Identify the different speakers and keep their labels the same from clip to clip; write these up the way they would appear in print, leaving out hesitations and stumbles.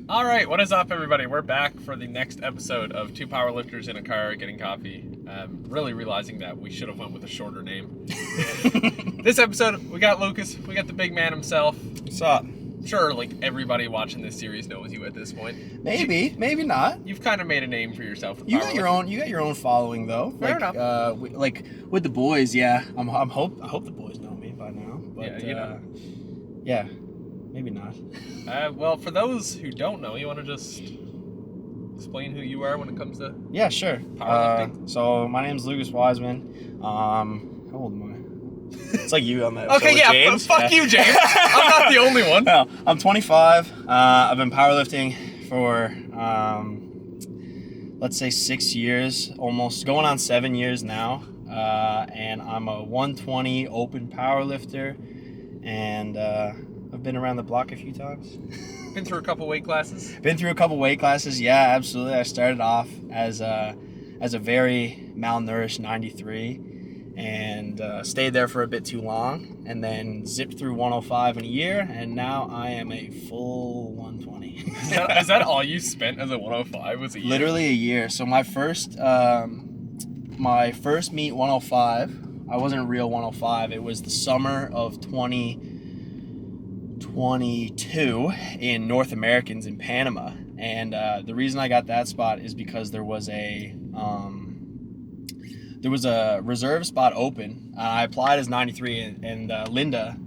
Speaker 1: All right, what is up, everybody? We're back for the next episode of Two Powerlifters in a Car Getting Coffee. Really realizing that we should have went with a shorter name. This episode, we got Lucas. We got the big man himself.
Speaker 2: What's up?
Speaker 1: I'm sure, like, everybody watching this series knows you at this point.
Speaker 2: Maybe not.
Speaker 1: You've kind of made a name for yourself. With
Speaker 2: You got your own following though.
Speaker 1: Fair enough.
Speaker 2: Like with the boys, yeah. I hope the boys know me by now. But, yeah, maybe not.
Speaker 1: Well, for those who don't know, you want to just explain who you are when it comes to
Speaker 2: sure.
Speaker 1: powerlifting?
Speaker 2: So my name's Lucas Wiseman. How old am I? It's like you on that.
Speaker 1: Okay, yeah,
Speaker 2: James.
Speaker 1: fuck you, James. I'm not the only one.
Speaker 2: No, I'm 25. I've been powerlifting for let's say 6 years, almost going on 7 years now. And I'm a 120 open powerlifter, and I've been around the block a few times.
Speaker 1: Been through a couple weight classes?
Speaker 2: Yeah, absolutely. I started off as a very malnourished 93 and stayed there for a bit too long, and then zipped through 105 in a year, and now I am a full 120.
Speaker 1: Is that all you spent as a 105? Was a year?
Speaker 2: Literally a year. So my first meet 105, I wasn't a real 105. It was the summer of 2022 in North Americans in Panama, and the reason I got that spot is because there was a reserve spot open. I applied as 93, and Linda,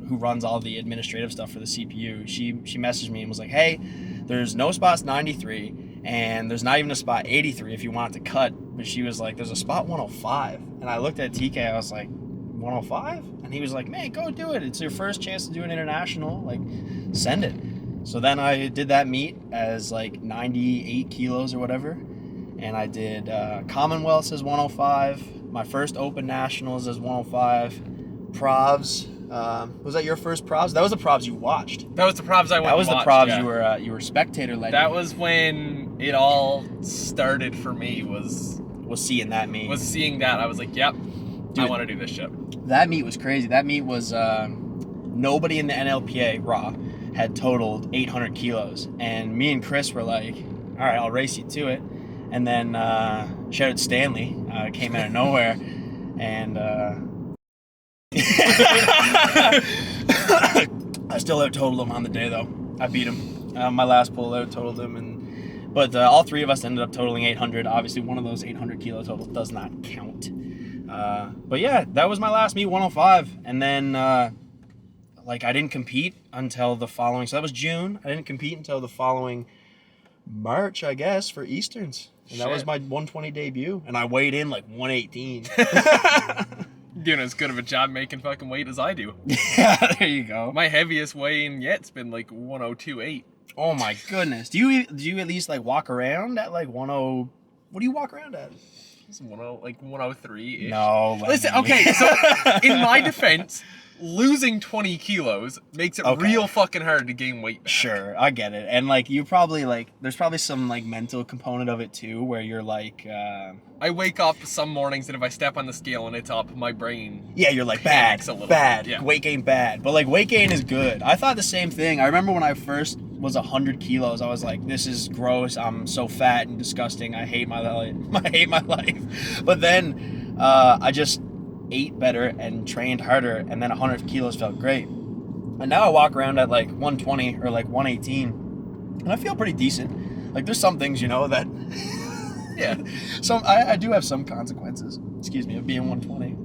Speaker 2: who runs all the administrative stuff for the CPU, she messaged me and was like, "Hey, there's no spots 93, and there's not even a spot 83 if you want it to cut." But she was like, "There's a spot 105." And I looked at TK, I was like, 105? And he was like, "Man, go do it. It's your first chance to do an international. Like, send it." So then I did that meet as like 98 kilos or whatever. And I did Commonwealths as 105. My first Open Nationals as 105. Provs. Was that your first Provs? That was the Provs you watched.
Speaker 1: That was the Provs I went
Speaker 2: That was
Speaker 1: and
Speaker 2: the
Speaker 1: watched,
Speaker 2: Provs
Speaker 1: yeah.
Speaker 2: you were spectator led.
Speaker 1: That was when it all started for me, was
Speaker 2: seeing that meet.
Speaker 1: Was seeing that. I was like, yep,
Speaker 2: Dude,
Speaker 1: I want to do this shit.
Speaker 2: That meet was crazy. That meet was nobody in the NLPA raw had totaled 800 kilos, and me and Chris were like, "All right, I'll race you to it." And then shout out Stanley came out of nowhere, and I still out totaled him on the day though. I beat him. My last pull out totaled him, but all three of us ended up totaling 800. Obviously, one of those 800 kilo totals does not count. But yeah, that was my last meet, 105, and then I didn't compete until the following. So that was June. I didn't compete until the following March, I guess, for Easterns. And that was my 120 debut, and I weighed in like 118.
Speaker 1: Doing as good of a job making fucking weight as I do.
Speaker 2: Yeah, there you go.
Speaker 1: My heaviest weigh-in yet's been like 102.8.
Speaker 2: Oh my goodness. Do you at least like walk around at like 10? What do you walk around at?
Speaker 1: It's 103-ish.
Speaker 2: No.
Speaker 1: Listen, okay, so in my defense, losing 20 kilos makes it real fucking hard to gain weight back.
Speaker 2: Sure, I get it. And like you probably there's probably some like mental component of it too, where you're like
Speaker 1: I wake up some mornings and if I step on the scale and it's up, my brain
Speaker 2: you're like bad,
Speaker 1: Yeah.
Speaker 2: weight gain bad. But like weight gain is good. I thought the same thing. I remember when I first was 100 kilos, I was like, this is gross. I'm so fat and disgusting. I hate my life. But then I just ate better and trained harder, and then 100 kilos felt great. And now I walk around at like 120 or like 118, and I feel pretty decent. Like there's some things, that
Speaker 1: yeah.
Speaker 2: I do have some consequences, of being 120.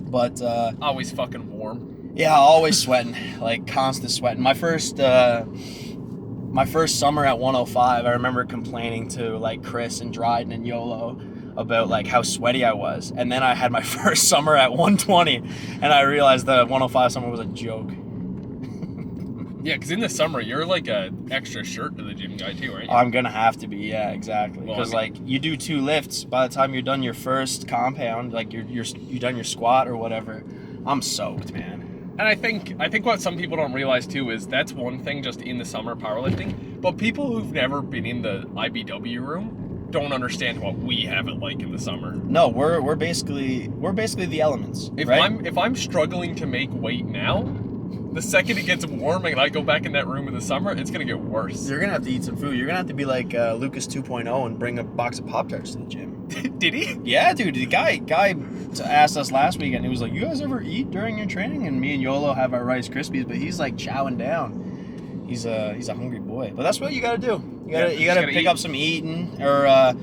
Speaker 2: But
Speaker 1: always fucking warm.
Speaker 2: Yeah, always sweating, like constant sweating. My first summer at 105, I remember complaining to like Chris and Dryden and YOLO about like how sweaty I was. And then I had my first summer at 120, and I realized that 105 summer was a joke.
Speaker 1: Yeah, because in the summer, you're like a extra shirt to the gym guy too, right?
Speaker 2: I'm going to have to be, yeah, exactly.
Speaker 1: Well,
Speaker 2: Because like you do 2 lifts, by the time you're done your first compound, like you're done your squat or whatever, I'm soaked, man.
Speaker 1: And I think what some people don't realize too is that's one thing just in the summer powerlifting, but people who've never been in the IBW room don't understand what we have it like in the summer.
Speaker 2: No, we're basically the elements.
Speaker 1: If
Speaker 2: right?
Speaker 1: I'm struggling to make weight now, The second it gets warm and I go back in that room in the summer, it's gonna get worse.
Speaker 2: You're gonna have to eat some food. You're gonna have to be like Lucas 2.0 and bring a box of Pop-Tarts to the gym.
Speaker 1: Did he?
Speaker 2: Yeah, dude. The guy asked us last weekend. He was like, "You guys ever eat during your training?" And me and Yolo have our Rice Krispies, but he's like chowing down. He's a hungry boy. But that's what you gotta do. You gotta pick up some eating, or I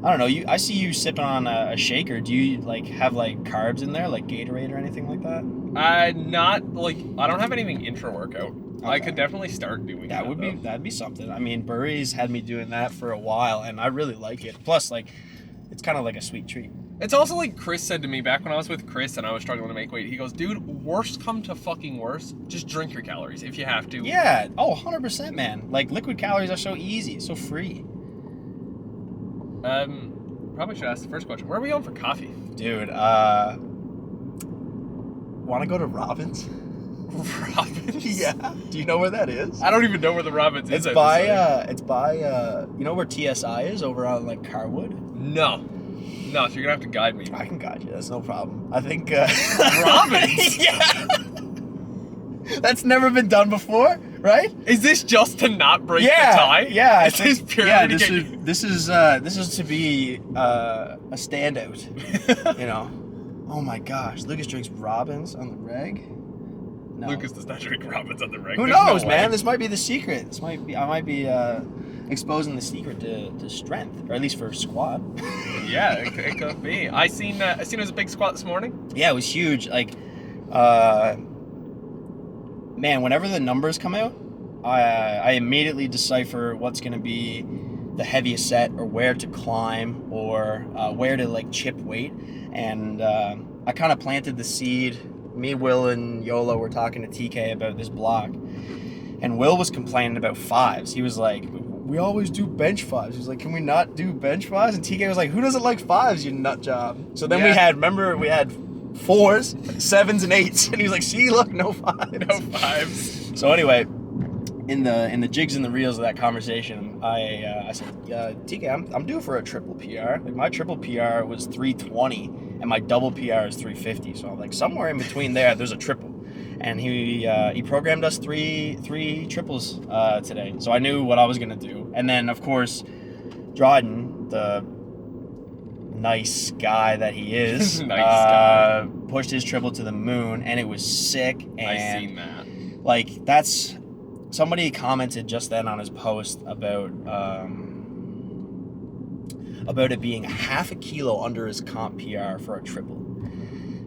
Speaker 2: don't know. I see you sipping on a shaker. Do you like have like carbs in there, like Gatorade or anything like that?
Speaker 1: Not like I don't have anything intra-workout. Okay. I could definitely start doing that.
Speaker 2: That'd be something. I mean, Burry's had me doing that for a while, and I really like it. Plus, like, it's kind of like a sweet treat.
Speaker 1: It's also like Chris said to me back when I was with Chris and I was struggling to make weight. He goes, dude, worst come to fucking worst, just drink your calories if you have to.
Speaker 2: Yeah. Oh, 100%, man. Like, liquid calories are so easy, so free.
Speaker 1: Probably should ask the first question. Where are we going for coffee?
Speaker 2: Dude, want to go to Robin's?
Speaker 1: Robin's?
Speaker 2: Yeah. Do you know where that is?
Speaker 1: I don't even know where the Robin's is.
Speaker 2: It's by you know where TSI is over on like Carwood?
Speaker 1: No, so you're gonna have to guide me.
Speaker 2: I can guide you. That's no problem. I think
Speaker 1: Robin's.
Speaker 2: Yeah. That's never been done before, right?
Speaker 1: Is this just to not break the tie?
Speaker 2: Yeah.
Speaker 1: Is this purely to get...
Speaker 2: This is to be a standout. You know. Oh my gosh, Lucas drinks Robin's on the reg. No.
Speaker 1: Lucas does not drink Robin's on the reg.
Speaker 2: Who knows, man? This might be the secret. I might be exposing the secret to strength, or at least for squat.
Speaker 1: Yeah, it could be. I seen it was a big squat this morning.
Speaker 2: Yeah, it was huge. Like, man, whenever the numbers come out, I immediately decipher what's going to be the heaviest set, or where to climb, or where to like chip weight. And I kind of planted the seed. Me, Will, and Yolo were talking to TK about this block, and Will was complaining about fives. He was like, "We always do bench fives." He was like, "Can we not do bench fives?" And TK was like, "Who doesn't like fives, you nut job?" So then we had 4s, 7s, and 8s, and he was like, "See, look, no fives."
Speaker 1: No fives.
Speaker 2: So anyway, in the jigs and the reels of that conversation, I said, TK, I'm due for a triple PR. Like, my triple PR was 320, and my double PR is 350. So like somewhere in between there's a triple. And he programmed us three triples today. So I knew what I was gonna do. And then of course, Dryden, the nice guy that he is, pushed his triple to the moon, and it was sick. And
Speaker 1: I seen that.
Speaker 2: Like, that's... Somebody commented just then on his post about it being half a kilo under his comp PR for a triple.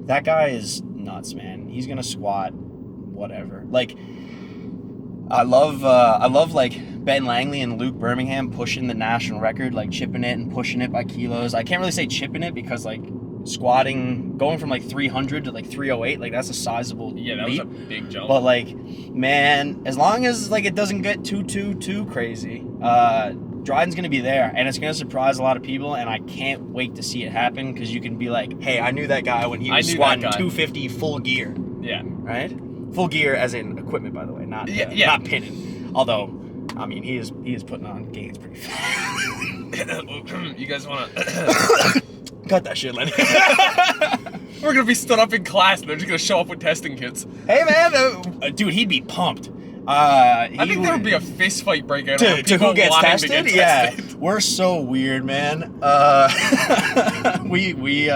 Speaker 2: That guy is nuts, man. He's gonna squat whatever. Like, I love like Ben Langley and Luke Birmingham pushing the national record, like chipping it and pushing it by kilos. I can't really say chipping it because like squatting, going from like 300 to like 308, like that's a sizable
Speaker 1: leap. Was a big jump.
Speaker 2: But like, man, as long as like it doesn't get too crazy, Dryden's gonna be there, and it's gonna surprise a lot of people, and I can't wait to see it happen, because you can be like, hey, I knew that guy when he was squatting 250 full gear.
Speaker 1: Yeah.
Speaker 2: Right? Full gear as in equipment, by the way, not pinning. Although, I mean, he is putting on gains pretty fast.
Speaker 1: You guys wanna
Speaker 2: cut that shit, Lenny.
Speaker 1: We're gonna be stood up in class, and they're just gonna show up with testing kits.
Speaker 2: Hey, man, dude, he'd be pumped.
Speaker 1: I think there would be a fist fight breakout
Speaker 2: to who gets tested.
Speaker 1: Tested.
Speaker 2: We're so weird, man. We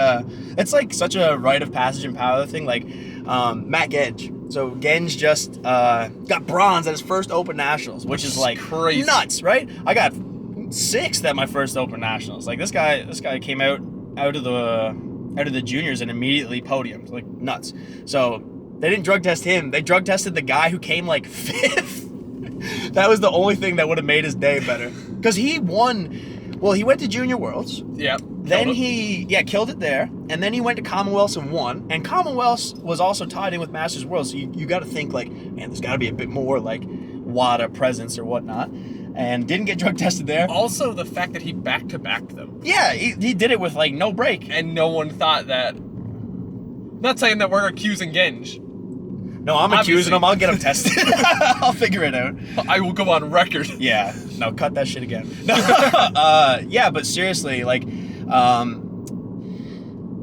Speaker 2: it's like such a rite of passage in powerlifting. Like Matt Genge. So Genge just got bronze at his first Open Nationals, which is like
Speaker 1: crazy,
Speaker 2: nuts, right? I got 6th at my first Open Nationals. Like this guy came out of the juniors and immediately podiumed, like nuts. So they didn't drug test him. They drug tested the guy who came like 5th. That was the only thing that would have made his day better. Because he won. Well, he went to Junior Worlds. Yeah. Then he killed it there. And then he went to Commonwealths and won. And Commonwealths was also tied in with Masters Worlds. So you got to think like, man, there's got to be a bit more like WADA presence or whatnot. And didn't get drug tested there.
Speaker 1: Also, the fact that he back-to-backed them.
Speaker 2: Yeah, he did it with like no break.
Speaker 1: And no one thought that. Not saying that we're accusing Genge.
Speaker 2: No, I'm accusing him. I'll get him tested. I'll figure it out.
Speaker 1: I will go on record.
Speaker 2: Yeah. No, cut that shit again. Yeah, but seriously, like,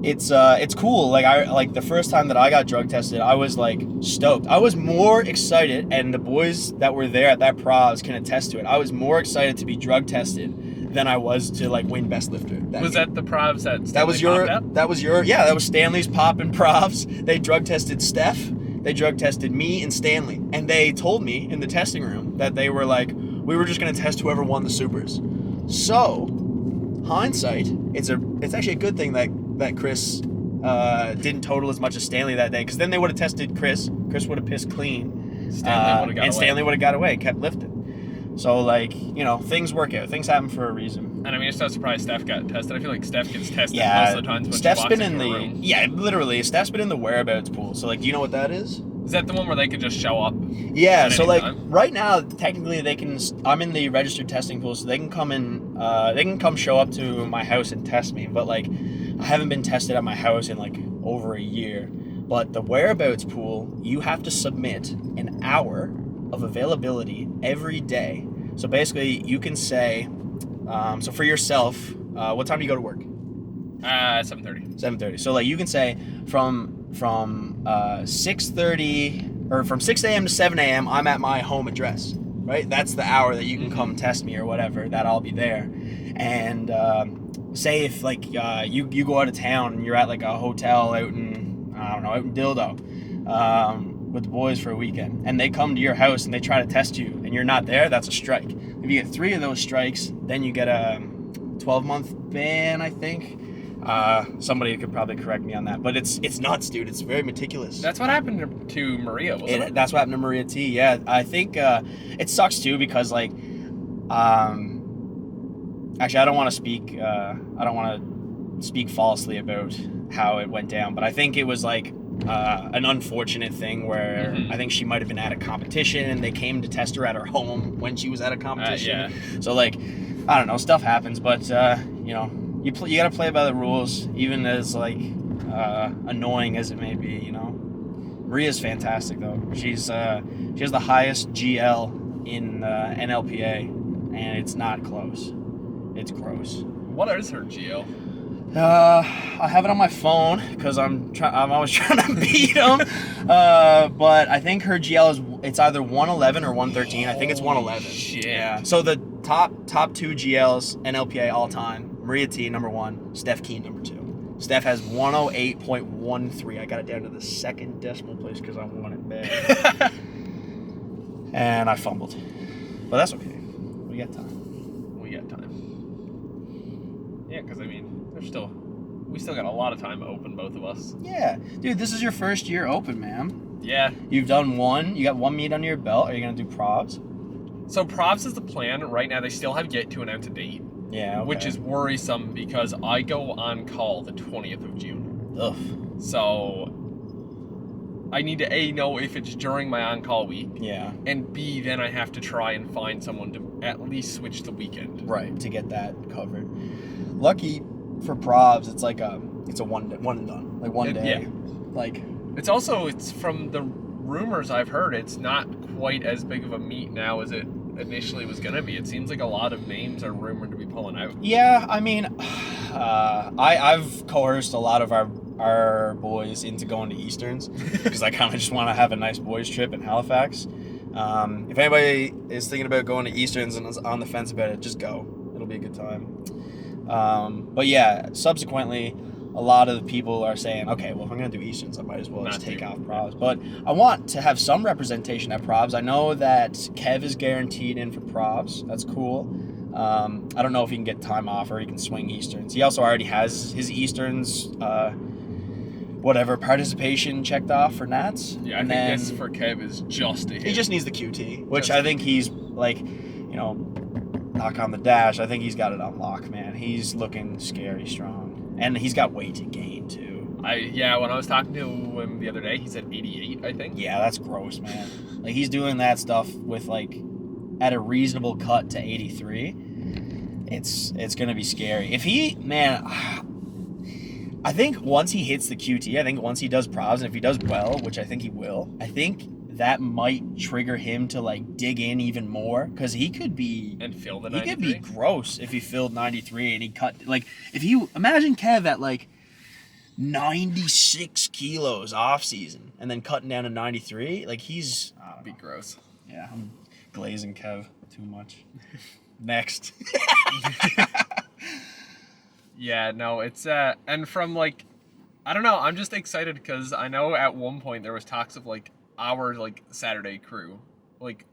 Speaker 2: it's cool. Like the first time that I got drug tested, I was like stoked. I was more excited, and the boys that were there at that Provs can attest to it. I was more excited to be drug tested than I was to like win best lifter.
Speaker 1: That the Provs that
Speaker 2: that was Stanley's pop and Provs. They drug tested Steph. They drug tested me and Stanley, and they told me in the testing room that they were like, we were just gonna test whoever won the supers. So, hindsight, it's actually a good thing that Chris didn't total as much as Stanley that day, because then they would have tested Chris. Chris would have pissed clean, Stanley would have got away and kept lifting. So, like, you know, things work out. Things happen for a reason.
Speaker 1: And I mean, it's not surprised Steph got tested. I feel like Steph gets tested most of the times when
Speaker 2: Steph's
Speaker 1: she walks
Speaker 2: been
Speaker 1: into a room.
Speaker 2: Yeah, literally. Steph's been in the whereabouts pool. So, like, do you know what that is?
Speaker 1: Is that the one where they could just show up?
Speaker 2: Yeah, so like
Speaker 1: time?
Speaker 2: Right now, technically they can. I'm in the registered testing pool, so they can come in. They can come show up to my house and test me. But like, I haven't been tested at my house in like over a year. But the whereabouts pool, you have to submit an hour of availability every day. So basically, you can say, so for yourself, what time do you go to work?
Speaker 1: 7:30.
Speaker 2: 7:30. So like you can say from 6:30 or from 6 a.m. to 7 a.m. I'm at my home address, right? That's the hour that you can come test me or whatever. That I'll be there. And say if like you go out of town and you're at like a hotel out in Dildo with the boys for a weekend, and they come to your house and they try to test you and you're not there, that's a strike. If you get 3 of those strikes, then you get a 12-month ban, I think. Somebody could probably correct me on that, but it's nuts, dude. It's very meticulous.
Speaker 1: That's what happened to Maria, wasn't it?
Speaker 2: That's what happened to Maria T. Yeah, I think it sucks too because like, actually, I don't want to speak falsely about how it went down, but I think it was like an unfortunate thing where I think she might have been at a competition and they came to test her at her home when she was at a competition. So like, I don't know, stuff happens, but you know. You gotta play by the rules, even as like annoying as it may be. You know, Maria's fantastic though. She has the highest GL in NLPA, and it's not close. It's gross.
Speaker 1: What is her GL?
Speaker 2: I have it on my phone because I'm always trying to beat them. But I think her GL it's either 111 or 113. I think it's 111.
Speaker 1: Shit.
Speaker 2: Yeah. So the top 2 GLs NLPA all time. Maria T, number 1. Steph Keen, number 2. Steph has 108.13. I got it down to the second decimal place because I want it bad. And I fumbled. But that's okay. We got time.
Speaker 1: Yeah, because I mean, we still got a lot of time open, both of us.
Speaker 2: Yeah. Dude, this is your first year open, man.
Speaker 1: Yeah.
Speaker 2: You've done one. You got 1 meet under your belt. Are you going to do Provs?
Speaker 1: So Provs is the plan. Right now, they still have yet to announce a date.
Speaker 2: Yeah, okay.
Speaker 1: Which is worrisome because I go on call the 20th of June.
Speaker 2: Ugh.
Speaker 1: So I need to A, know if it's during my on-call week.
Speaker 2: Yeah.
Speaker 1: And B, then I have to try and find someone to at least switch the weekend.
Speaker 2: Right, to get that covered. Lucky for Provs, it's like it's a one and done. Like one day.
Speaker 1: Yeah.
Speaker 2: Like
Speaker 1: It's from the rumors I've heard, it's not quite as big of a meet now as it initially was going to be. It seems like a lot of names are rumored to be pulling out.
Speaker 2: Yeah, I mean, I've coerced a lot of our boys into going to Easterns because I kind of just want to have a nice boys trip in Halifax. If anybody is thinking about going to Easterns and is on the fence about it, just go. It'll be a good time. But yeah, subsequently, a lot of the people are saying, okay, well, if I'm going to do Easterns, I might as well just take off Provs. But I want to have some representation at Provs. I know that Kev is guaranteed in for Provs. That's cool. I don't know if he can get time off or he can swing Easterns. He also already has his Easterns, participation checked off for Nats.
Speaker 1: Yeah, I think this for Kev is just a hit.
Speaker 2: He just needs the QT, which I think he's like, you know, knock on the dash. I think he's got it on lock, man. He's looking scary strong. And he's got weight to gain, too.
Speaker 1: When I was talking to him the other day, he said 88, I think.
Speaker 2: Yeah, that's gross, man. Like, he's doing that stuff with, like, at a reasonable cut to 83. It's going to be scary. If he, man, I think once he hits the QT, I think once he does Provs, and if he does well, which I think he will, I think that might trigger him to, like, dig in even more, because he could be...
Speaker 1: And fill the 93?
Speaker 2: He could be gross if he filled 93 and he cut... Like, if you... Imagine Kev at, like, 96 kilos off season and then cutting down to 93. Like he's
Speaker 1: Be gross.
Speaker 2: Yeah, I'm glazing Kev too much. Next.
Speaker 1: Yeah, no, it's and from like, I don't know, I'm just excited because I know at one point there was talks of like our like Saturday crew, like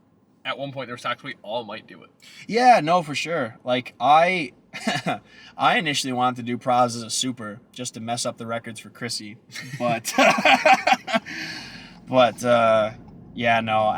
Speaker 1: at one point there was talks we all might do it.
Speaker 2: Yeah, no, for sure. Like I initially wanted to do pros as a super just to mess up the records for Chrissy, but yeah, no.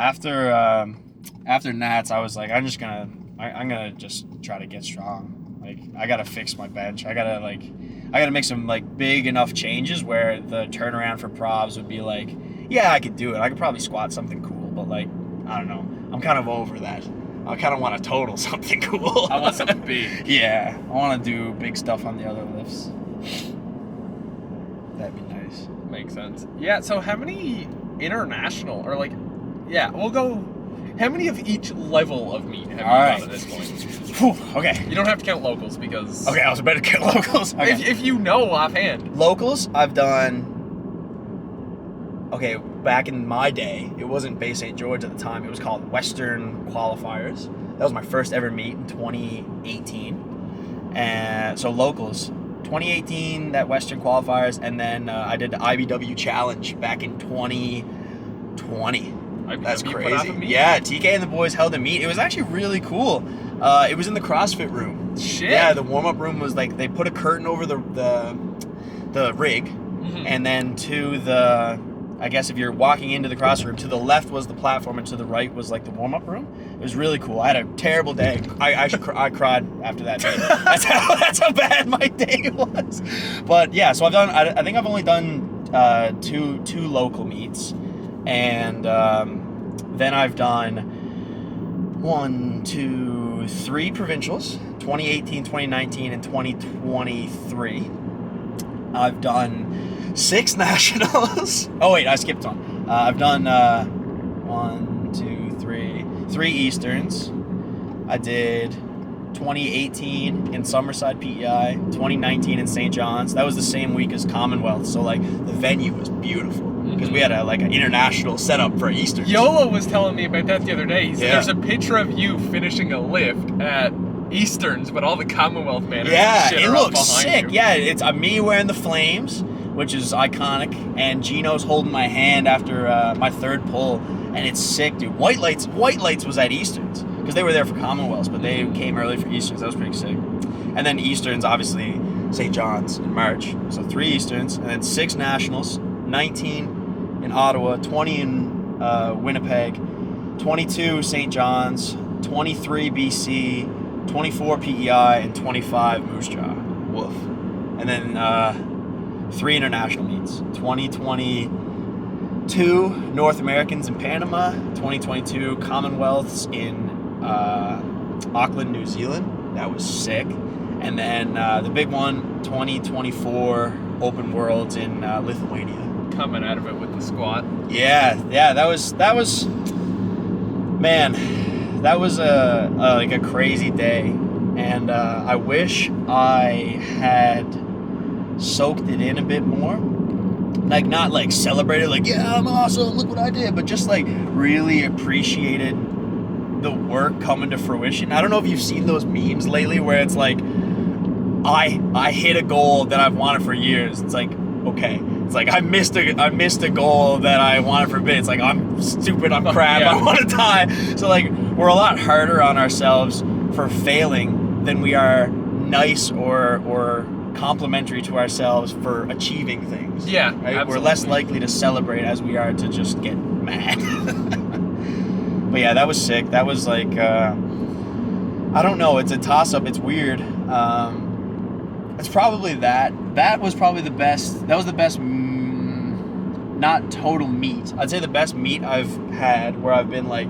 Speaker 2: After Nats, I was like, I'm gonna just try to get strong. Like I gotta fix my bench. I gotta make some like big enough changes where the turnaround for probs would be like, yeah, I could do it. I could probably squat something cool, but like I don't know. I'm kind of over that. I kind of want to total something cool.
Speaker 1: I want something big.
Speaker 2: Yeah, I want to do big stuff on the other lifts. That'd be nice.
Speaker 1: Makes sense. Yeah. So how many international or like, yeah, we'll go. How many of each level of meet have you done at this point?
Speaker 2: Whew, okay.
Speaker 1: You don't have to count locals because.
Speaker 2: Okay, I was about to count locals. Okay.
Speaker 1: If you know offhand.
Speaker 2: Locals, I've done. Okay, back in my day, it wasn't Bay St. George at the time. It was called Western Qualifiers. That was my first ever meet in 2018. And so locals, 2018, that Western Qualifiers, and then I did the IBW Challenge back in 2020. That's crazy. Yeah, TK and the boys held a meet. It was actually really cool. It was in the CrossFit room.
Speaker 1: Shit.
Speaker 2: Yeah, the warm-up room was like, they put a curtain over the rig, and then to the, I guess if you're walking into the CrossFit room, to the left was the platform and to the right was like the warm-up room. It was really cool. I had a terrible day. I cried after that day. That's how bad my day was. But yeah, so I think I've only done two local meets. And then I've done 3 provincials, 2018, 2019, and 2023. I've done 6 nationals. Oh wait, I skipped one. I've done 3 Easterns. I did 2018 in Summerside PEI, 2019 in St. John's. That was the same week as Commonwealth, so like the venue was beautiful. Because we had an international setup for Easterns.
Speaker 1: Yola was telling me about that the other day. He said there's a picture of you finishing a lift at Easterns, but all the Commonwealth banners and shit
Speaker 2: it
Speaker 1: are up
Speaker 2: looks
Speaker 1: behind
Speaker 2: sick.
Speaker 1: you.
Speaker 2: Yeah, it's me wearing the flames, which is iconic, and Gino's holding my hand after my third pull, and it's sick, dude. White Lights was at Easterns because they were there for Commonwealths, but they came early for Easterns. That was pretty sick. And then Easterns, obviously, St. John's in March. So 3 Easterns, and then 6 nationals, 19 in Ottawa, 20 in Winnipeg, 22 St. John's, 23 BC, 24 PEI, and 25 Moose Jaw. Woof. And then 3 international meets, 2022 North Americans in Panama, 2022 Commonwealths in Auckland, New Zealand. That was sick. And then the big one, 2024 Open Worlds in Lithuania.
Speaker 1: Coming out of it with the squat.
Speaker 2: Yeah, that was man, that was a crazy day, and I wish I had soaked it in a bit more, like not like celebrated like, yeah, I'm awesome, look what I did, but just like really appreciated the work coming to fruition. I don't know if you've seen those memes lately where it's like I hit a goal that I've wanted for years. It's like, okay. It's like I missed a goal that I wanted for a bit. It's like I'm stupid, I'm crap, I want to die. So like we're a lot harder on ourselves for failing than we are nice or complimentary to ourselves for achieving things.
Speaker 1: Yeah,
Speaker 2: right.
Speaker 1: Absolutely.
Speaker 2: We're less likely to celebrate as we are to just get mad. But yeah, that was sick. That was like I don't know. It's a toss up. It's weird. It's probably that. That was probably the best. That was the best, not total meet. I'd say the best meet I've had where I've been like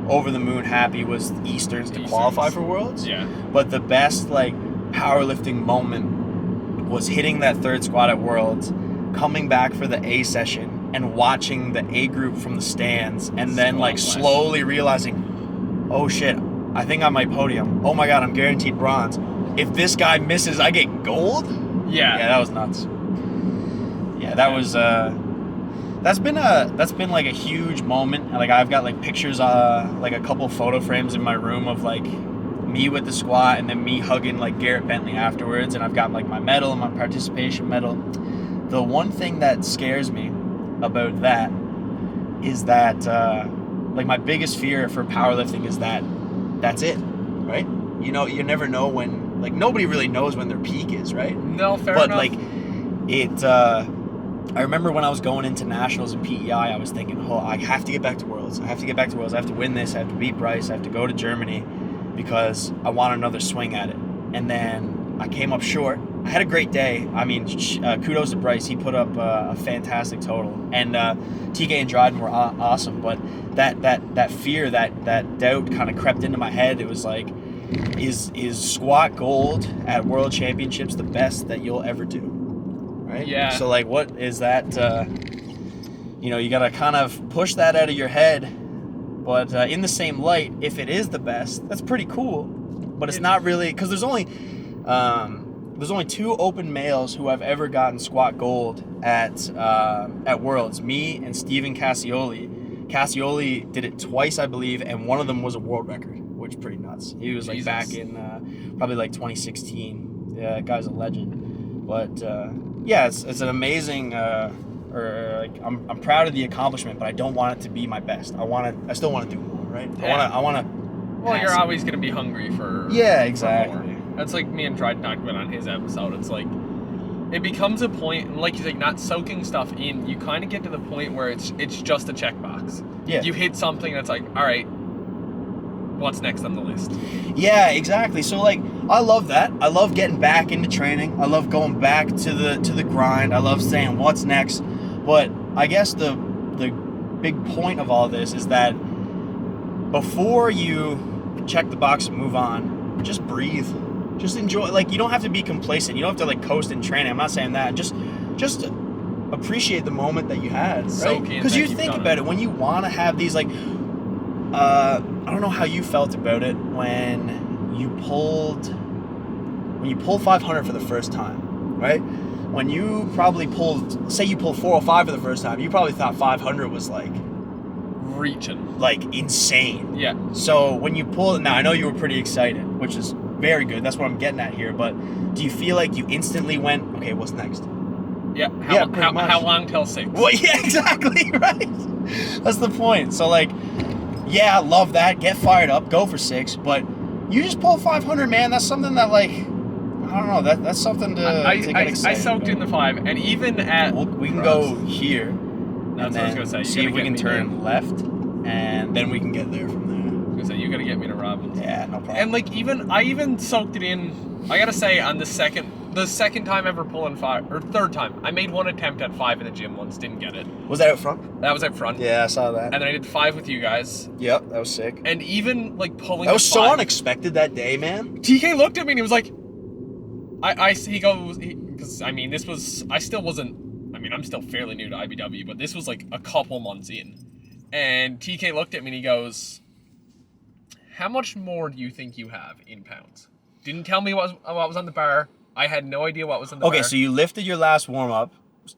Speaker 2: over the moon happy was Easterns to qualify for Worlds.
Speaker 1: Yeah.
Speaker 2: But the best like powerlifting moment was hitting that third squat at Worlds, coming back for the A session and watching the A group from the stands, and then like slowly realizing, oh shit, I think I might podium. Oh my god, I'm guaranteed bronze. If this guy misses, I get gold?
Speaker 1: Yeah.
Speaker 2: Yeah, that was nuts. that was that's been like a huge moment. Like I've got like pictures, like a couple photo frames in my room of like me with the squat and then me hugging like Garrett Bentley afterwards, and I've got like my medal and my participation medal. The one thing that scares me about that is that like my biggest fear for powerlifting is that that's it, right? You know, you never know when, like nobody really knows when their peak is, right?
Speaker 1: No, fair
Speaker 2: but
Speaker 1: enough.
Speaker 2: Like it I remember when I was going into nationals in PEI, I was thinking, oh, I have to get back to Worlds. I have to get back to Worlds. I have to win this. I have to beat Bryce. I have to go to Germany because I want another swing at it. And then I came up short. I had a great day. I mean, kudos to Bryce. He put up a fantastic total. And TK and Dryden were awesome. But that fear, that doubt kind of crept into my head. It was like, is squat gold at World Championships the best that you'll ever do? Right?
Speaker 1: Yeah.
Speaker 2: So like, what is that? You know, you gotta kind of push that out of your head. But in the same light, if it is the best, that's pretty cool. But it's not really, because there's only 2 open males who have ever gotten squat gold at Worlds. Me and Steven Cassioli. Cassioli did it twice, I believe, and one of them was a world record, which is pretty nuts. He was like back in probably like 2016. Yeah, that guy's a legend. But yeah, it's an amazing. Like I'm proud of the accomplishment, but I don't want it to be my best. I still want to do more, right?
Speaker 1: Yeah.
Speaker 2: I want to.
Speaker 1: Well, you're always gonna be hungry for.
Speaker 2: Yeah, exactly.
Speaker 1: For more. That's like me and Dryden talked about on his episode. It's like it becomes a point, and like you say, not soaking stuff in. You kind of get to the point where it's just a checkbox.
Speaker 2: Yeah.
Speaker 1: You hit something that's like, all right, what's next on the list?
Speaker 2: Yeah, exactly. So like, I love that. I love getting back into training. I love going back to the grind. I love saying what's next. But I guess the big point of all this is that before you check the box and move on, just breathe. Just enjoy. Like, you don't have to be complacent. You don't have to like coast in training. I'm not saying that. Just appreciate the moment that you had, right? Because you think about it when you want to have these like I don't know how you felt about it when you pulled 500 for the first time, right? When you probably pulled, say you pulled 405 for the first time, you probably thought 500 was like
Speaker 1: reaching,
Speaker 2: like insane.
Speaker 1: Yeah.
Speaker 2: So when you pulled, now I know you were pretty excited, which is very good. That's what I'm getting at here. But do you feel like you instantly went, okay, what's next?
Speaker 1: Yeah. How long till 6?
Speaker 2: Well, yeah, exactly, right. That's the point. So like, yeah, love that. Get fired up. Go for 6. But you just pull 500, man. That's something that like, I don't know. That's something to get excited
Speaker 1: I soaked in the 5, and even at
Speaker 2: we can go here.
Speaker 1: That's what I was gonna say.
Speaker 2: See if we can turn left, and then we can get there from there.
Speaker 1: I was gonna say, you gotta get me to Robbins.
Speaker 2: Yeah, no problem.
Speaker 1: And like I even soaked it in. I gotta say, on the second time ever pulling 5, or third time, I made one attempt at 5 in the gym once, didn't get it.
Speaker 2: Was that out front?
Speaker 1: That was out front.
Speaker 2: Yeah, I saw that.
Speaker 1: And then I did 5 with you guys.
Speaker 2: Yep, that was sick.
Speaker 1: And even like pulling.
Speaker 2: That was so
Speaker 1: 5,
Speaker 2: unexpected that day, man.
Speaker 1: TK looked at me and he was like, he goes, because I mean, this was, I still wasn't. I mean, I'm still fairly new to IBW, but this was like a couple months in. And TK looked at me and he goes, how much more do you think you have in pounds? Didn't tell me what was on the bar. I had no idea what was on the bar.
Speaker 2: Okay, so you lifted your last warm-up.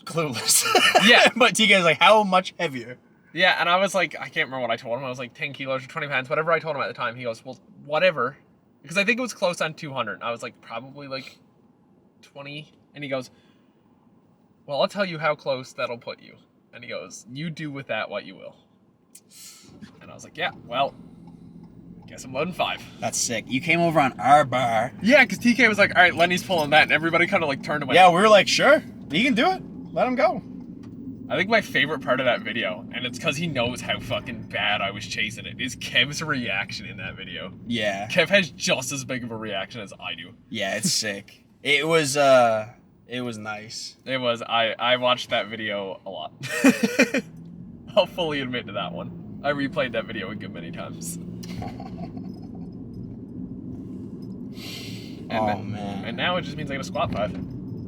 Speaker 2: Clueless.
Speaker 1: Yeah.
Speaker 2: But TK's like, how much heavier?
Speaker 1: Yeah, and I was like, I can't remember what I told him. I was like 10 kilos or 20 pounds, whatever I told him at the time. He goes, well, whatever. Because I think it was close on 200. And I was like, probably like 20. And he goes, well, I'll tell you how close that'll put you. And he goes, you do with that what you will. And I was like, yeah, well, guess I'm loading 5.
Speaker 2: That's sick. You came over on our bar.
Speaker 1: Yeah, because TK was like, all right, Lenny's pulling that. And everybody kind of like turned away.
Speaker 2: Yeah, we were like, sure, he can do it. Let him go.
Speaker 1: I think my favorite part of that video, and it's because he knows how fucking bad I was chasing it, is Kev's reaction in that video.
Speaker 2: Yeah.
Speaker 1: Kev has just as big of a reaction as I do.
Speaker 2: Yeah, it's sick. It was nice.
Speaker 1: It was. I watched that video a lot. I'll fully admit to that one. I replayed that video a good many times.
Speaker 2: Man.
Speaker 1: And now it just means I got to squat 5.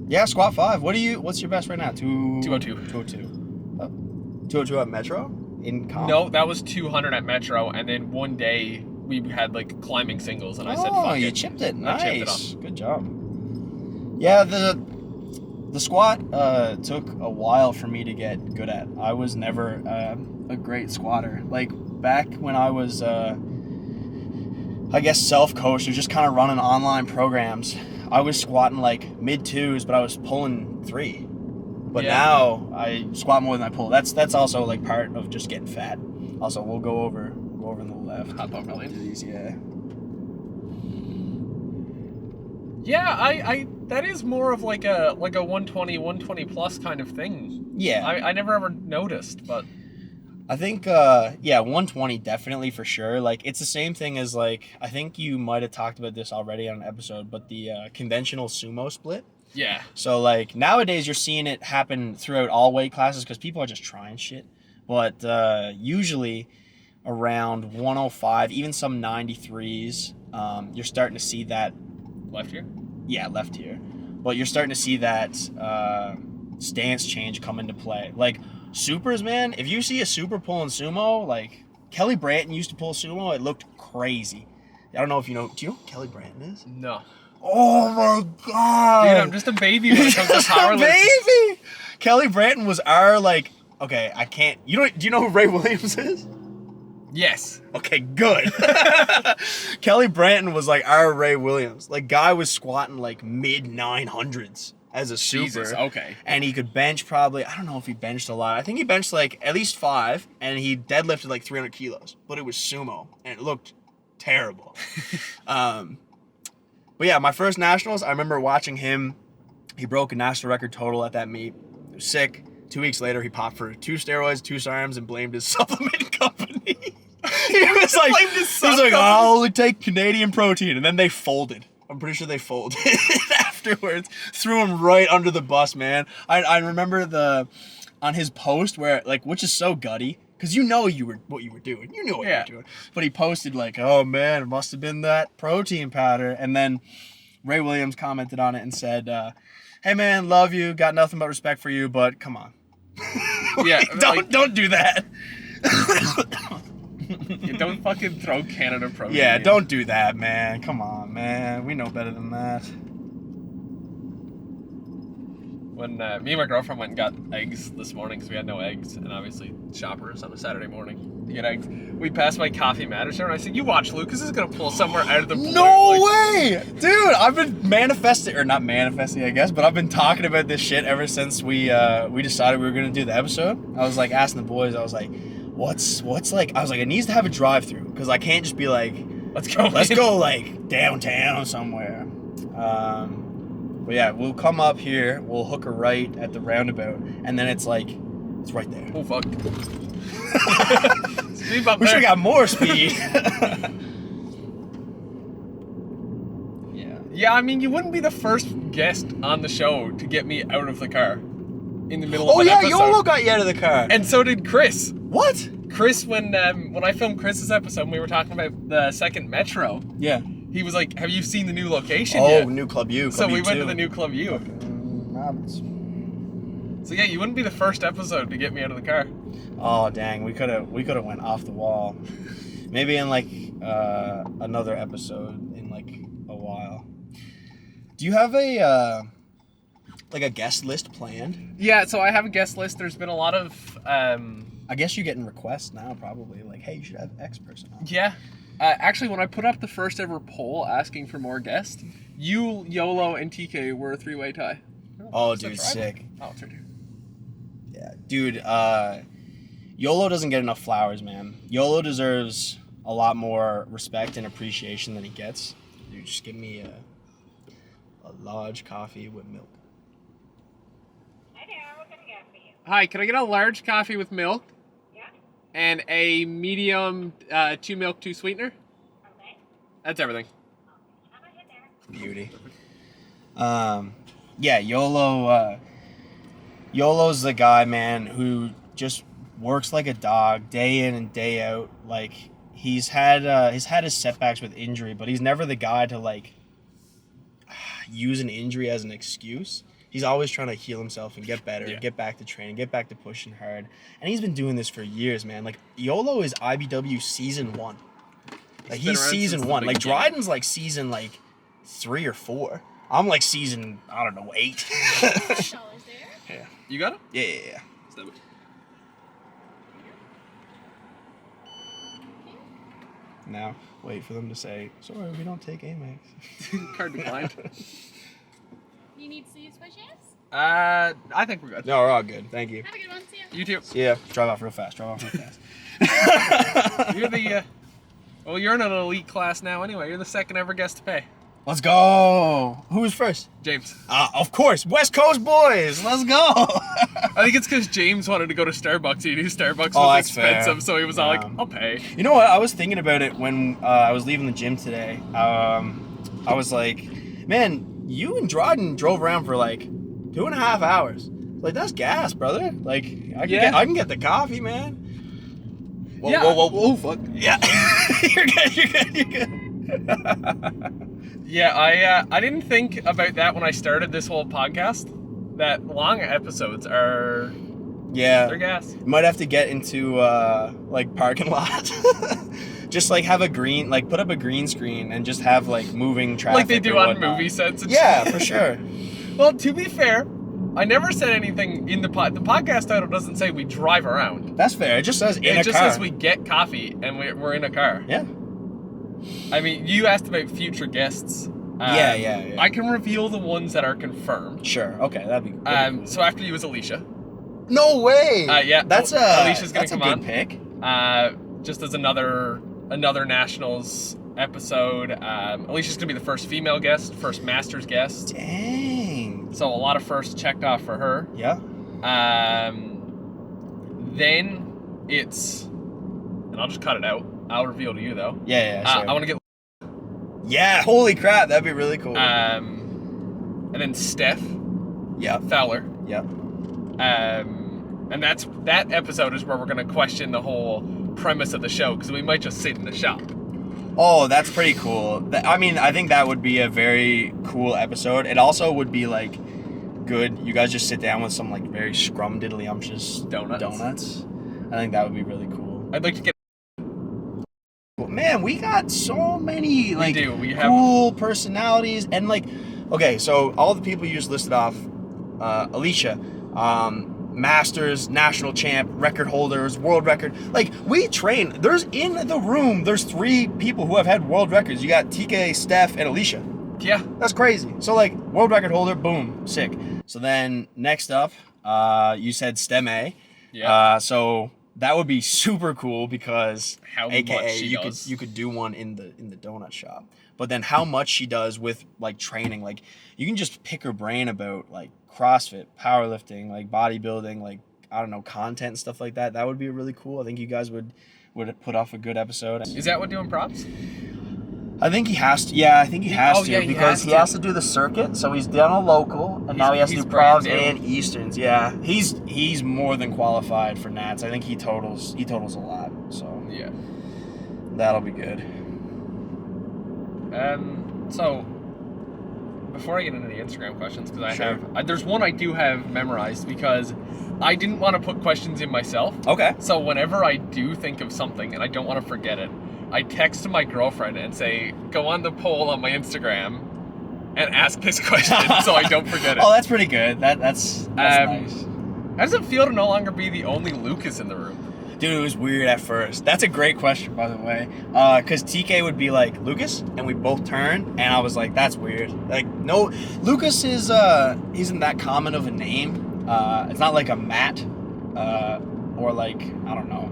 Speaker 2: Yeah, squat 5. What's your best right now?
Speaker 1: 202.
Speaker 2: 202 at Metro? In comp?
Speaker 1: No, that was 200 at Metro, and then one day we had like climbing singles, and I said, fuck
Speaker 2: you
Speaker 1: it.
Speaker 2: chipped it.
Speaker 1: I chipped it
Speaker 2: Nice.
Speaker 1: off.
Speaker 2: Good job. Yeah, The squat took a while for me to get good at. I was never a great squatter. Like back when I was, I guess, self-coached or just kind of running online programs, I was squatting like mid twos, but I was pulling 3. But now I squat more than I pull. That's also like part of just getting fat. Also, we'll go over on the left.
Speaker 1: Hot dog belly.
Speaker 2: Yeah.
Speaker 1: Yeah, I that is more of like a 120 plus kind of thing.
Speaker 2: Yeah.
Speaker 1: I never ever noticed, but
Speaker 2: I think 120 definitely for sure. Like it's the same thing as like I think you might have talked about this already on an episode, but the conventional sumo split.
Speaker 1: yeah.
Speaker 2: So like nowadays you're seeing it happen throughout all weight classes because people are just trying shit. But usually around 105, even some 93s, you're starting to see that.
Speaker 1: Left here?
Speaker 2: Yeah, left here. But you're starting to see that stance change come into play. Like supers, man, if you see a super pulling sumo, like Kelly Branton used to pull sumo, it looked crazy. I don't know if you know. Do you know who Kelly Branton is?
Speaker 1: No.
Speaker 2: Oh my god.
Speaker 1: Dude, I'm just a baby when it comes to powerlifting.
Speaker 2: Baby! Kelly Branton was our like okay, I can't do you know who Ray Williams is?
Speaker 1: Yes.
Speaker 2: Okay, good. Kelly Branton was like our Ray Williams. Like guy was squatting like mid 900s as a super.
Speaker 1: Jesus, okay.
Speaker 2: And he could bench probably, I don't know if he benched a lot. I think he benched like at least 5 and he deadlifted like 300 kilos. But it was sumo and it looked terrible. But yeah, my first nationals, I remember watching him. He broke a national record total at that meet. It was sick. 2 weeks later, he popped for 2 steroids, 2 SARMs, and blamed his supplement company. he was like, I'll only take Canadian protein. And then they folded. I'm pretty sure they folded afterwards. Threw him right under the bus, man. I remember on his post where, like, which is so gutty. Because you know what you were doing. You knew what you were doing. But he posted like, oh man, it must have been that protein powder. And then Ray Williams commented on it and said, hey man, love you, got nothing but respect for you, but come on.
Speaker 1: Yeah,
Speaker 2: don't do that.
Speaker 1: You don't fucking throw Canada protein.
Speaker 2: Yeah, don't do that, man. Come on, man. We know better than that.
Speaker 1: When me and my girlfriend went and got eggs this morning because we had no eggs, and obviously shoppers on a Saturday morning to get eggs, we passed by Coffee Matters there, and I said, you watch, Lucas is going to pull somewhere out of the blue.
Speaker 2: No way! Dude, I've been not manifesting, I guess, but I've been talking about this shit ever since we decided we were going to do the episode. I was like asking the boys, I was like, what's like, I was like, it needs to have a drive-through, because I can't just be like, let's go like downtown somewhere. But yeah, we'll come up here, we'll hook a right at the roundabout, and then it's right there.
Speaker 1: Oh, fuck. Speed bump
Speaker 2: We
Speaker 1: there.
Speaker 2: should have got more speed.
Speaker 1: Yeah, I mean, you wouldn't be the first guest on the show to get me out of the car in the middle of an episode.
Speaker 2: Yolo got you out of the car.
Speaker 1: And so did Chris.
Speaker 2: What?
Speaker 1: Chris, when I filmed Chris's episode and we were talking about the second Metro,
Speaker 2: Yeah.
Speaker 1: he was like, have you seen the new location
Speaker 2: Oh,
Speaker 1: yet?
Speaker 2: new Club U.
Speaker 1: So we went to the new Club U. So yeah, you wouldn't be the first episode to get me out of the car.
Speaker 2: Oh dang, we could have went off the wall. Maybe in like another episode in like a while. Do you have a guest list planned?
Speaker 1: Yeah, so I have a guest list. There's been a lot of
Speaker 2: I guess you're getting requests now probably like, hey, you should have X person on.
Speaker 1: Yeah. Actually, when I put up the first ever poll asking for more guests, you, Yolo, and TK were a 3-way tie.
Speaker 2: Oh, dude, sick.
Speaker 1: Oh, it's right here.
Speaker 2: Yeah, dude, YOLO doesn't get enough flowers, man. YOLO deserves a lot more respect and appreciation than he gets. Dude, just give me a large coffee with milk.
Speaker 3: Hi there, what can I get for you?
Speaker 1: Hi, can I get a large coffee with milk?
Speaker 3: Yeah?
Speaker 1: And a medium 2 milk, 2 sweetener?
Speaker 3: Okay.
Speaker 1: That's everything.
Speaker 3: I'm gonna hit there.
Speaker 2: Beauty. Yeah, YOLO's the guy, man, who just works like a dog day in and day out. Like he's had his setbacks with injury, but he's never the guy to like use an injury as an excuse. He's always trying to heal himself and get better, get back to training, get back to pushing hard. And he's been doing this for years, man. Like YOLO is IBW season 1. Like he's season 1. Like Dryden's like season like 3 or 4. I'm like season, I don't know, 8.
Speaker 4: $5 there.
Speaker 2: Yeah.
Speaker 1: You got it?
Speaker 2: Yeah. Now, wait for them to say, sorry, we don't take Amex.
Speaker 1: Card declined.
Speaker 4: You need seats by chance?
Speaker 1: I think we're good.
Speaker 2: No, we're all good. Thank you.
Speaker 4: Have a good one. See ya.
Speaker 1: You too.
Speaker 2: See ya. Drive off real fast.
Speaker 1: You're the, well, you're in an elite class now anyway. You're the second ever guest to pay.
Speaker 2: Let's go. Who was first?
Speaker 1: James.
Speaker 2: Of course. West Coast boys. Let's go.
Speaker 1: I think it's because James wanted to go to Starbucks. He knew Starbucks was
Speaker 2: that's
Speaker 1: expensive,
Speaker 2: fair.
Speaker 1: so he was all like, I'll pay.
Speaker 2: You know what? I was thinking about it when I was leaving the gym today. I was like, man, you and Dryden drove around for like 2.5 hours. Like, that's gas, brother. Like, I can get the coffee, man. Whoa,
Speaker 1: Yeah.
Speaker 2: whoa, fuck. Yeah. You're good.
Speaker 1: Yeah, I didn't think about that when I started this whole podcast. That long episodes are they're gas.
Speaker 2: You might have to get into like parking lot. Just like have a green, like put up a green screen and just have like moving traffic.
Speaker 1: Like they do
Speaker 2: or
Speaker 1: on
Speaker 2: whatnot.
Speaker 1: movie sets. And
Speaker 2: Yeah,
Speaker 1: shit.
Speaker 2: for sure.
Speaker 1: Well, to be fair, I never said anything in the podcast title doesn't say we drive around.
Speaker 2: That's fair. It just says in a car.
Speaker 1: It just says we get coffee and we're in a car.
Speaker 2: Yeah.
Speaker 1: I mean, you asked about future guests.
Speaker 2: Yeah.
Speaker 1: I can reveal the ones that are confirmed.
Speaker 2: Sure. Okay, that'd be cool.
Speaker 1: So after you was Alicia.
Speaker 2: No way.
Speaker 1: Yeah.
Speaker 2: That's
Speaker 1: Alicia's gonna
Speaker 2: that's
Speaker 1: come
Speaker 2: a good
Speaker 1: on.
Speaker 2: pick.
Speaker 1: Just as another Nationals episode. Alicia's gonna be the first female guest, first Masters guest.
Speaker 2: Dang.
Speaker 1: So a lot of firsts checked off for her.
Speaker 2: Yeah.
Speaker 1: Then it's, and I'll just cut it out. I'll reveal to you though.
Speaker 2: Yeah. Sure.
Speaker 1: I want to get.
Speaker 2: Yeah. Holy crap. That'd be really cool.
Speaker 1: And then Steph
Speaker 2: Yeah.
Speaker 1: Fowler.
Speaker 2: Yeah.
Speaker 1: And that episode is where we're gonna question the whole premise of the show because we might just sit in the shop.
Speaker 2: Oh, that's pretty cool. I mean, I think that would be a very cool episode. It also would be like good. You guys just sit down with some like very scrumdiddlyumptious donuts. I think that would be really cool.
Speaker 1: I'd like to get.
Speaker 2: Man, we got so many like
Speaker 1: We have
Speaker 2: cool personalities and like. Okay, so all the people you just listed off, Alicia, Masters, national champ, record holders, world record. Like, we train. There's 3 people who have had world records. You got TK, Steph, and Alicia.
Speaker 1: Yeah.
Speaker 2: That's crazy. So, like, world record holder, boom, sick. So then, next up, you said STEM A.
Speaker 1: Yeah.
Speaker 2: So that would be super cool because,
Speaker 1: How much
Speaker 2: AKA,
Speaker 1: she
Speaker 2: you
Speaker 1: does.
Speaker 2: could do one in the donut shop. But then how much she does with like training, like you can just pick her brain about like CrossFit, powerlifting, like bodybuilding, like I don't know, content and stuff like that. That would be really cool. I think you guys would put off a good episode.
Speaker 1: Is that what doing props?
Speaker 2: I think he has to. Yeah, I think he has to
Speaker 1: yeah, he
Speaker 2: because
Speaker 1: has
Speaker 2: he
Speaker 1: to.
Speaker 2: has to do the circuit. So he's done a local, and now he has to
Speaker 1: he's
Speaker 2: do provs
Speaker 1: brand new.
Speaker 2: and Easterns. Yeah, he's more than qualified for Nats. I think he totals a lot. So
Speaker 1: Yeah.
Speaker 2: that'll be good.
Speaker 1: So before I get into the Instagram questions, because
Speaker 2: Sure.
Speaker 1: there's one I do have memorized because I didn't want to put questions in myself.
Speaker 2: Okay.
Speaker 1: So whenever I do think of something and I don't want to forget it, I text my girlfriend and say, go on the poll on my Instagram and ask this question so I don't forget it.
Speaker 2: Oh, that's pretty good. That's nice.
Speaker 1: How does it feel to no longer be the only Lucas in the room?
Speaker 2: Dude, it was weird at first. That's a great question, by the way. Because TK would be like, Lucas? And we both turn, and I was like, that's weird. Like, no, Lucas is, isn't that common of a name. It's not like a Matt, or like, I don't know.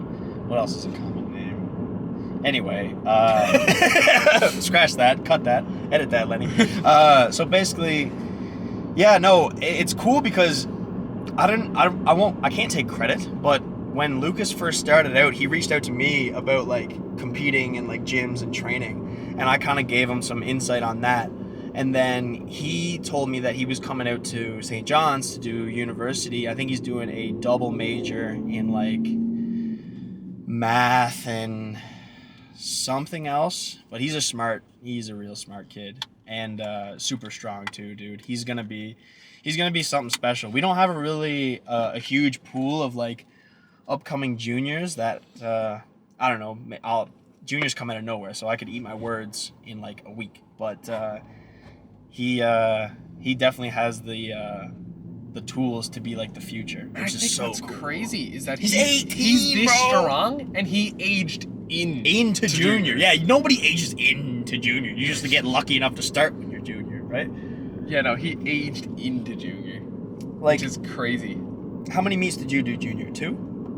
Speaker 2: What else is a common name? Anyway, scratch that, cut that, edit that, Lenny. So basically, yeah, no, it's cool because I can't take credit, but when Lucas first started out, he reached out to me about like competing and like gyms and training, and I kind of gave him some insight on that. And then he told me that he was coming out to St. John's to do university. I think he's doing a double major in like math and something else. But he's a real smart kid, and super strong too, dude. He's gonna be something special. We don't have a huge pool of like upcoming juniors that I don't know. Juniors come out of nowhere, so I could eat my words in like a week. But he definitely has the tools to be like the future, which is so
Speaker 1: what's
Speaker 2: cool.
Speaker 1: crazy is that
Speaker 2: He's 18,
Speaker 1: he's this
Speaker 2: bro.
Speaker 1: strong, and he aged
Speaker 2: into junior. Yeah, nobody ages into junior. You just get lucky enough to start when you're junior, right?
Speaker 1: Yeah, no, he aged into junior,
Speaker 2: Like,
Speaker 1: which is crazy.
Speaker 2: how many meets did you do junior? 2?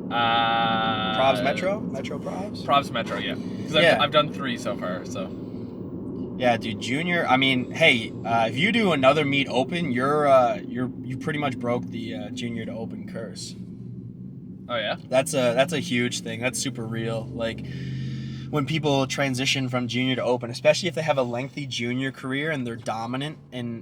Speaker 2: Probs Metro Probs.
Speaker 1: Probs Metro, yeah. Because I've done 3 so far, so.
Speaker 2: Yeah, dude, junior. I mean, hey, if you do another meet open, you pretty much broke the junior to open curse.
Speaker 1: Oh yeah.
Speaker 2: That's a huge thing. That's super real. Like, when people transition from junior to open, especially if they have a lengthy junior career and they're dominant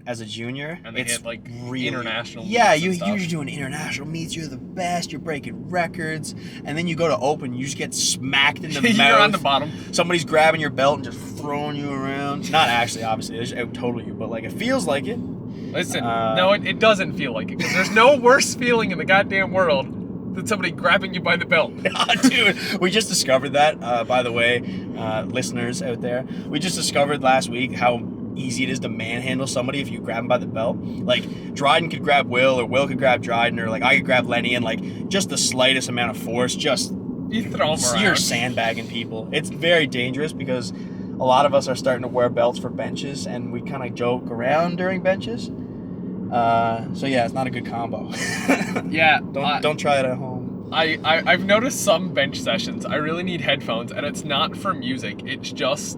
Speaker 2: as a junior,
Speaker 1: And they
Speaker 2: it's
Speaker 1: hit like
Speaker 2: really,
Speaker 1: international.
Speaker 2: Yeah,
Speaker 1: meets and stuff.
Speaker 2: you're doing international meets. You're the best. You're breaking records, and then you go to open, you just get smacked in the mouth.
Speaker 1: You're on the bottom.
Speaker 2: Somebody's grabbing your belt and just throwing you around. Not actually, obviously, they just out total you, but like it feels like it.
Speaker 1: Listen, no, it doesn't feel like it, because there's no worse feeling in the goddamn world than somebody grabbing you by the belt.
Speaker 2: Dude, we just discovered that, by the way, listeners out there. We just discovered last week how easy it is to manhandle somebody if you grab them by the belt. Like, Dryden could grab Will, or Will could grab Dryden, or like I could grab Lenny, and like just the slightest amount of force, just
Speaker 1: You throw them around.
Speaker 2: you're sandbagging people. It's very dangerous because a lot of us are starting to wear belts for benches, and we kind of joke around during benches. So yeah, it's not a good combo.
Speaker 1: Yeah.
Speaker 2: Don't try it at home.
Speaker 1: I've noticed some bench sessions, I really need headphones, and it's not for music. It's just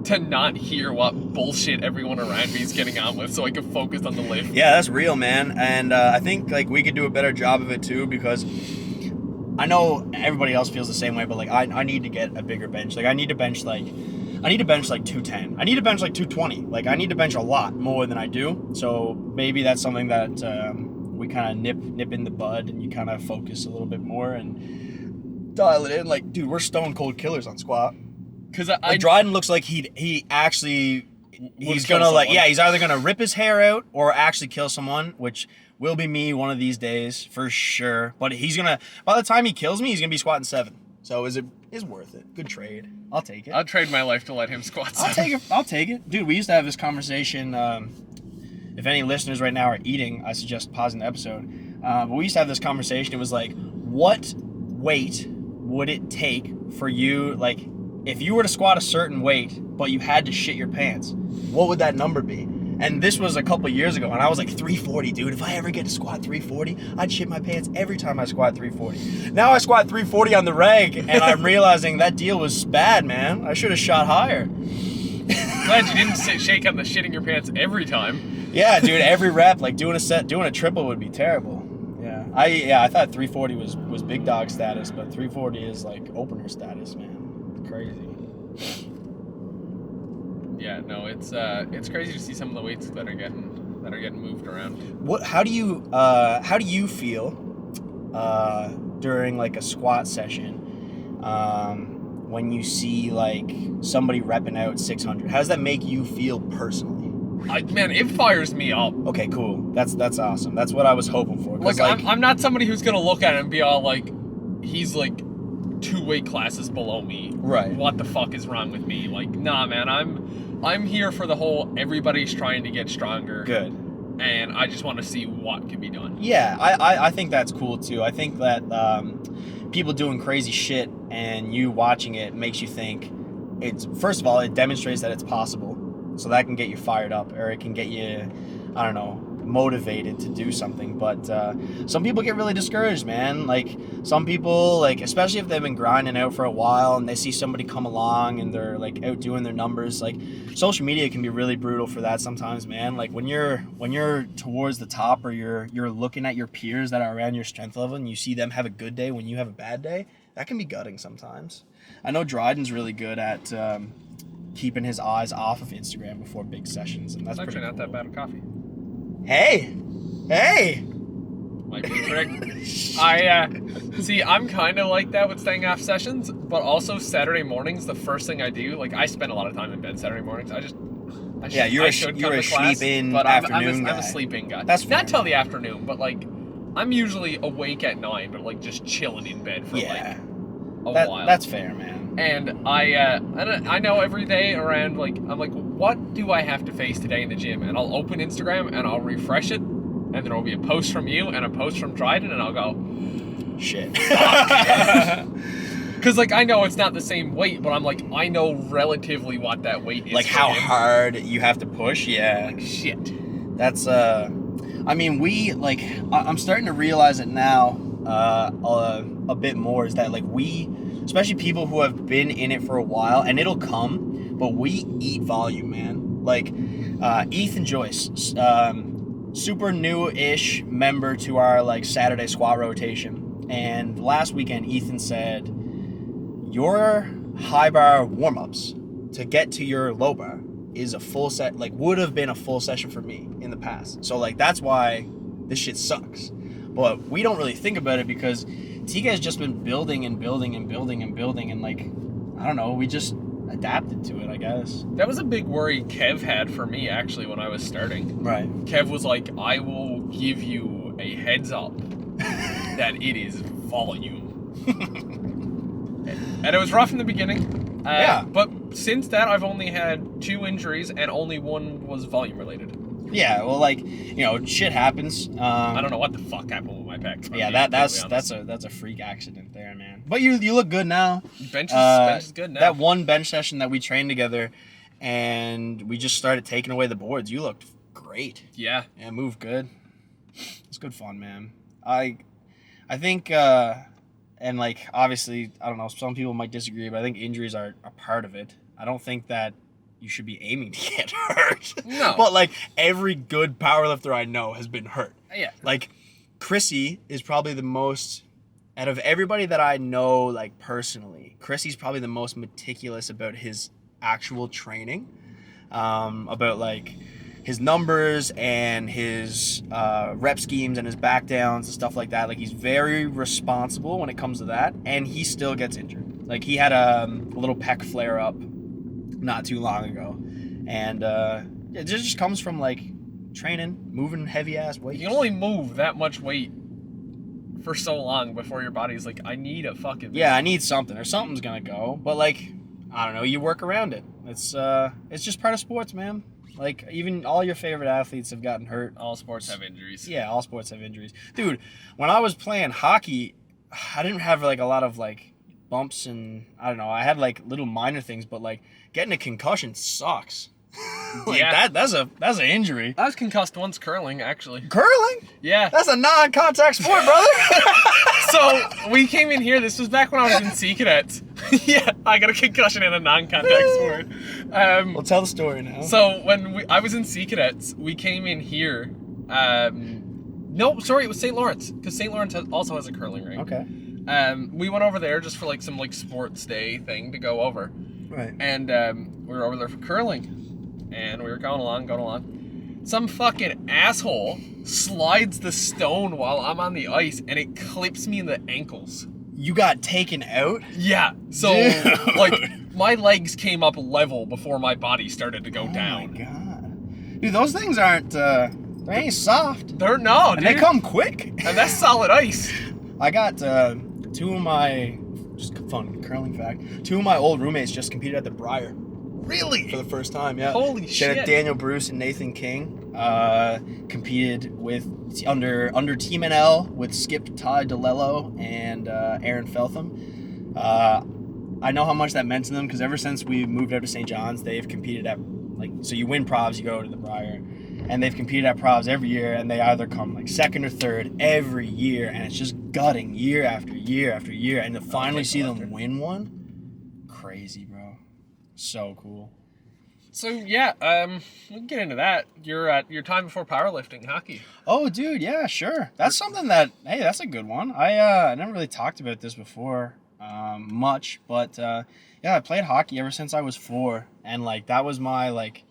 Speaker 1: to not hear what bullshit everyone around me is getting on with, so I can focus on the lift.
Speaker 2: Yeah, that's real, man. And I think like we could do a better job of it too, because I know everybody else feels the same way, but like I need to get a bigger bench. Like I need to bench like 210. I need to bench like 220. Like I need to bench a lot more than I do. So maybe that's something that we kind of nip in the bud, and you kind of focus a little bit more and dial it in. Like, dude, we're stone cold killers on squat.
Speaker 1: Because
Speaker 2: Like Dryden looks like he actually he's gonna
Speaker 1: kill
Speaker 2: like
Speaker 1: someone.
Speaker 2: he's either gonna rip his hair out or actually kill someone, which will be me one of these days for sure. But he's gonna, by the time he kills me, he's gonna be squatting 7. So is worth it. Good trade. I'll take it.
Speaker 1: I'll trade my life to let him squat.
Speaker 2: I'll take it. Dude, we used to have this conversation. If any listeners right now are eating, I suggest pausing the episode. But we used to have this conversation. It was like, what weight would it take for you, like, if you were to squat a certain weight, but you had to shit your pants, what would that number be? And this was a couple years ago, and I was like, 340, dude. If I ever get to squat 340, I'd shit my pants every time I squat 340. Now I squat 340 on the reg, and I'm realizing that deal was bad, man. I should have shot higher.
Speaker 1: Glad you didn't shake on the shitting your pants every time.
Speaker 2: Yeah, dude, every rep, like doing a triple would be terrible. Yeah. I thought 340 was big dog status, but 340 is like opener status, man. It's crazy.
Speaker 1: Yeah, no, it's crazy to see some of the weights that are getting moved around.
Speaker 2: How do you feel during like a squat session when you see like somebody repping out 600? How does that make you feel personally?
Speaker 1: Man, it fires me up.
Speaker 2: Okay, cool. That's awesome. That's what I was hoping for.
Speaker 1: Like, I'm not somebody who's gonna look at it and be all like, he's like 2 weight classes below me.
Speaker 2: Right.
Speaker 1: What the fuck is wrong with me? Like, nah, man, I'm here for the whole everybody's trying to get stronger.
Speaker 2: Good.
Speaker 1: And I just want to see what can be done.
Speaker 2: Yeah, I think that's cool too. I think that people doing crazy shit and you watching it makes you think first of all, it demonstrates that it's possible. So that can get you fired up, or it can get you, I don't know, motivated to do something. But some people get really discouraged, man. Like, some people, like, especially if they've been grinding out for a while and they see somebody come along and they're like out doing their numbers, like, social media can be really brutal for that sometimes, man. Like, when you're towards the top, or you're looking at your peers that are around your strength level and you see them have a good day when you have a bad day, that can be gutting sometimes. I know Dryden's really good at keeping his eyes off of Instagram before big sessions, and that's
Speaker 1: It's actually
Speaker 2: pretty
Speaker 1: not
Speaker 2: cool.
Speaker 1: that bad of coffee.
Speaker 2: Hey!
Speaker 1: Might be a trick. See, I'm kind of like that with staying off sessions, but also Saturday mornings, the first thing I do, like, I spend a lot of time in bed Saturday mornings.
Speaker 2: You're a sleep-in afternoon
Speaker 1: I'm
Speaker 2: guy.
Speaker 1: a sleeping guy.
Speaker 2: That's fair.
Speaker 1: Not till the afternoon, but like, I'm usually awake at 9, but like just chilling in bed for like a while.
Speaker 2: That's fair, man.
Speaker 1: And I know every day around, like, I'm like, what do I have to face today in the gym? And I'll open Instagram and I'll refresh it, and then there'll be a post from you and a post from Dryden, and I'll go,
Speaker 2: shit.
Speaker 1: because, like, I know it's not the same weight, but I'm like, I know relatively what that weight is.
Speaker 2: Like how hard you have to push, yeah.
Speaker 1: Like, shit.
Speaker 2: That's I mean, we like I'm starting to realize it now a bit more, is that like we, especially people who have been in it for a while, and it'll come, but we eat volume, man. Like Ethan Joyce, super new-ish member to our like Saturday squat rotation, and last weekend Ethan said, your high bar warm-ups to get to your low bar is a full set, like would have been a full session for me in the past. So like that's why this shit sucks. But we don't really think about it because TK's just been building and building and building and building, and like, I don't know, we just adapted to it, I guess.
Speaker 1: That was a big worry Kev had for me, actually, when I was starting.
Speaker 2: Right.
Speaker 1: Kev was like, I will give you a heads up that it is volume. And it was rough in the beginning.
Speaker 2: Yeah.
Speaker 1: But since that, I've only had 2 injuries, and only one was volume related.
Speaker 2: Yeah, well, like, you know, shit happens.
Speaker 1: I don't know what the fuck happened with my pecs.
Speaker 2: Yeah, that's a freak accident there, man. But you look good now.
Speaker 1: Bench is good now.
Speaker 2: That one bench session that we trained together, and we just started taking away the boards. You looked great.
Speaker 1: Yeah.
Speaker 2: Yeah, moved good. It's good fun, man. I think, and like, obviously, I don't know, some people might disagree, but I think injuries are a part of it. I don't think that you should be aiming to get hurt.
Speaker 1: No.
Speaker 2: But like, every good powerlifter I know has been hurt.
Speaker 1: Yeah.
Speaker 2: Like, Chrissy is probably the most, out of everybody that I know, like, personally, Chrissy's probably the most meticulous about his actual training, about like his numbers and his rep schemes and his back downs and stuff like that. Like, he's very responsible when it comes to that, and he still gets injured. Like, he had a little pec flare up not too long ago, and it just comes from like training, moving heavy ass weights.
Speaker 1: You can only move that much weight for so long before your body's like, I need a fucking...
Speaker 2: Yeah, I need something, or something's gonna go. But like, I don't know, you work around it. It's just part of sports, man. Like, even all your favorite athletes have gotten hurt.
Speaker 1: All sports have injuries.
Speaker 2: Yeah, all sports have injuries. Dude, when I was playing hockey, I didn't have like a lot of like bumps, and I don't know, I had like little minor things, but like getting a concussion sucks. Like,
Speaker 1: yeah.
Speaker 2: that's an injury.
Speaker 1: I was concussed once curling, actually.
Speaker 2: Curling?
Speaker 1: Yeah.
Speaker 2: That's a non-contact sport, brother.
Speaker 1: So, we came in here, this was back when I was in Sea Cadets. Yeah, I got a concussion in a non-contact sport.
Speaker 2: Well, tell the story now.
Speaker 1: So, when I was in Sea Cadets, we came in here. No, sorry, it was St. Lawrence, because St. Lawrence also has a curling rink.
Speaker 2: Okay.
Speaker 1: We went over there just for like some like sports day thing to go over.
Speaker 2: Right.
Speaker 1: And we were over there for curling. And we were going along. Some fucking asshole slides the stone while I'm on the ice, and it clips me in the ankles.
Speaker 2: You got taken out?
Speaker 1: Yeah. So,
Speaker 2: Dude.
Speaker 1: like, my legs came up level before my body started to go down.
Speaker 2: Oh my god. Dude, those things aren't, they ain't soft.
Speaker 1: They're no,
Speaker 2: And
Speaker 1: dude.
Speaker 2: they come quick.
Speaker 1: And that's solid ice.
Speaker 2: I got two of my, just fun curling fact, 2 of my old roommates just competed at the Briar.
Speaker 1: Really?
Speaker 2: For the first time, yeah.
Speaker 1: Holy
Speaker 2: Shout out
Speaker 1: shit.
Speaker 2: Daniel Bruce and Nathan King. Competed with under Team NL with Skip Ty DeLello and Aaron Feltham. I know how much that meant to them, because ever since we moved out to St. John's, they've competed at, like, so you win provs, you go to the Briar. And they've competed at provs every year, and they either come like 2nd or 3rd every year, and it's just gutting year after year after year. And to finally see them win one, crazy, bro. So cool.
Speaker 1: So yeah, we can get into that. Your time before powerlifting, hockey.
Speaker 2: Oh, dude, yeah, sure. That's something that, hey, that's a good one. I never really talked about this before much, but yeah, I played hockey ever since I was 4, and like that was my like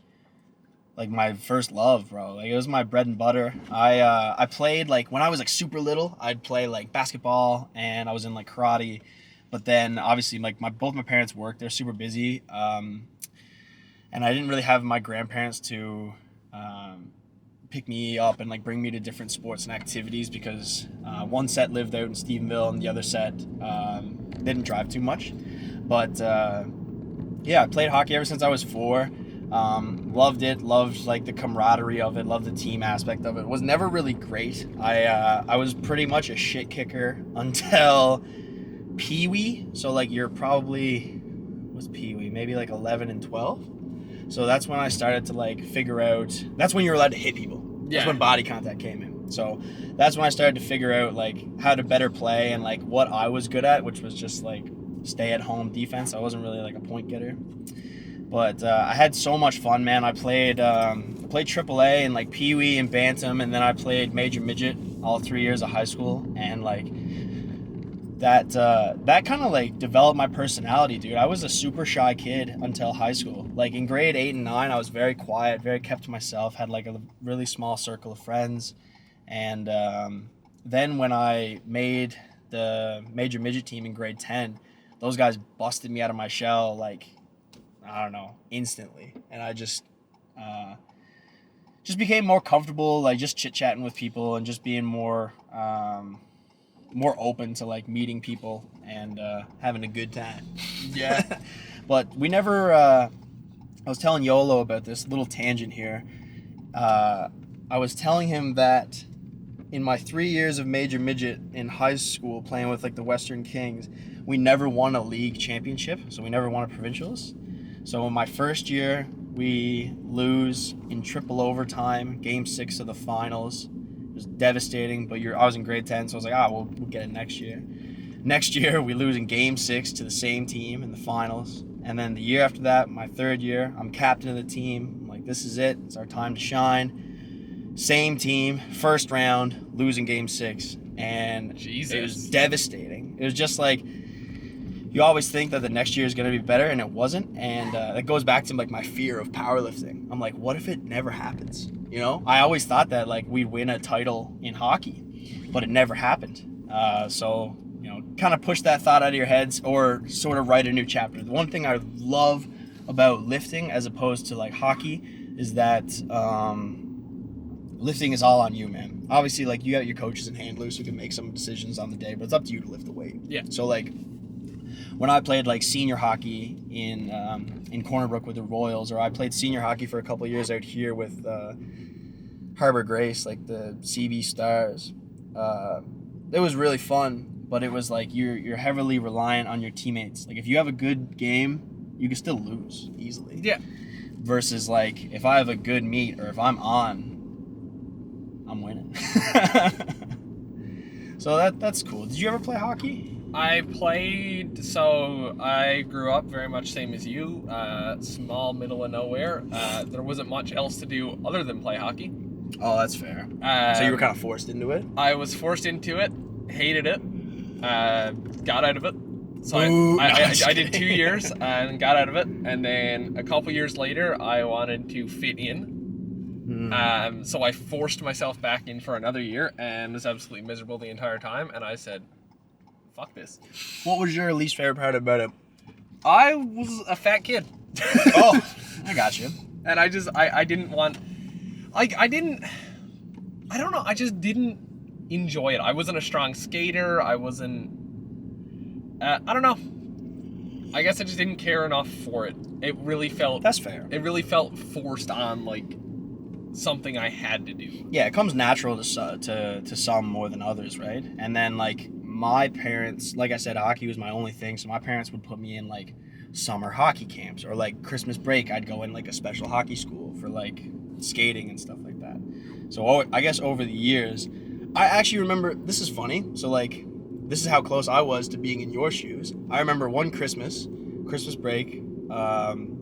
Speaker 2: my first love, bro. Like, it was my bread and butter. I played like when I was like super little. I'd play like basketball, and I was in like karate. But then obviously like both my parents worked. They're super busy. And I didn't really have my grandparents to pick me up and like bring me to different sports and activities, because one set lived out in Stephenville and the other set didn't drive too much. But yeah, I played hockey ever since I was 4. Loved it. Loved like the camaraderie of it. Loved the team aspect of it. Was never really great. I was pretty much a shit kicker until Pee-wee. So like you're probably, what's Pee-wee? Maybe like 11 and 12. So that's when I started to like figure out. That's when you're allowed to hit people. That's when body contact came in. So that's when I started to figure out like how to better play and like what I was good at, which was just like stay at home defense. I wasn't really like a point getter. But I had so much fun, man. I played AAA and like Pee Wee and Bantam, and then I played Major Midget all 3 years of high school, and like that kind of like developed my personality, dude. I was a super shy kid until high school. Like in grade 8 and 9, I was very quiet, very kept to myself, had like a really small circle of friends, and then when I made the Major Midget team in grade 10, those guys busted me out of my shell like, I don't know, instantly. And I just became more comfortable, like just chit-chatting with people and just being more open to like meeting people and having a good time.
Speaker 1: Yeah.
Speaker 2: But we never, I was telling Yolo about this little tangent here. I was telling him that in my 3 years of Major Midget in high school playing with like the Western Kings, we never won a league championship. So we never won a provincials. So in my first year, we lose in triple overtime, game 6 of the finals. It was devastating, but I was in grade 10, so I was like, we'll get it next year. Next year, we lose in game 6 to the same team in the finals. And then the year after that, my 3rd year, I'm captain of the team. I'm like, this is it. It's our time to shine. Same team, first round, losing game 6. And
Speaker 1: Jesus.
Speaker 2: It was devastating. It was just like, you always think that the next year is going to be better, and it wasn't. And that goes back to like my fear of powerlifting. I'm like, what if it never happens? You know, I always thought that like we'd win a title in hockey, but it never happened. So, you know, kind of push that thought out of your heads or sort of write a new chapter. The one thing I love about lifting as opposed to like hockey is that lifting is all on you, man. Obviously, like you got your coaches and handlers who can make some decisions on the day, but it's up to you to lift the weight.
Speaker 1: Yeah.
Speaker 2: So like, when I played like senior hockey in Corner Brook with the Royals, or I played senior hockey for a couple of years out here with Harbor Grace, like the CV Stars, it was really fun. But it was like you're heavily reliant on your teammates. Like if you have a good game, you can still lose easily.
Speaker 1: Yeah.
Speaker 2: Versus like if I have a good meet or if I'm on, I'm winning. So that's cool. Did you ever play hockey?
Speaker 1: I played, so I grew up very much same as you, small middle of nowhere. There wasn't much else to do other than play hockey.
Speaker 2: Oh, that's fair. So you were kind of forced into it?
Speaker 1: I was forced into it, hated it, got out of it. So
Speaker 2: Ooh,
Speaker 1: I did 2 years and got out of it. And then a couple years later, I wanted to fit in. So I forced myself back in for another year and was absolutely miserable the entire time. And I said, fuck this.
Speaker 2: What was your least favorite part about it?
Speaker 1: I was a fat kid.
Speaker 2: Oh, I got you.
Speaker 1: And I didn't want, like, I don't know, I just didn't enjoy it. I wasn't a strong skater. I wasn't, I don't know. I guess I just didn't care enough for it. It really felt...
Speaker 2: That's fair.
Speaker 1: It really felt forced on, like, something I had to do.
Speaker 2: Yeah, it comes natural to some more than others, right? And then, like, my parents, like I said, hockey was my only thing, so my parents would put me in, like, summer hockey camps, or, like, Christmas break, I'd go in, like, a special hockey school for, like, skating and stuff like that. So, I guess over the years, I actually remember, this is funny, so, like, this is how close I was to being in your shoes. I remember one Christmas break,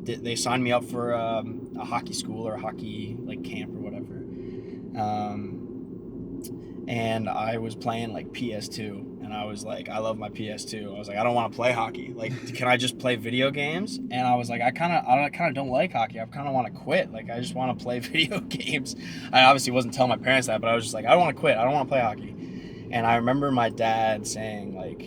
Speaker 2: they signed me up for a hockey school or a hockey like camp or whatever, and I was playing like PS2, and I was like, I love my PS2. I was like, I don't want to play hockey. Like, can I just play video games? And I was like, I kind of don't like hockey. I kind of want to quit. Like, I just want to play video games. I obviously wasn't telling my parents that, but I was just like, I don't want to quit. I don't want to play hockey. And I remember my dad saying, like,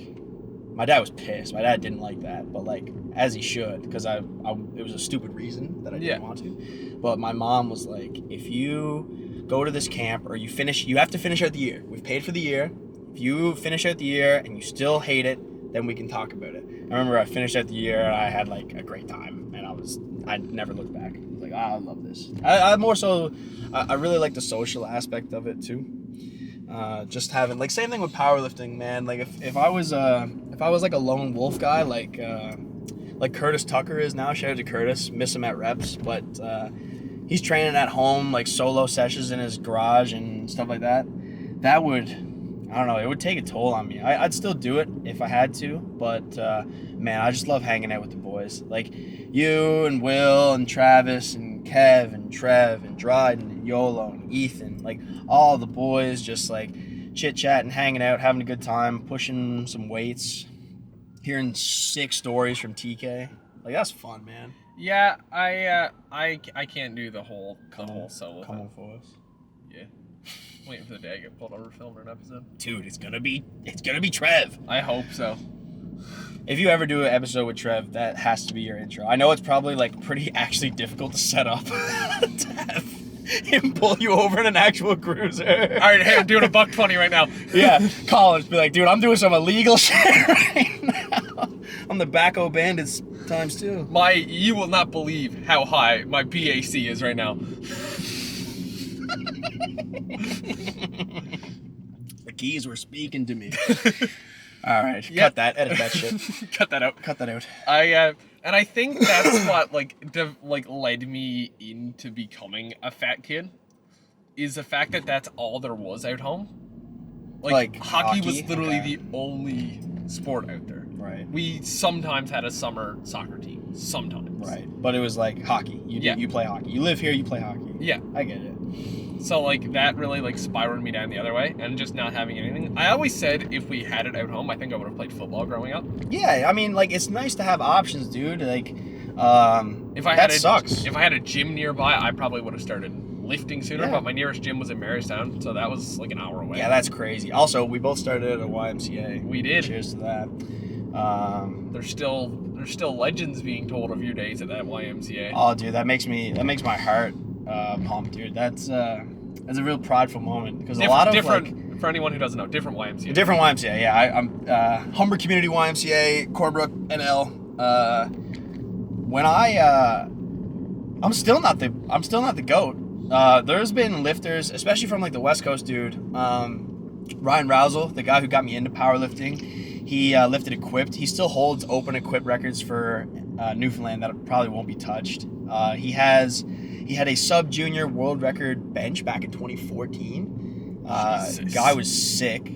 Speaker 2: my dad was pissed. My dad didn't like that, but, like, as he should, because it was a stupid reason that I didn't want to. But my mom was like, if you go to this camp or you have to finish out the year. We've paid for the year. If you finish out the year and you still hate it, then we can talk about it. And remember I finished out the year and I had like a great time, and I never looked back. I was like, I love this. I more so, I really like the social aspect of it too. Just having like same thing with powerlifting, man. Like if I was like a lone wolf guy, like Curtis Tucker is now. Shout out to Curtis, miss him at reps, but he's training at home, like solo sessions in his garage and stuff like that. That would, I don't know, it would take a toll on me. I'd still do it if I had to, but man, I just love hanging out with the boys. Like you and Will and Travis and Kev and Trev and Dryden and Yolo and Ethan, like all the boys just like chit-chatting, hanging out, having a good time, pushing some weights, hearing sick stories from TK. Like that's fun, man.
Speaker 1: Yeah, I can't do the whole solo
Speaker 2: Come
Speaker 1: thing.
Speaker 2: on for us.
Speaker 1: Yeah. Waiting for the day I get pulled over filming an episode.
Speaker 2: Dude, it's gonna be Trev.
Speaker 1: I hope so.
Speaker 2: If you ever do an episode with Trev, that has to be your intro. I know it's probably like pretty actually difficult to set up to have him pull you over in an actual cruiser.
Speaker 1: All right, hey, I'm doing a $120 right now.
Speaker 2: Yeah, call him. Be like, dude, I'm doing some illegal shit right now. I'm the Backo Bandits times 2.
Speaker 1: You will not believe how high my BAC is right now.
Speaker 2: The keys were speaking to me. All right,
Speaker 1: Yeah.
Speaker 2: cut that. Edit that shit.
Speaker 1: Cut that out.
Speaker 2: Cut that out.
Speaker 1: And I think that's what led me into becoming a fat kid, is the fact that that's all there was out home. Like hockey was literally the only sport out there.
Speaker 2: Right.
Speaker 1: We sometimes had a summer soccer team. Sometimes.
Speaker 2: Right. But it was like hockey. You play hockey. You live here, you play hockey.
Speaker 1: Yeah.
Speaker 2: I get it.
Speaker 1: So like that really like spiraled me down the other way, and just not having anything. I always said if we had it out home, I think I would have played football growing up.
Speaker 2: Yeah, I mean, like, it's nice to have options, dude. Like, sucks.
Speaker 1: If I had a gym nearby, I probably would have started lifting sooner.
Speaker 2: Yeah.
Speaker 1: But my nearest gym was in Marystown, so that was like an hour away.
Speaker 2: Yeah, that's crazy. Also, we both started at a YMCA.
Speaker 1: We did.
Speaker 2: Cheers to that.
Speaker 1: There's still legends being told of your days at that YMCA.
Speaker 2: Oh, dude, that makes my heart pump, dude. That's a real prideful moment because a lot of
Speaker 1: different for anyone who doesn't know, different YMCA.
Speaker 2: A different YMCA, yeah. I'm Humber Community YMCA, Corbrook, NL. When I'm still not the GOAT. There's been lifters, especially from like the West Coast, dude. Ryan Rousel, the guy who got me into powerlifting, he lifted equipped. He still holds open equipped records for Newfoundland that probably won't be touched. He had a sub-junior world record bench back in 2014. Guy was sick.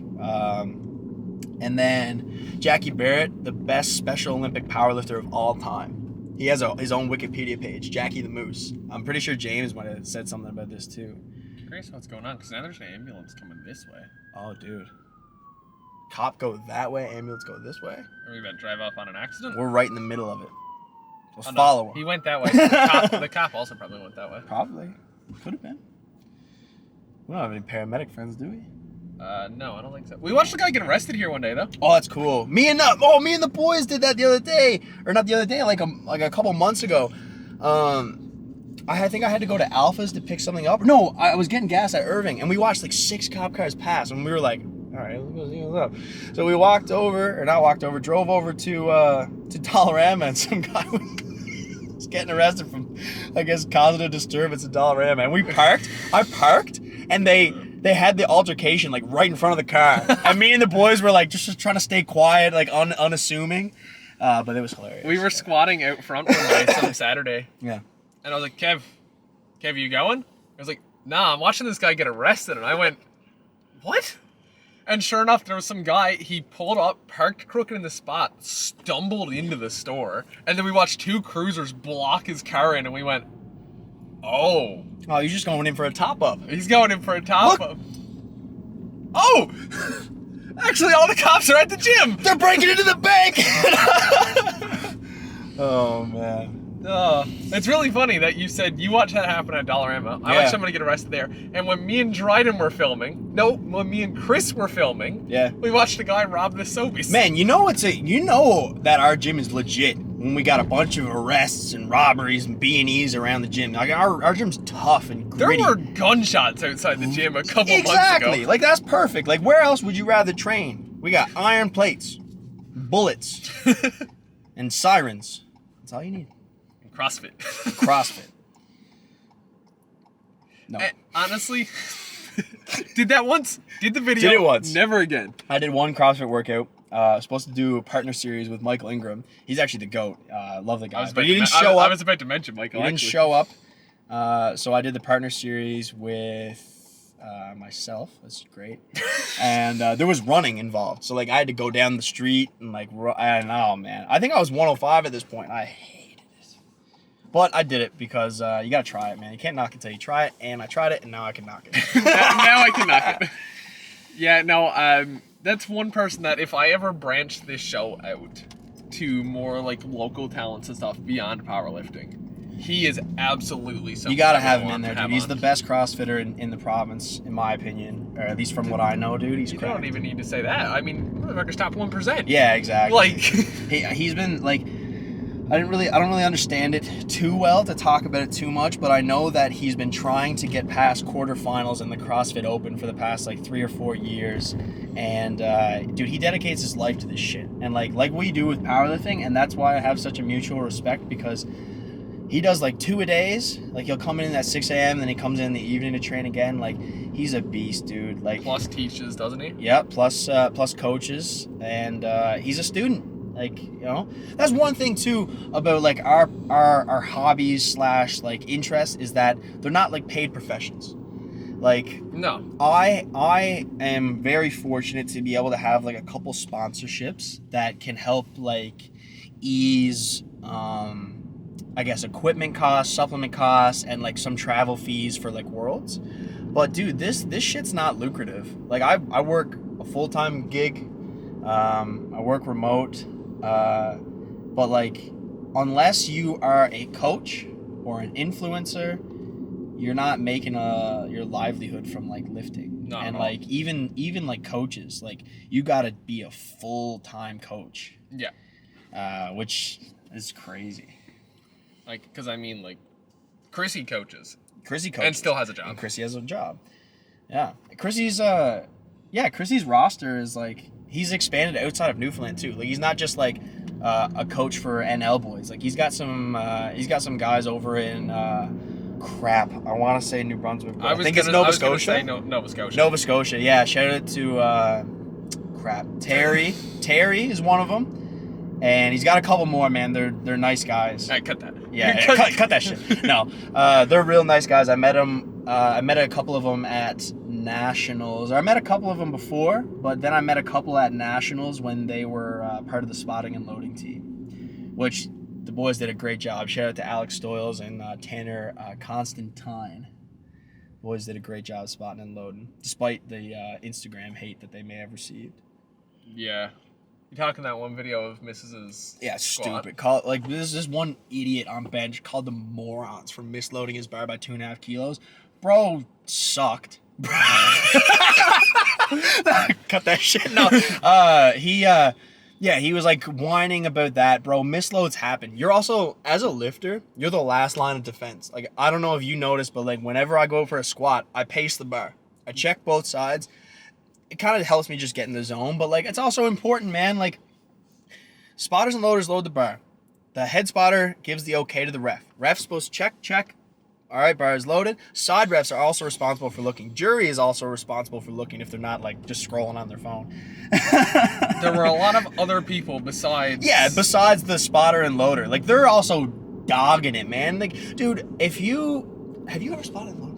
Speaker 2: And then Jackie Barrett, the best Special Olympic powerlifter of all time. He has his own Wikipedia page, Jackie the Moose. I'm pretty sure James might have said something about this too.
Speaker 1: Curious what's going on, because now there's an ambulance coming this way.
Speaker 2: Oh, dude. Cop go that way, ambulance go this way.
Speaker 1: Are we about to drive off on an accident?
Speaker 2: We're right in the middle of it. Let's
Speaker 1: Oh, no.
Speaker 2: follow him.
Speaker 1: He went that way. The cop also probably went that way.
Speaker 2: Probably. Could have been. We don't have any paramedic friends, do we?
Speaker 1: No, I don't think so. We watched the guy get arrested here one day, though.
Speaker 2: Oh, that's cool. Me and the boys did that the other day, or not the other day, like a couple months ago. I think I had to go to Alpha's to pick something up. No, I was getting gas at Irving, and we watched like 6 cop cars pass, and we were like, all right, let's go see what's up. So we drove over to Dollarama, and some guy was getting arrested from, I guess, causing a disturbance at Dollarama. And I parked, and they had the altercation like right in front of the car. And me and the boys were like just trying to stay quiet, like unassuming. But it was hilarious.
Speaker 1: We were squatting out front one day, some Saturday.
Speaker 2: Yeah.
Speaker 1: And I was like, Kev, you going? I was like, nah, I'm watching this guy get arrested. And I went, what? And sure enough, there was some guy, he pulled up, parked crooked in the spot, stumbled into the store, and then we watched 2 cruisers block his car in, and we went, oh.
Speaker 2: Oh, you're just going in for a top-up.
Speaker 1: He's going in for a top-up. Oh! Actually, all the cops are at the gym!
Speaker 2: They're breaking into the bank! Oh, man.
Speaker 1: It's really funny that you said you watched that happen at Dollarama. I
Speaker 2: Yeah.
Speaker 1: watched somebody get arrested there. And when me and Dryden were filming, when me and Chris were filming,
Speaker 2: Yeah.
Speaker 1: we watched a guy rob the Sobeys.
Speaker 2: Man, you know that our gym is legit when we got a bunch of arrests and robberies and B&Es around the gym. Like our gym's tough and
Speaker 1: There
Speaker 2: gritty.
Speaker 1: were gunshots outside the gym a couple months
Speaker 2: Exactly.
Speaker 1: ago.
Speaker 2: Like that's perfect. Like where else would you rather train? We got iron plates, bullets, and sirens. That's all you need.
Speaker 1: CrossFit.
Speaker 2: CrossFit. No.
Speaker 1: Honestly, did that once. Did the video.
Speaker 2: Did it once.
Speaker 1: Never again.
Speaker 2: I did one CrossFit workout. I was supposed to do a partner series with Michael Ingram. He's actually the GOAT. Love the guy. But he didn't show up.
Speaker 1: I was about to mention Michael.
Speaker 2: He didn't show up. So I did the partner series with myself. That's great. And there was running involved. So like I had to go down the street and like and oh man, I think I was 105 at this point. I hated it, but I did it because you gotta try it, man. You can't knock it till you try it. And I tried it, and now I can knock it.
Speaker 1: now I can knock it. Yeah, no. That's one person that if I ever branch this show out to more like local talents and stuff beyond powerlifting, he is absolutely something.
Speaker 2: You gotta have him in there, dude. He's the best CrossFitter in the province, in my opinion, or at least from what I know, dude. He's.
Speaker 1: You don't even need to say that. I mean, motherfucker's top 1%.
Speaker 2: Yeah, exactly.
Speaker 1: Like,
Speaker 2: he's been like, I don't really understand it too well to talk about it too much, but I know that he's been trying to get past quarterfinals in the CrossFit Open for the past like 3 or 4 years, and dude, he dedicates his life to this shit, and like we do with powerlifting, and that's why I have such a mutual respect because. He does like 2 a days. Like he'll come in at 6 a.m. then he comes in the evening to train again. Like he's a beast, dude. Like
Speaker 1: plus teaches, doesn't he?
Speaker 2: Yeah, plus coaches, and he's a student. Like that's one thing too about like our hobbies / like interests is that they're not like paid professions. Like
Speaker 1: no,
Speaker 2: I am very fortunate to be able to have like a couple sponsorships that can help like ease. I guess equipment costs, supplement costs, and like some travel fees for like worlds. But dude, this shit's not lucrative. Like I work a full-time gig. I work remote. But like unless you are a coach or an influencer, you're not making your livelihood from like lifting.
Speaker 1: Not
Speaker 2: and
Speaker 1: at all.
Speaker 2: like even like coaches, like you gotta be a full-time coach.
Speaker 1: Yeah.
Speaker 2: Which is crazy.
Speaker 1: Like, because I mean, like, Chrissy coaches.
Speaker 2: Chrissy coaches.
Speaker 1: And still has a job.
Speaker 2: And Chrissy has a job. Yeah. Chrissy's roster is like, he's expanded outside of Newfoundland too. Like, he's not just like a coach for NL boys. Like, he's got some guys over in, I want to say New Brunswick. But I think it's Nova Scotia.
Speaker 1: Say Nova Scotia.
Speaker 2: Nova Scotia, yeah. Shout out to, Terry. Terry is one of them. And he's got a couple more, man. They're nice guys.
Speaker 1: All right, cut that.
Speaker 2: Yeah, cut that shit. No, they're real nice guys. I met them. I met a couple of them at Nationals. Or I met a couple of them before, but then I met a couple at Nationals when they were part of the spotting and loading team, which the boys did a great job. Shout out to Alex Stoyles and Tanner Constantine. Boys did a great job spotting and loading, despite the Instagram hate that they may have received.
Speaker 1: Yeah. You're talking that one video of Mrs.'s squat.
Speaker 2: Stupid. There's this one idiot on bench called the morons for misloading his bar by 2.5 kilos. Bro sucked. Cut that shit. No. He was like whining about that, bro. Misloads happen. You're also, as a lifter, you're the last line of defense. Like, I don't know if you noticed, but like whenever I go for a squat, I pace the bar. I check both sides. It kind of helps me just get in the zone, but like it's also important, man. Like spotters and loaders load the bar. The head spotter gives the okay to the ref. Ref's supposed to check. All right, bar is loaded. Side refs are also responsible for looking. Jury is also responsible for looking if they're not like just scrolling on their phone.
Speaker 1: There were a lot of other people besides
Speaker 2: the spotter and loader. Like they're also dogging it, man. Like, dude, have you ever spotted and loaded?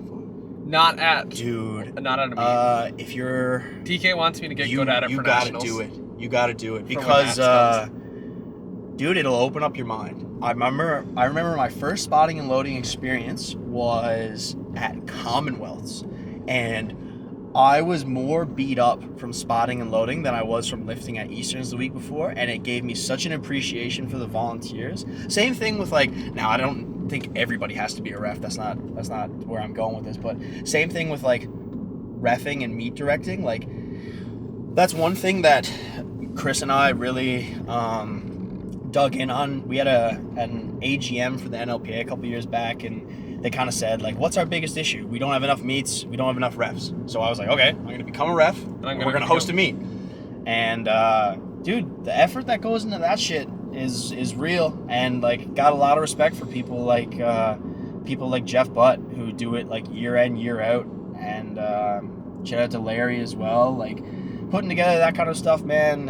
Speaker 1: Not at a meet.
Speaker 2: If you're
Speaker 1: TK wants me to get good at it for nationals.
Speaker 2: You gotta do it because dude, it'll open up your mind. I remember my first spotting and loading experience was at Commonwealths, and I was more beat up from spotting and loading than I was from lifting at Easterns the week before, and it gave me such an appreciation for the volunteers. Same thing with like, now I don't think everybody has to be a ref. That's not where I'm going with this, but same thing with like reffing and meet directing. Like that's one thing that Chris and I really dug in on. We had an AGM for the NLPA a couple years back, and they kind of said like, what's our biggest issue? We don't have enough meets, we don't have enough refs. So I was like, okay, I'm gonna become a ref and we're gonna host a meet. And dude, the effort that goes into that shit is real, and like got a lot of respect for people like Jeff Butt, who do it like year in, year out, and shout out to Larry as well. Like putting together that kind of stuff, man.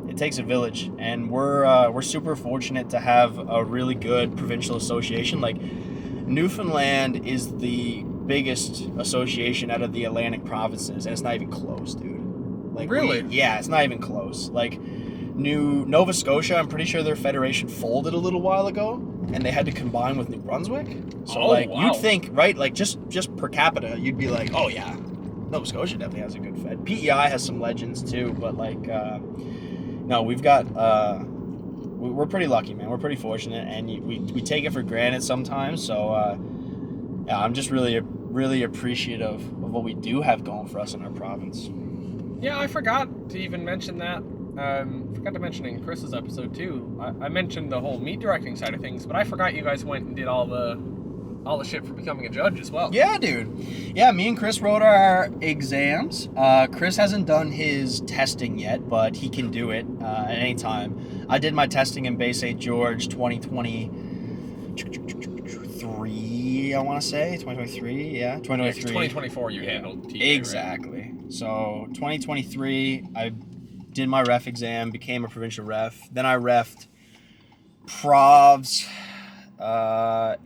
Speaker 2: It takes a village, and we're super fortunate to have a really good provincial association. Like Newfoundland is the biggest association out of the Atlantic provinces, and it's not even close, dude. Like
Speaker 1: Really?
Speaker 2: Yeah, it's not even close. Like Nova Scotia, I'm pretty sure their federation folded a little while ago, and they had to combine with New Brunswick. So
Speaker 1: Oh, wow.
Speaker 2: you'd think, right? Like just per capita, you'd be like, oh yeah, Nova Scotia definitely has a good fed. PEI has some legends too, but like, no, we've got. We're pretty lucky, man. We're pretty fortunate, and we take it for granted sometimes. So yeah, I'm just really appreciative of what we do have going for us in our province.
Speaker 1: Yeah, I forgot to even mention that. Forgot to mention in Chris's episode too. I mentioned the whole meat directing side of things, but I forgot you guys went and did all the shit for becoming a judge as well.
Speaker 2: Yeah, dude. Yeah, me and Chris wrote our exams. Chris hasn't done his testing yet, but he can do it at any time. I did my testing in Bay St. George 2023, I want to say. 2023, yeah. 2023.
Speaker 1: 2024 you handled TA,
Speaker 2: exactly. Right? So 2023, I did my ref exam, became a provincial ref. Then I refed Provs that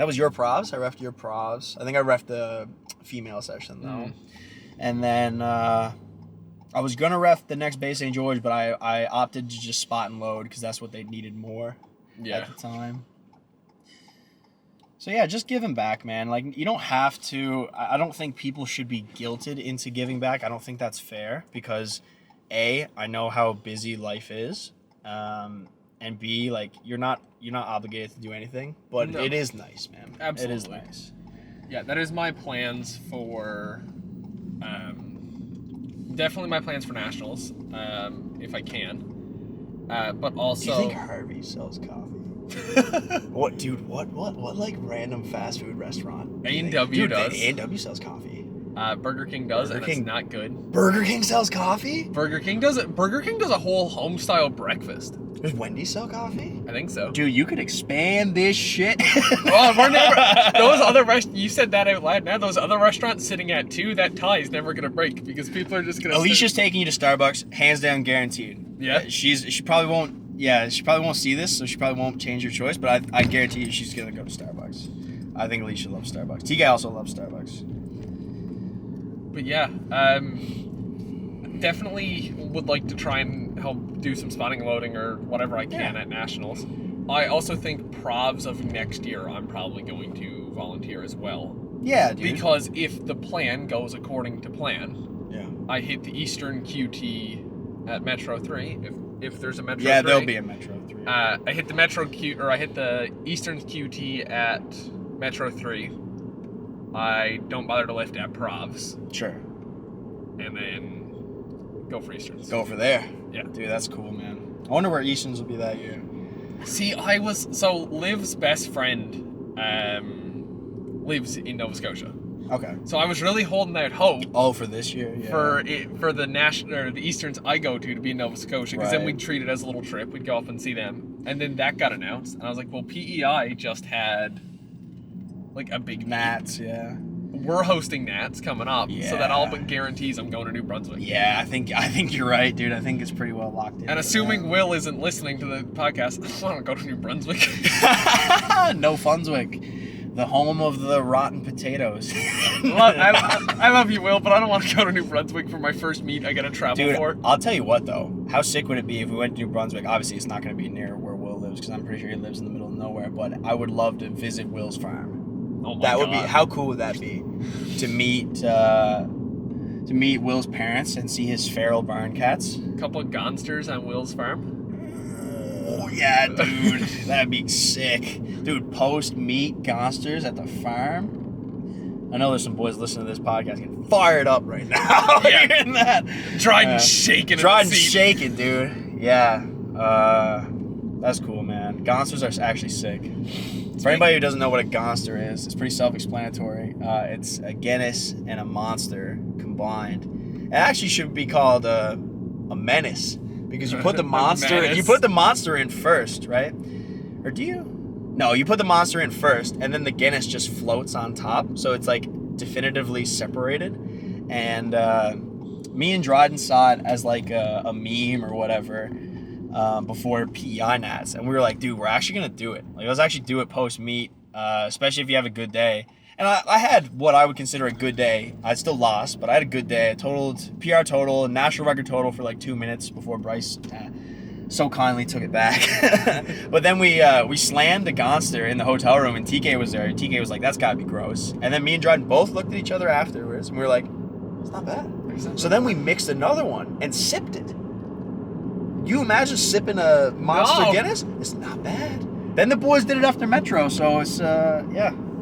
Speaker 2: was your Provs. I refed your Provs. I think I refed the female session though. And then I was gonna ref the next Bay St. George, but I opted to just spot and load because that's what they needed more at the time. So yeah, just giving back, man. Like you don't have to. I don't think people should be guilted into giving back. I don't think that's fair because A, I know how busy life is, and B, like you're not obligated to do anything, but
Speaker 1: No.
Speaker 2: it is nice, man.
Speaker 1: Absolutely.
Speaker 2: It is nice.
Speaker 1: Yeah, that is my plans for. Definitely my plans for nationals, if I can. But also.
Speaker 2: Do you think Harvey sells coffee? What, dude? What like random fast food restaurant?
Speaker 1: A&W does.
Speaker 2: A&W sells coffee.
Speaker 1: Burger King does,
Speaker 2: Burger
Speaker 1: and
Speaker 2: King.
Speaker 1: it's not good.
Speaker 2: Burger King sells coffee?
Speaker 1: Burger King does it. Burger King does a whole home style breakfast.
Speaker 2: Does Wendy's sell coffee?
Speaker 1: I think so.
Speaker 2: Dude, you could expand this shit.
Speaker 1: Well, we're never. Those other you said that out loud. Now those other restaurants sitting at 2, that tie is never gonna break because people are just gonna.
Speaker 2: Alicia's taking you to Starbucks, hands down, guaranteed.
Speaker 1: Yeah.
Speaker 2: She probably won't. Yeah, she probably won't see this, so she probably won't change her choice. But I guarantee you, she's gonna go to Starbucks. I think Alicia loves Starbucks. TK also loves Starbucks.
Speaker 1: But yeah, definitely would like to try and help do some spotting loading or whatever I can at nationals. I also think Provs of next year, I'm probably going to volunteer as well.
Speaker 2: Yeah, dude.
Speaker 1: Because if the plan goes according to plan, I hit the Eastern QT at Metro 3. If there's a Metro 3.
Speaker 2: Yeah, there'll be a Metro 3.
Speaker 1: I hit the I hit the Eastern QT at Metro 3. I don't bother to lift at Provs.
Speaker 2: Sure.
Speaker 1: And then go for Easterns.
Speaker 2: Go for there.
Speaker 1: Yeah.
Speaker 2: Dude, that's cool, man. I wonder where Easterns will be that year.
Speaker 1: See, Liv's best friend lives in Nova Scotia.
Speaker 2: Okay.
Speaker 1: So I was really holding out hope.
Speaker 2: Oh, for this year, yeah.
Speaker 1: For the national or the Easterns I go to be in Nova Scotia, because then
Speaker 2: Right.
Speaker 1: we'd treat it as a little trip. We'd go up and see them, and then that got announced, and I was like, well, PEI just had like a big
Speaker 2: Nats, yeah.
Speaker 1: We're hosting Nats coming up, so that
Speaker 2: Yeah.
Speaker 1: all but guarantees I'm going to New Brunswick.
Speaker 2: Yeah, I think you're right, dude. I think it's pretty well locked in.
Speaker 1: And assuming Will isn't listening to the podcast, I want to go to New Brunswick.
Speaker 2: No Funswick, the home of the rotten potatoes.
Speaker 1: I love you, Will, but I don't want to go to New Brunswick for my first meet I got to travel
Speaker 2: Dude,
Speaker 1: for.
Speaker 2: I'll tell you what though. How sick would it be if we went to New Brunswick? Obviously, it's not going to be near where Will lives because I'm pretty sure he lives in the middle of nowhere. But I would love to visit Will's farm.
Speaker 1: Oh my
Speaker 2: That
Speaker 1: God.
Speaker 2: would be. How cool would that be? To meet Will's parents and see his feral barn cats.
Speaker 1: A couple of Gonsters on Will's farm.
Speaker 2: Oh yeah, dude, that'd be sick. Dude, post meet Gonsters at the farm. I know there's some boys listening to this podcast getting fired up right now.
Speaker 1: Yeah.
Speaker 2: Hearing that.
Speaker 1: Dryden shaking in the
Speaker 2: Dryden
Speaker 1: seat.
Speaker 2: shaking, dude. Yeah. That's cool, man. Gonsters are actually sick. For anybody who doesn't know what a Gonster is, it's pretty self-explanatory. It's a Guinness and a monster combined. It actually should be called a menace because you put the
Speaker 1: The
Speaker 2: monster
Speaker 1: menace.
Speaker 2: you put the monster in first, right? Or do you? No, you put the monster in first, and then the Guinness just floats on top, so it's like definitively separated. And me and Dryden saw it as like a meme or whatever before PEI Nats, and we were like, dude, we're actually gonna do it. Like, let's actually do it post meet, especially if you have a good day. And I had what I would consider a good day. I still lost, but I had a good day. I totaled PR total, national record total for like 2 minutes before Bryce so kindly took it back. But then we slammed a Gonster in the hotel room, and TK was there. TK was like, that's gotta be gross. And then me and Dryden both looked at each other afterwards, and we were like, it's not bad. So then we mixed another one and sipped it. You imagine sipping a Monster
Speaker 1: No.
Speaker 2: Guinness? It's not bad. Then the boys did it after Metro, so it's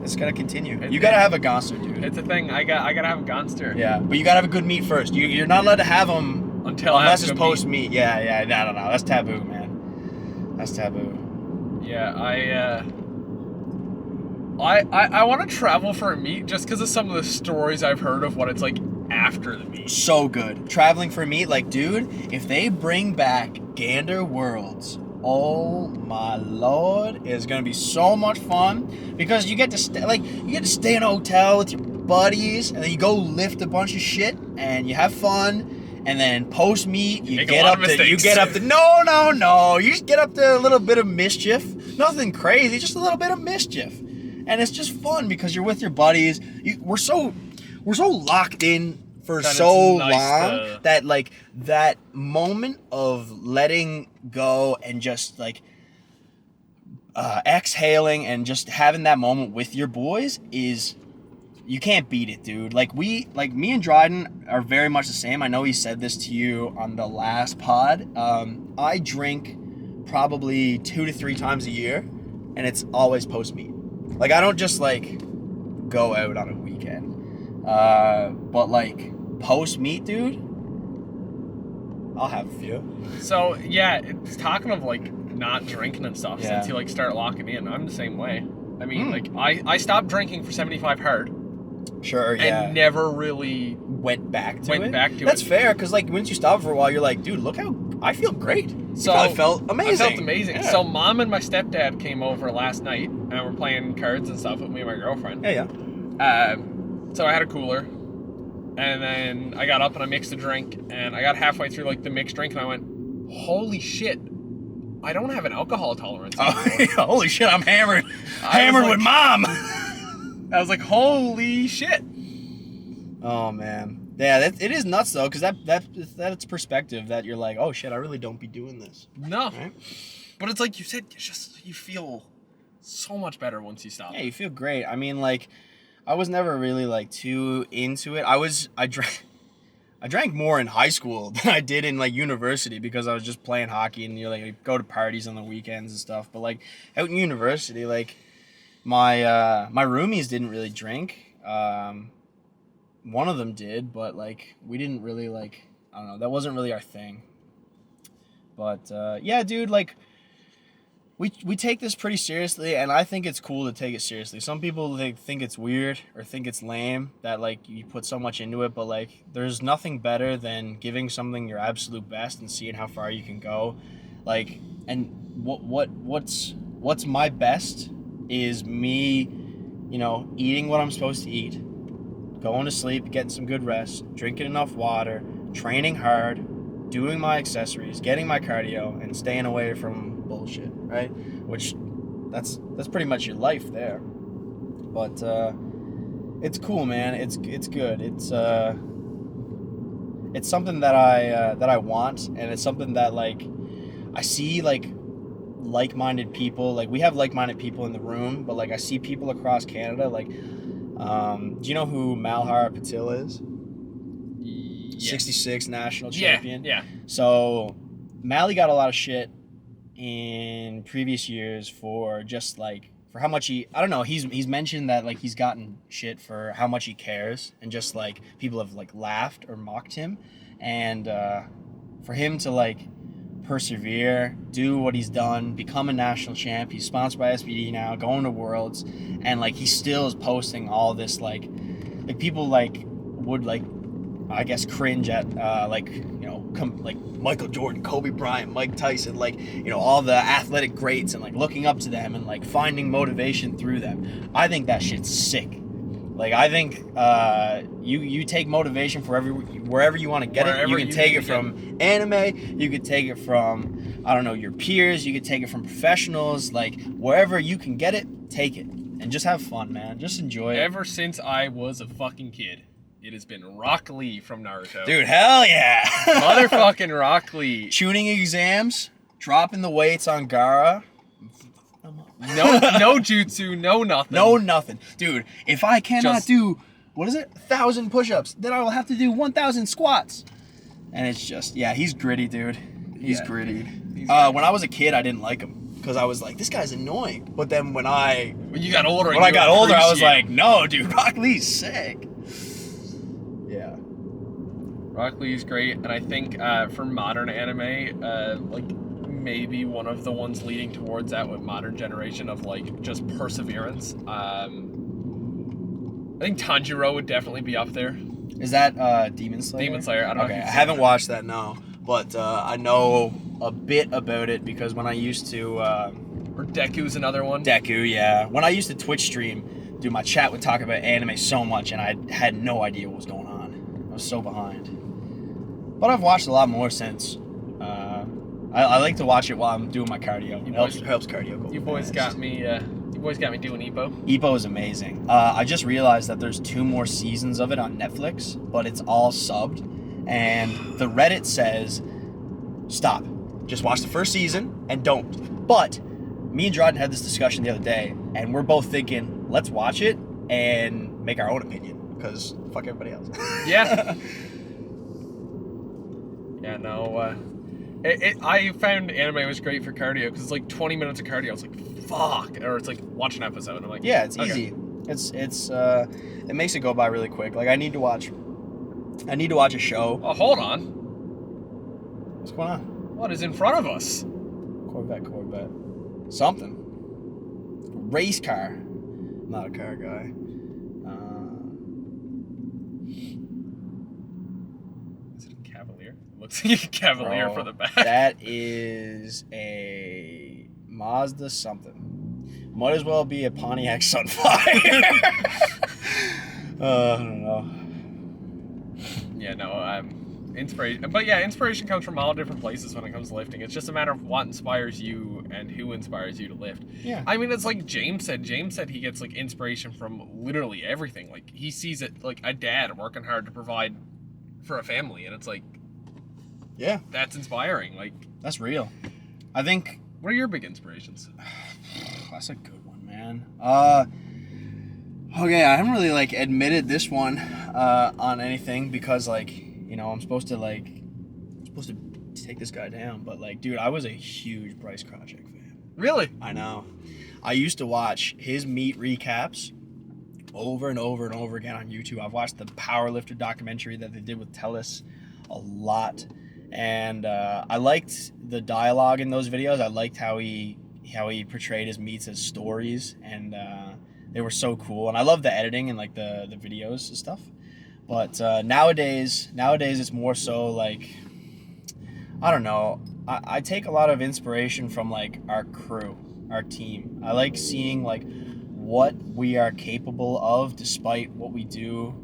Speaker 2: it's gotta continue. You gotta have a Gonster, dude.
Speaker 1: It's a thing. I gotta have a Gonster.
Speaker 2: Yeah, but you gotta have a good meat first. You're not allowed to have them
Speaker 1: Until I
Speaker 2: unless
Speaker 1: have
Speaker 2: it's
Speaker 1: good
Speaker 2: post meat. Yeah, no, that's taboo, man. That's taboo.
Speaker 1: Yeah, I want to travel for a meet just because of some of the stories I've heard of what it's like after the meet.
Speaker 2: So good. Traveling for meat, like, dude, if they bring back Gander Worlds, oh my lord, it's gonna be so much fun because you get to stay in a hotel with your buddies, and then you go lift a bunch of shit and you have fun. And then post meet, you
Speaker 1: make a
Speaker 2: get
Speaker 1: lot
Speaker 2: up
Speaker 1: of
Speaker 2: to
Speaker 1: mistakes.
Speaker 2: no. You just get up to a little bit of mischief. Nothing crazy, just a little bit of mischief. And it's just fun because you're with your buddies. We're so locked in for
Speaker 1: That
Speaker 2: so
Speaker 1: it's nice
Speaker 2: long
Speaker 1: to-
Speaker 2: that like that moment of letting go and just like exhaling and just having that moment with your boys is. You can't beat it, dude. Like me and Dryden are very much the same. I know he said this to you on the last pod. I drink probably 2 to 3 times a year, and it's always post meet. Like, I don't just like go out on a weekend, but like post meet, dude, I'll have a few.
Speaker 1: So yeah, it's talking of like not drinking and stuff
Speaker 2: Yeah.
Speaker 1: since you like start locking in. I'm the same way. I mean, like I stopped drinking for 75 hard
Speaker 2: Sure, yeah.
Speaker 1: and never really
Speaker 2: went back to
Speaker 1: went
Speaker 2: it.
Speaker 1: back to
Speaker 2: That's
Speaker 1: it.
Speaker 2: fair, because like once you stop for a while, you're like, dude, look how I feel great.
Speaker 1: So
Speaker 2: I felt amazing.
Speaker 1: I felt amazing.
Speaker 2: Yeah.
Speaker 1: So mom and my stepdad came over last night and we're playing cards and stuff with me and my girlfriend.
Speaker 2: yeah.
Speaker 1: So I had a cooler, and then I got up and I mixed a drink, and I got halfway through like the mixed drink, and I went, "Holy shit! I don't have an alcohol tolerance anymore."
Speaker 2: Oh, holy shit! I'm hammered.
Speaker 1: I
Speaker 2: Hammered
Speaker 1: was
Speaker 2: with
Speaker 1: like-
Speaker 2: mom.
Speaker 1: I was like, "Holy shit!"
Speaker 2: Oh man, yeah, it is nuts though, because that's perspective that you're like, oh shit, I really don't be doing this.
Speaker 1: No,
Speaker 2: Right?
Speaker 1: but it's like you said, you feel so much better once you stop.
Speaker 2: Yeah, you feel great. I mean, like, I was never really like too into it. I drank more in high school than I did in like university because I was just playing hockey and you like go to parties on the weekends and stuff. But like out in university, like my roomies didn't really drink. One of them did, but like we didn't really like, I don't know, that wasn't really our thing. But yeah, dude, like we take this pretty seriously, and I think it's cool to take it seriously. Some people think it's weird or think it's lame that like you put so much into it, but like there's nothing better than giving something your absolute best and seeing how far you can go. Like, and what's my best is me, you know, eating what I'm supposed to eat, going to sleep, getting some good rest, drinking enough water, training hard, doing my accessories, getting my cardio, and staying away from bullshit, right? Which that's pretty much your life there. But it's cool, man. It's good. It's something that I want, and it's something that like I see like-minded people. Like, we have like-minded people in the room, but like I see people across Canada. Like, do you know who Malhar Patil is?
Speaker 1: Yeah.
Speaker 2: 66 national champion.
Speaker 1: Yeah.
Speaker 2: So Mally got a lot of shit in previous years for just like for how much I don't know, he's mentioned that like he's gotten shit for how much he cares, and just like people have like laughed or mocked him, and for him to like persevere, do what he's done, become a national champ. He's sponsored by SBD now, going to Worlds, and like he still is posting all this like people like would like I guess cringe at like, you know, like Michael Jordan, Kobe Bryant, Mike Tyson, like, you know, all the athletic greats, and like looking up to them and like finding motivation through them. I think that shit's sick. Like, I think you take motivation for wherever you want to get it. You can take it from anime. You could take it from, I don't know, your peers. You could take it from professionals. Like, wherever you can get it, take it. And just have fun, man. Just enjoy it.
Speaker 1: Ever since I was a fucking kid, it has been Rock Lee from Naruto.
Speaker 2: Dude, hell yeah.
Speaker 1: Motherfucking Rock Lee.
Speaker 2: Tuning exams, dropping the weights on Gaara.
Speaker 1: No jutsu, no nothing.
Speaker 2: No nothing. Dude, if I cannot do, 1,000 push-ups, then I will have to do 1,000 squats. And it's just, yeah, he's gritty, dude. He's gritty. When I was a kid, I didn't like him. Because I was like, this guy's annoying. But then when
Speaker 1: you got older,
Speaker 2: I was like, no, dude, Rock Lee's sick. Yeah.
Speaker 1: Rock Lee's great, and I think for modern anime, like maybe one of the ones leading towards that with modern generation of like just perseverance. I think Tanjiro would definitely be up there.
Speaker 2: Is that Demon Slayer?
Speaker 1: Demon Slayer. I don't know.
Speaker 2: Okay, I haven't watched that, no. But I know a bit about it because when I used to...
Speaker 1: or Deku's another one.
Speaker 2: Deku, yeah. When I used to Twitch stream, dude, my chat would talk about anime so much, and I had no idea what was going on. I was so behind. But I've watched a lot more since. I like to watch it while I'm doing my cardio. It helps cardio go
Speaker 1: You boys got me. You boys got me doing Ippo.
Speaker 2: Ippo is amazing. I just realized that there's 2 more seasons of it on Netflix, but it's all subbed. And the Reddit says, stop. Just watch the first season and don't. But me and Dryden had this discussion the other day, and we're both thinking, let's watch it and make our own opinion, because fuck everybody else.
Speaker 1: Yeah. Yeah, no. I found anime was great for cardio because it's like 20 minutes of cardio. It's like, fuck. Or it's like, watch an episode. And I'm like,
Speaker 2: yeah, it's
Speaker 1: okay.
Speaker 2: easy. It makes it go by really quick. Like, I need to watch a show.
Speaker 1: Oh, hold on.
Speaker 2: What's going on?
Speaker 1: What is in front of us?
Speaker 2: Corvette. Something. Race car. Not a car guy.
Speaker 1: Is it a Cavalier? It looks like a Cavalier for the back.
Speaker 2: That is a Mazda something. Might as well be a Pontiac Sunfire. I don't know.
Speaker 1: Yeah, no, inspiration. But yeah, inspiration comes from all different places when it comes to lifting. It's just a matter of what inspires you and who inspires you to lift.
Speaker 2: Yeah.
Speaker 1: I mean, it's like James said. James said he gets like inspiration from literally everything. Like he sees it like a dad working hard to provide for a family, and it's like,
Speaker 2: yeah,
Speaker 1: that's inspiring. Like,
Speaker 2: that's real. I think.
Speaker 1: What are your big inspirations?
Speaker 2: That's a good one, man. Okay, I haven't really like admitted this one on anything because like, you know, I'm supposed to take this guy down, but like, dude, I was a huge Bryce Krawczyk fan.
Speaker 1: Really?
Speaker 2: I know. I used to watch his meet recaps over and over and over again on YouTube. I've watched the Powerlifter documentary that they did with Telus a lot, and I liked the dialogue in those videos. I liked how he portrayed his meets as stories, and they were so cool. And I love the editing and like the videos and stuff. But nowadays it's more so like, I don't know. I take a lot of inspiration from like our crew, our team. I like seeing like what we are capable of despite what we do.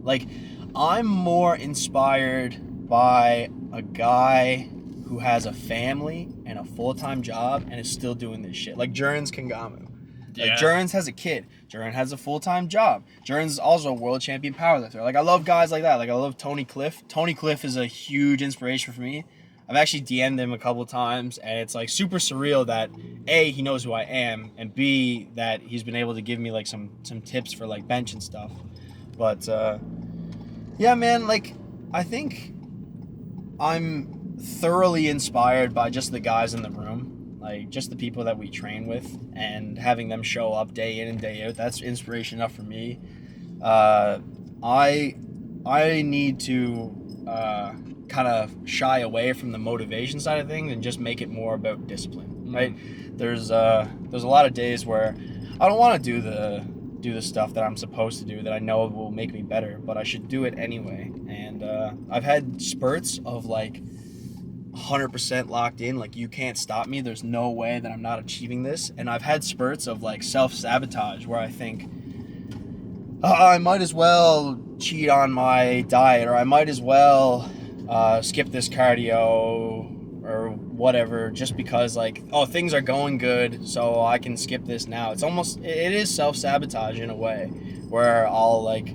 Speaker 2: Like, I'm more inspired by a guy who has a family and a full-time job and is still doing this shit. Like Jurens Kangamu. Like,
Speaker 1: Yeah.
Speaker 2: Jurens has a kid. Jurens has a full-time job. Jurens is also a world champion powerlifter. Like, I love guys like that. Like, I love Tony Cliff. Tony Cliff is a huge inspiration for me. I've actually DM'd him a couple of times, and it's, like, super surreal that, A, he knows who I am, and B, that he's been able to give me, like, some tips for, like, bench and stuff. But, yeah, man, like, I think I'm thoroughly inspired by just the guys in the room, like just the people that we train with, and having them show up day in and day out. That's inspiration enough for me. I need to kind of shy away from the motivation side of things and just make it more about discipline, right? There's a lot of days where I don't want to do the stuff that I'm supposed to do that I know will make me better, but I should do it anyway. And I've had spurts of like 100% locked in. Like, you can't stop me. There's no way that I'm not achieving this. And I've had spurts of like self-sabotage where I think, I might as well cheat on my diet, or I might as well skip this cardio or whatever, just because like, oh, things are going good, so I can skip this now. It is self-sabotage in a way, where I'll like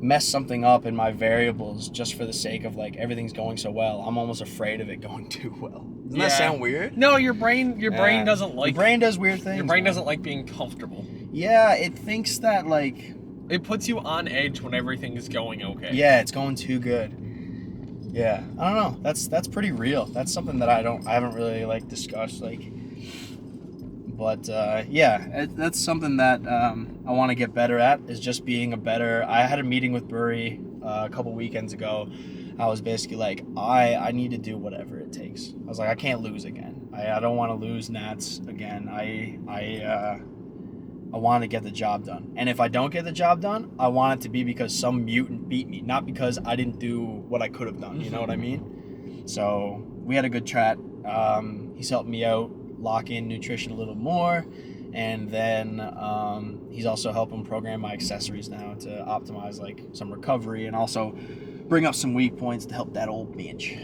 Speaker 2: mess something up in my variables just for the sake of like everything's going so well. I'm almost afraid of it going too well. Doesn't that sound weird?
Speaker 1: No, your brain doesn't like.
Speaker 2: Your brain does weird things.
Speaker 1: Your brain doesn't like being comfortable.
Speaker 2: Yeah, it thinks that like.
Speaker 1: It puts you on edge when everything is going okay.
Speaker 2: Yeah, it's going too good. Yeah, I don't know. That's pretty real. That's something that I haven't really like discussed like. But yeah, that's something that I want to get better at, is just being a better. I had a meeting with Burry a couple weekends ago. I was basically like, I need to do whatever it takes. I was like, I can't lose again. I don't want to lose Nats again. I want to get the job done. And if I don't get the job done, I want it to be because some mutant beat me, not because I didn't do what I could have done. You know what I mean? So we had a good chat. He's helped me out lock in nutrition a little more. And then he's also helping program my accessories now to optimize like some recovery and also bring up some weak points to help that old bench.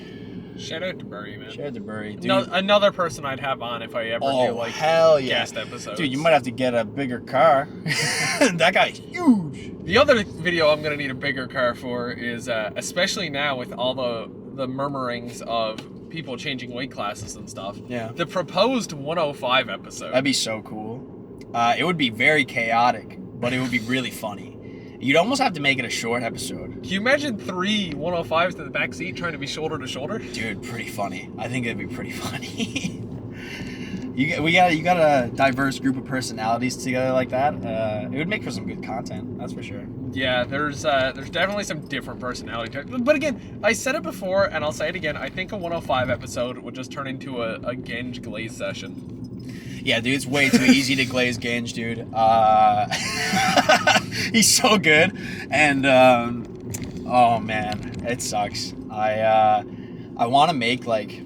Speaker 1: Shout out to Burry, man.
Speaker 2: Shout out to Burry. Dude.
Speaker 1: No, another person I'd have on if I ever do like
Speaker 2: hell yeah.
Speaker 1: guest episodes.
Speaker 2: Dude, you might have to get a bigger car. That guy's huge.
Speaker 1: The other video I'm gonna need a bigger car for is especially now with all the murmurings of people changing weight classes and stuff.
Speaker 2: Yeah.
Speaker 1: The proposed 105 episode.
Speaker 2: That'd be so cool. It would be very chaotic, but it would be really funny. You'd almost have to make it a short episode.
Speaker 1: Can you imagine 3 105s in the back seat trying to be shoulder to shoulder?
Speaker 2: Dude, pretty funny. I think it'd be pretty funny. You got a diverse group of personalities together like that. It would make for some good content, that's for sure.
Speaker 1: Yeah, there's definitely some different personality to it. But again, I said it before and I'll say it again. I think a 105 episode would just turn into a Genge glaze session.
Speaker 2: Yeah, dude, it's way too easy to glaze Genge, dude. He's so good, and oh man, it sucks. I want to make like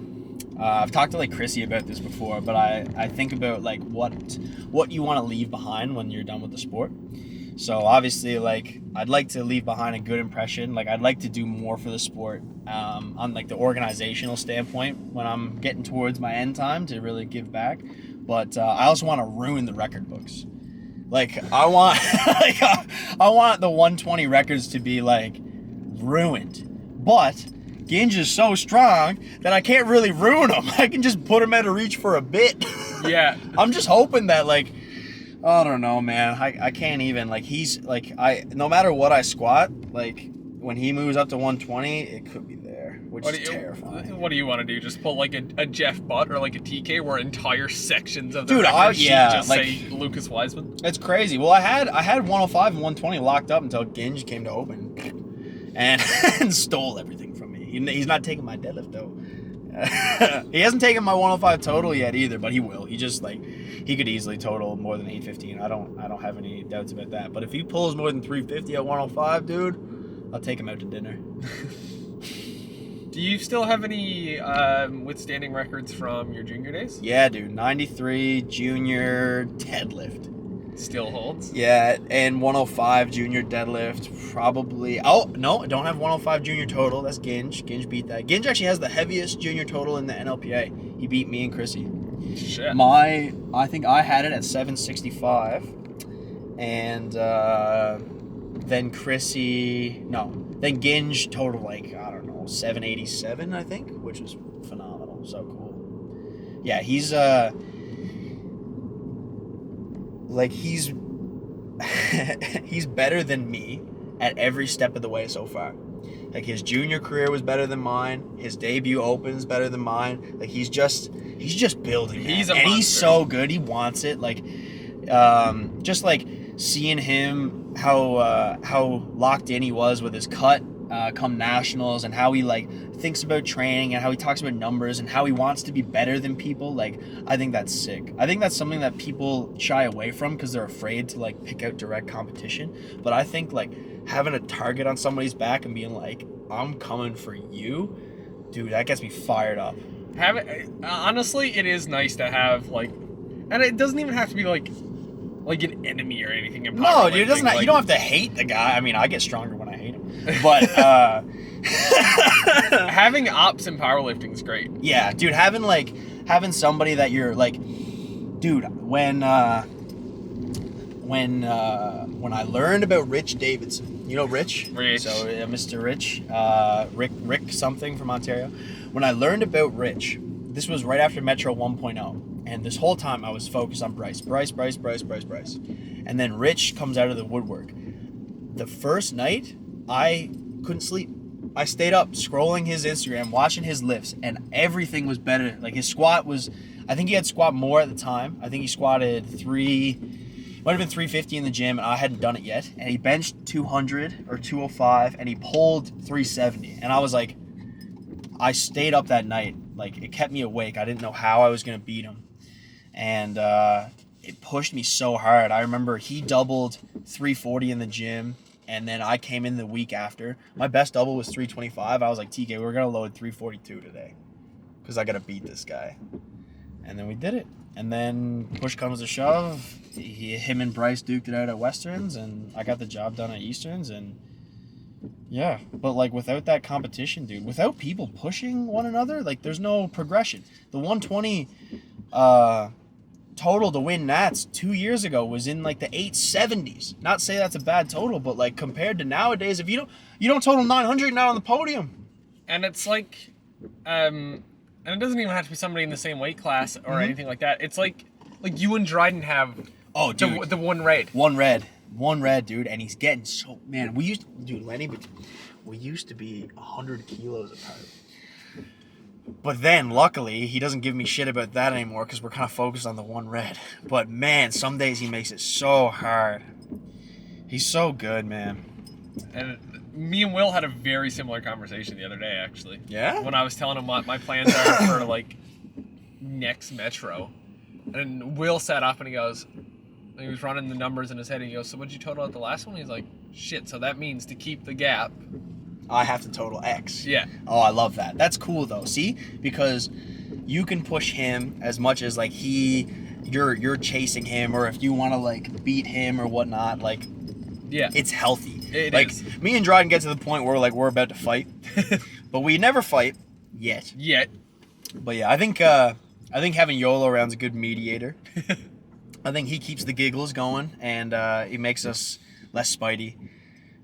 Speaker 2: I've talked to like Chrissy about this before, but I think about like what you want to leave behind when you're done with the sport. So obviously, like, I'd like to leave behind a good impression. Like, I'd like to do more for the sport on like the organizational standpoint when I'm getting towards my end time to really give back. But I also want to ruin the record books. Like, I want I want the 120 records to be like ruined. But Genge is so strong that I can't really ruin them. I can just put them out of reach for a bit.
Speaker 1: Yeah.
Speaker 2: I'm just hoping that like, I don't know, man. I can't even, like, he's like, no matter what I squat, like when he moves up to 120, it could be there, which is terrifying.
Speaker 1: What do you want to do? Just pull like a Jeff Butt or like a TK where entire sections of the
Speaker 2: Dude,
Speaker 1: record sheet just
Speaker 2: like,
Speaker 1: say Lucas Wiseman?
Speaker 2: It's crazy. Well, I had 105 and 120 locked up until Genge came to open and stole everything from me. He's not taking my deadlift though. He hasn't taken my 105 total yet either, but he will. He just like, he could easily total more than 815. I don't have any doubts about that. But if he pulls more than 350 at 105, dude, I'll take him out to dinner.
Speaker 1: Do you still have any withstanding records from your junior days?
Speaker 2: Yeah, dude. 93 junior deadlift.
Speaker 1: Still holds?
Speaker 2: Yeah, and 105 junior deadlift, probably. Oh, no, I don't have 105 junior total. That's Genge. Genge beat that. Genge actually has the heaviest junior total in the NLPA. He beat me and Chrissy.
Speaker 1: Shit.
Speaker 2: I think I had it at 765, and then then Genge totaled like, I don't know, 787, I think, which is phenomenal. So cool. Yeah, he's he's better than me at every step of the way so far. Like, his junior career was better than mine. His debut opens better than mine. Like, he's just building.
Speaker 1: He's
Speaker 2: man.
Speaker 1: a
Speaker 2: and
Speaker 1: monster.
Speaker 2: He's so good. He wants it. Like, just like seeing him how locked in he was with his cut come nationals, and how he like thinks about training, and how he talks about numbers, and how he wants to be better than people. Like, I think that's sick. I think that's something that people shy away from because they're afraid to like pick out direct competition. But I think like having a target on somebody's back and being like, I'm coming for you, Dude, that gets me fired up.
Speaker 1: Honestly, it is nice to have like, and it doesn't even have to be like an enemy or anything. In
Speaker 2: No, dude, it
Speaker 1: powerlifting,
Speaker 2: doesn't.
Speaker 1: like,
Speaker 2: You don't have to hate the guy. I mean, I get stronger when I hate him. But
Speaker 1: having ops in powerlifting is great.
Speaker 2: yeah, dude, having somebody that you're like, dude, when I learned about Rich Davidson, you know Rich?
Speaker 1: Rich.
Speaker 2: So Mr. Rich, Rick something from Ontario. When I learned about Rich, this was right after Metro 1.0, and this whole time I was focused on Bryce. And then Rich comes out of the woodwork. The first night, I couldn't sleep. I stayed up scrolling his Instagram, watching his lifts, and everything was better. Like his squat was, I think he had squat more at the time. I think he squatted might have been 350 in the gym, and I hadn't done it yet. And he benched 200 or 205, and he pulled 370. And I was like, I stayed up that night. Like, it kept me awake. I didn't know how I was going to beat him. And it pushed me so hard. I remember he doubled 340 in the gym, and then I came in the week after. My best double was 325. I was like, TK, we're going to load 342 today because I got to beat this guy. And then we did it. And then push comes to shove. Him and Bryce duked it out at Westerns, and I got the job done at Easterns. And yeah, but like without that competition, dude, without people pushing one another, like there's no progression. The 120 total to win Nats 2 years ago was in like the 870s. Not say that's a bad total, but like compared to nowadays, if you don't total 900, you're not on the podium.
Speaker 1: And it's like, and it doesn't even have to be somebody in the same weight class or anything like that. It's like you and Dryden have the one red.
Speaker 2: One red, dude, and he's getting so, man, we used to be 100 kilos apart. But then, luckily, he doesn't give me shit about that anymore because we're kind of focused on the one red. But man, some days he makes it so hard. He's so good, man.
Speaker 1: And me and Will had a very similar conversation the other day, actually.
Speaker 2: Yeah?
Speaker 1: When I was telling him what my plans are for, like, next Metro. And Will sat up and he goes, and he was running the numbers in his head, and he goes, so what'd you total at the last one? He's like, shit, so that means to keep the gap,
Speaker 2: I have to total X.
Speaker 1: Yeah.
Speaker 2: Oh, I love that. That's cool, though. See? Because you can push him as much as, like, you're chasing him, or if you want to, like, beat him or whatnot, like,
Speaker 1: yeah,
Speaker 2: it's healthy.
Speaker 1: It
Speaker 2: like,
Speaker 1: is.
Speaker 2: Me and Dryden get to the point where, like, we're about to fight. But we never fight yet. But yeah, I think having YOLO around's a good mediator. I think he keeps the giggles going, and he makes us less Spidey.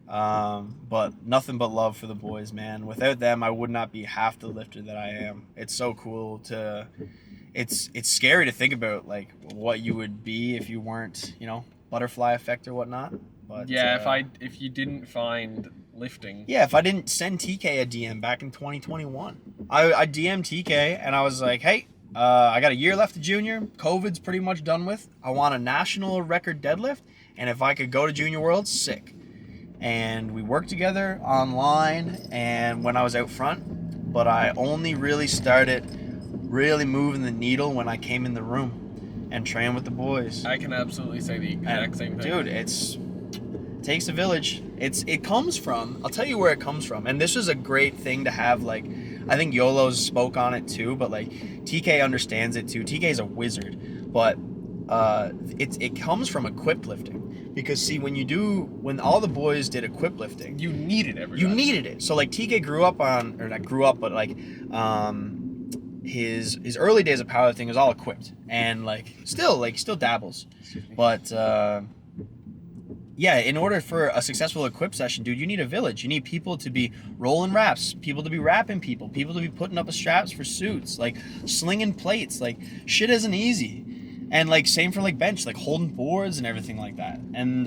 Speaker 2: But nothing but love for the boys, man. Without them, I would not be half the lifter that I am. It's so cool it's scary to think about, like, what you would be if you weren't, butterfly effect or whatnot. But
Speaker 1: yeah, if you didn't find lifting.
Speaker 2: Yeah, if I didn't send TK a DM back in 2021. I DM'd TK and I was like, hey, I got a year left of junior. COVID's pretty much done with. I want a national record deadlift, and if I could go to Junior Worlds, sick. And we worked together online and when I was out front, but I only really started moving the needle when I came in the room and trained with the boys.
Speaker 1: I can absolutely say the exact same thing.
Speaker 2: Dude, it takes a village. It comes from, I'll tell you where it comes from. And this was a great thing to have, like, I think YOLO's spoke on it too, but like TK understands it too. TK's a wizard, but it comes from equipped lifting. Because see, when all the boys did equip lifting,
Speaker 1: you needed everybody.
Speaker 2: You needed it. So like TK grew up on, or not grew up, but like his early days of powerlifting was all equipped, and like still dabbles. But yeah, in order for a successful equip session, dude, you need a village. You need people to be rolling wraps, people to be wrapping people to be putting up straps for suits, like slinging plates. Like shit isn't easy. And like same for like bench, like holding boards and everything like that. And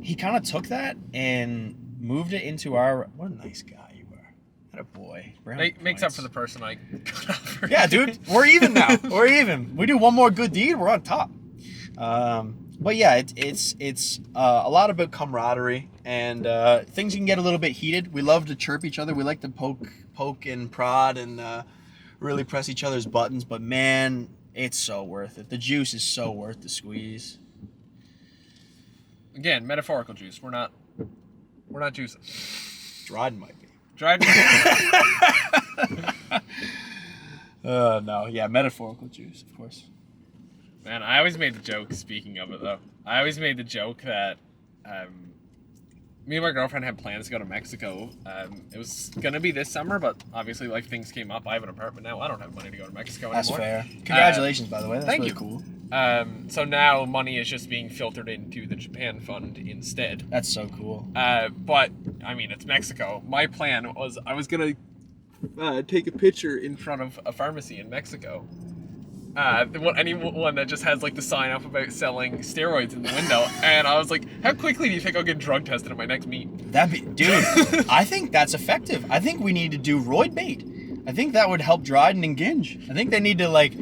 Speaker 2: he kind of took that and moved it into our. What a nice guy you are. What a boy.
Speaker 1: Makes up for the person I got off.
Speaker 2: Yeah, dude, we're even now. We're even. We do one more good deed, we're on top. But yeah, it's a lot about camaraderie, and things can get a little bit heated. We love to chirp each other. We like to poke and prod and really press each other's buttons. But man, it's so worth it. The juice is so worth the squeeze.
Speaker 1: Again, metaphorical juice. We're not juicing.
Speaker 2: Dryden might be.
Speaker 1: Dryden.
Speaker 2: No, yeah, metaphorical juice, of course.
Speaker 1: Man, I always made the joke, speaking of it, though. I always made the joke that me and my girlfriend had plans to go to Mexico. It was going to be this summer, but obviously, like, things came up. I have an apartment now. I don't have money to go to Mexico
Speaker 2: That's
Speaker 1: anymore.
Speaker 2: fair. Congratulations, by the way. That's
Speaker 1: thank
Speaker 2: really
Speaker 1: you.
Speaker 2: cool.
Speaker 1: So now money is just being filtered into the Japan fund instead.
Speaker 2: That's so cool.
Speaker 1: But, I mean, it's Mexico. My plan was I was going to take a picture in front of a pharmacy in Mexico. Anyone that just has like the sign up about selling steroids in the window, and I was like, how quickly do you think I'll get drug tested at my next meet?
Speaker 2: Dude, I think that's effective. I think we need to do roid bait. I think that would help Dryden and Ginge. I think they need to like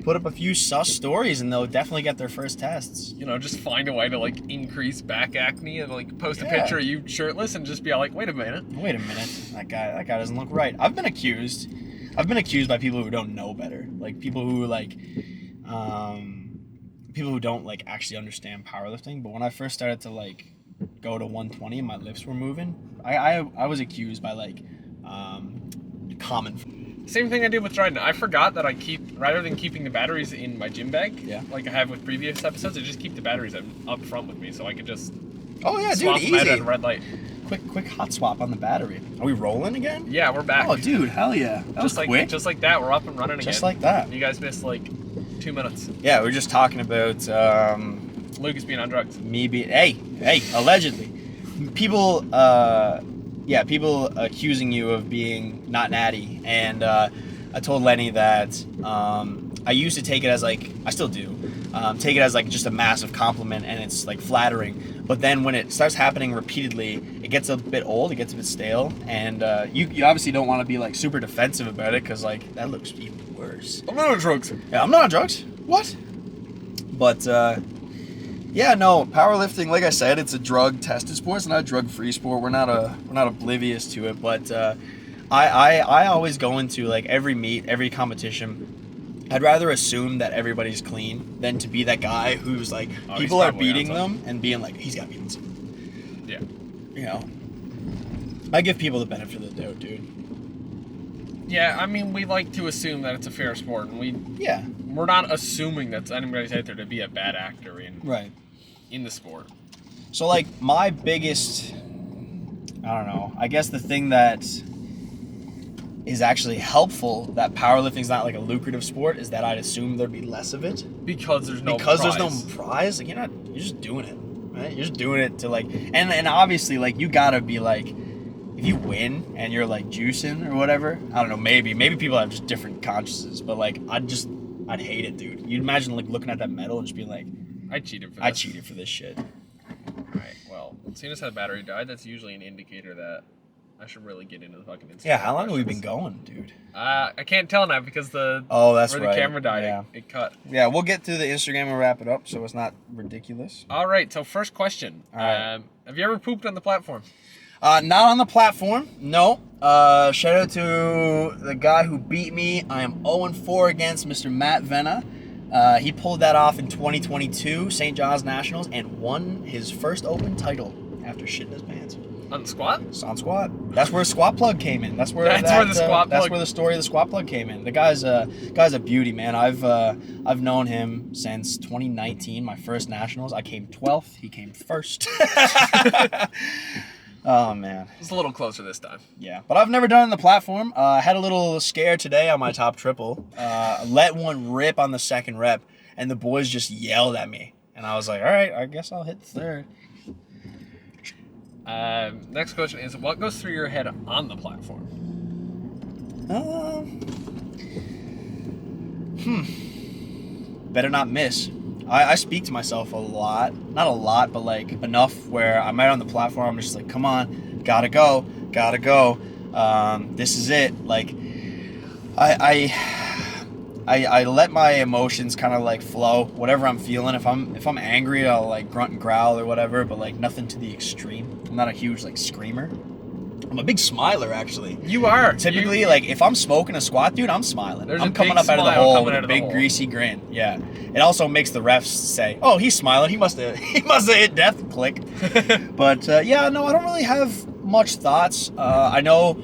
Speaker 2: put up a few sus stories and they'll definitely get their first tests.
Speaker 1: You know, just find a way to like increase back acne and like post a
Speaker 2: Yeah.
Speaker 1: picture of you shirtless and just be like, wait a minute.
Speaker 2: That guy doesn't look right. I've been accused by people who don't know better. Like people who don't like actually understand powerlifting. But when I first started to like go to 120 and my lifts were moving, I was accused by like common.
Speaker 1: Same thing I did with Dryden. I forgot that rather than keeping the batteries in my gym bag,
Speaker 2: Yeah.
Speaker 1: like I have with previous episodes, I just keep the batteries up front with me so I could just
Speaker 2: Oh yeah,
Speaker 1: swap
Speaker 2: dude,
Speaker 1: them out
Speaker 2: easy.
Speaker 1: at a red light.
Speaker 2: Quick hot swap on the battery. Are we rolling again?
Speaker 1: Yeah, we're back.
Speaker 2: Oh, dude, hell yeah. That was quick.
Speaker 1: Just like that, we're up and running again.
Speaker 2: Just like that.
Speaker 1: You guys missed like 2 minutes.
Speaker 2: Yeah, we were just talking about
Speaker 1: Lucas being on drugs.
Speaker 2: me being hey, allegedly. People accusing you of being not natty, and I told Lenny that I used to take it as like, I still do, take it as like just a massive compliment and it's like flattering. But then when it starts happening repeatedly, it gets a bit old, it gets a bit stale, and you obviously don't want to be like super defensive about it because like that looks even worse.
Speaker 1: I'm not on drugs.
Speaker 2: Yeah, I'm not on drugs. What? But yeah, no, powerlifting, like I said, it's a drug-tested sport. It's not a drug-free sport. We're not oblivious to it. But I always go into like every meet, every competition. I'd rather assume that everybody's clean than to be that guy who's like people are beating them and being like, he's got beaten.
Speaker 1: Yeah.
Speaker 2: You know, I give people the benefit of the doubt, dude.
Speaker 1: Yeah, I mean, we like to assume that it's a fair sport, and we're not assuming that anybody's out there to be a bad actor in the sport.
Speaker 2: So like my biggest, I don't know, I guess the thing that is actually helpful that powerlifting's not like a lucrative sport is that I'd assume there'd be less of it.
Speaker 1: Because there's no
Speaker 2: prize. Like you're just doing it, right? You're just doing it to like, and obviously like you gotta be like, if you win and you're like juicing or whatever, I don't know, maybe people have just different consciences, but like I'd hate it, dude. You'd imagine like looking at that medal and just being like,
Speaker 1: I cheated for this.
Speaker 2: I cheated for this shit.
Speaker 1: Alright, well, as soon as that battery died, that's usually an indicator that I should really get into the fucking Instagram.
Speaker 2: Yeah, how long have we been going, dude?
Speaker 1: I can't tell now because the camera died,
Speaker 2: Yeah.
Speaker 1: it cut.
Speaker 2: Yeah, we'll get to the Instagram and wrap it up so it's not ridiculous.
Speaker 1: Alright, so first question.
Speaker 2: All right.
Speaker 1: Have you ever pooped on the platform?
Speaker 2: Not on the platform, no. Shout out to the guy who beat me. I am 0-4 against Mr. Matt Venna. He pulled that off in 2022 St. John's Nationals and won his first open title after shitting his pants.
Speaker 1: On the squat?
Speaker 2: It's on squat. That's where Squat Plug came in. That's where
Speaker 1: the squat plug.
Speaker 2: That's where the story of the Squat Plug came in. The guy's a beauty, man. I've known him since 2019, my first Nationals. I came 12th. He came first. Oh man,
Speaker 1: It's a little closer this time.
Speaker 2: yeah. But I've never done it on the platform. I had a little scare today on my top triple. Let one rip on the second rep, and the boys just yelled at me, and I was like, all right, I guess I'll hit the third.
Speaker 1: Next question is, what goes through your head on the platform?
Speaker 2: Better not miss. I speak to myself a lot. Not a lot, but like enough where I'm out on the platform, I'm just like, come on, gotta go. This is it. Like, I let my emotions kind of like flow, whatever I'm feeling. If I'm angry, I'll like grunt and growl or whatever, but like nothing to the extreme. I'm not a huge like screamer. I'm a big smiler, actually.
Speaker 1: You are.
Speaker 2: Typically, like, if I'm smoking a squat, dude, I'm smiling.
Speaker 1: There's
Speaker 2: I'm
Speaker 1: a
Speaker 2: coming
Speaker 1: big
Speaker 2: up out of the
Speaker 1: smile
Speaker 2: hole
Speaker 1: coming
Speaker 2: with
Speaker 1: out
Speaker 2: a
Speaker 1: of the
Speaker 2: big
Speaker 1: hole.
Speaker 2: greasy grin. Yeah. It also makes the refs say, oh, he's smiling. He must have hit death click. But, yeah, no, I don't really have much thoughts. I know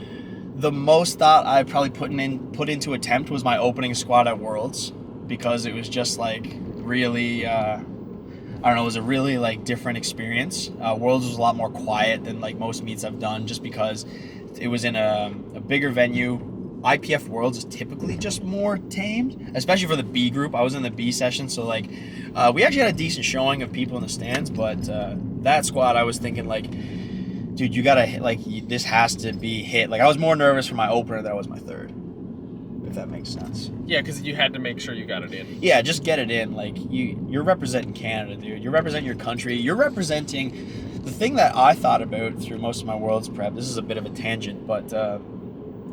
Speaker 2: the most thought I probably put into attempt was my opening squat at Worlds, because it was just like really, I don't know, it was a really like different experience. Worlds was a lot more quiet than like most meets I've done, just because it was in a bigger venue. IPF Worlds is typically just more tamed, especially for the B group. I was in the B session, so like we actually had a decent showing of people in the stands, but that squat I was thinking like, dude, you gotta hit, like, this has to be hit. Like, I was more nervous for my opener than I was my third, if that makes sense.
Speaker 1: Yeah, because you had to make sure you got it in.
Speaker 2: Yeah, just get it in. Like, you're representing Canada, dude. You're representing your country. You're representing the thing that I thought about through most of my Worlds prep. This is a bit of a tangent, but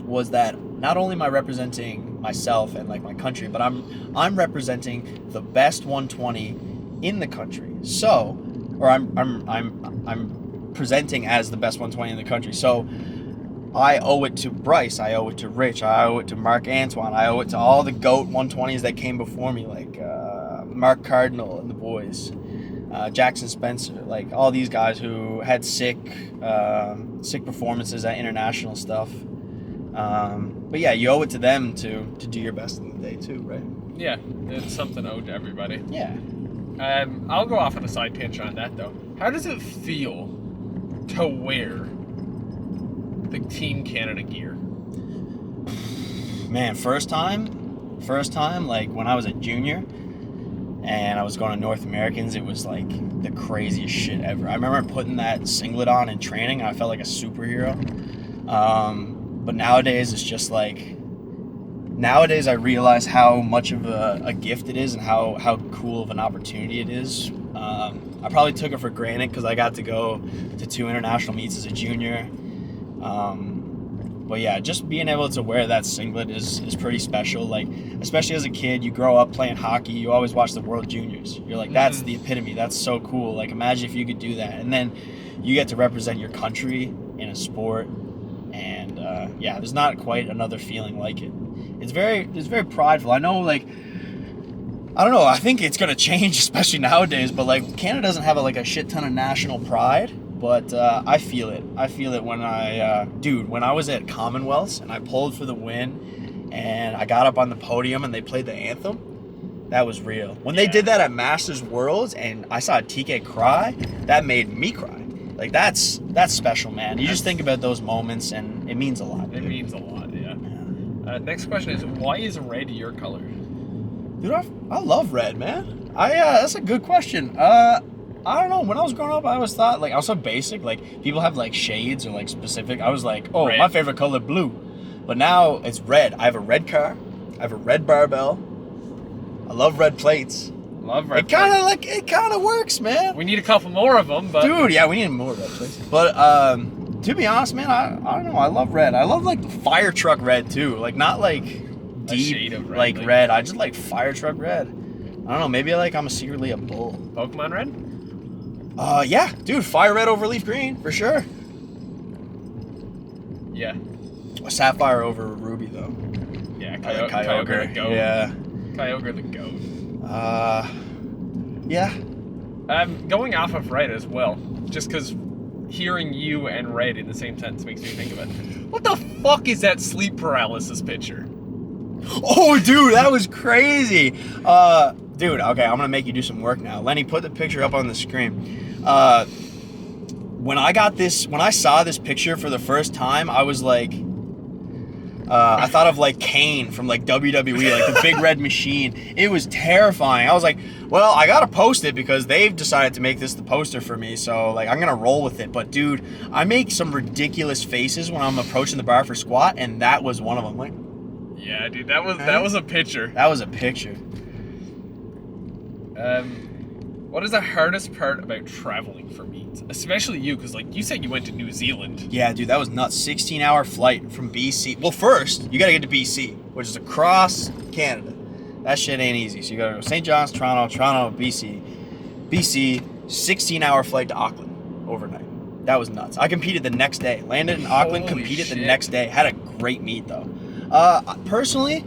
Speaker 2: was that not only am I representing myself and like my country, but I'm representing the best 120 in the country. So, or I'm presenting as the best 120 in the country. So I owe it to Bryce, I owe it to Rich, I owe it to Mark Antoine, I owe it to all the GOAT 120s that came before me, like Mark Cardinal and the boys, Jackson Spencer, like all these guys who had sick performances at international stuff. But yeah, you owe it to them to do your best in the day too, right?
Speaker 1: Yeah, it's something owed to everybody.
Speaker 2: Yeah.
Speaker 1: I'll go off on a side tangent on that though. How does it feel to wear the Team Canada gear?
Speaker 2: Man, first time, like when I was a junior and I was going to North Americans, it was like the craziest shit ever. I remember putting that singlet on in training and I felt like a superhero. But nowadays it's just like, nowadays I realize how much of a gift it is and how cool of an opportunity it is. I probably took it for granted because I got to go to 2 international meets as a junior. But yeah, just being able to wear that singlet is pretty special. Like, especially as a kid, you grow up playing hockey, you always watch the World Juniors. You're like, that's the epitome, that's so cool. Like, imagine if you could do that. And then you get to represent your country in a sport. And yeah, there's not quite another feeling like it. It's very prideful. I know, like, I don't know, I think it's going to change, especially nowadays, but like Canada doesn't have a shit ton of national pride, but I feel it. I feel it when when I was at Commonwealths and I pulled for the win and I got up on the podium and they played the anthem, that was real. When they did that at Masters Worlds and I saw TK cry, that made me cry. Like, that's special, man. You just think about those moments and it means a lot.
Speaker 1: It means a lot, yeah. Next question is, why is red your color?
Speaker 2: Dude, I love red, man. That's a good question. I don't know. When I was growing up, I always thought, like, I was so basic. Like, people have, like, shades or, like, specific. I was like, oh,
Speaker 1: red.
Speaker 2: My favorite color, blue. But now it's red. I have a red car. I have a red barbell. I love red plates.
Speaker 1: Love red
Speaker 2: plates. It kind of works, man.
Speaker 1: We need a couple more of them, but...
Speaker 2: Dude, yeah, we need more red plates. But, to be honest, man, I don't know. I love red. I love, like, the fire truck red, too. Like, not, like, deep,
Speaker 1: shade of red,
Speaker 2: like red. I just like fire truck red. I don't know. Maybe I'm secretly a bull.
Speaker 1: Pokemon red?
Speaker 2: Yeah, dude. Fire red over leaf green for sure.
Speaker 1: Yeah.
Speaker 2: Sapphire over ruby though.
Speaker 1: Yeah,
Speaker 2: Kyogre.
Speaker 1: the goat.
Speaker 2: Yeah.
Speaker 1: Kyogre the goat.
Speaker 2: Yeah.
Speaker 1: Going off of red as well, just because hearing you and red in the same sentence makes me think of it. What the fuck is that sleep paralysis picture?
Speaker 2: Oh, dude, that was crazy. Dude, okay, I'm gonna make you do some work now. Lenny, put the picture up on the screen. When I saw this picture for the first time, I was like, I thought of like Kane from like WWE, like the big red machine. It was terrifying. I was like, well, I gotta post it because they've decided to make this the poster for me, so like I'm gonna roll with it. But dude, I make some ridiculous faces when I'm approaching the bar for squat, and that was one of them. Like,
Speaker 1: yeah, dude, that was a picture.
Speaker 2: that was a picture.
Speaker 1: What is the hardest part about traveling for meets? Especially you, because like you said you went to New Zealand.
Speaker 2: Yeah, dude, that was nuts. 16-hour flight from BC. Well, first, you gotta get to BC, which is across Canada. That shit ain't easy. So you gotta go St. John's, Toronto, BC. BC, 16-hour flight to Auckland overnight. That was nuts. I competed the next day. Landed in Auckland,
Speaker 1: Holy
Speaker 2: competed
Speaker 1: shit.
Speaker 2: the next day. Had a great meet, though. Personally,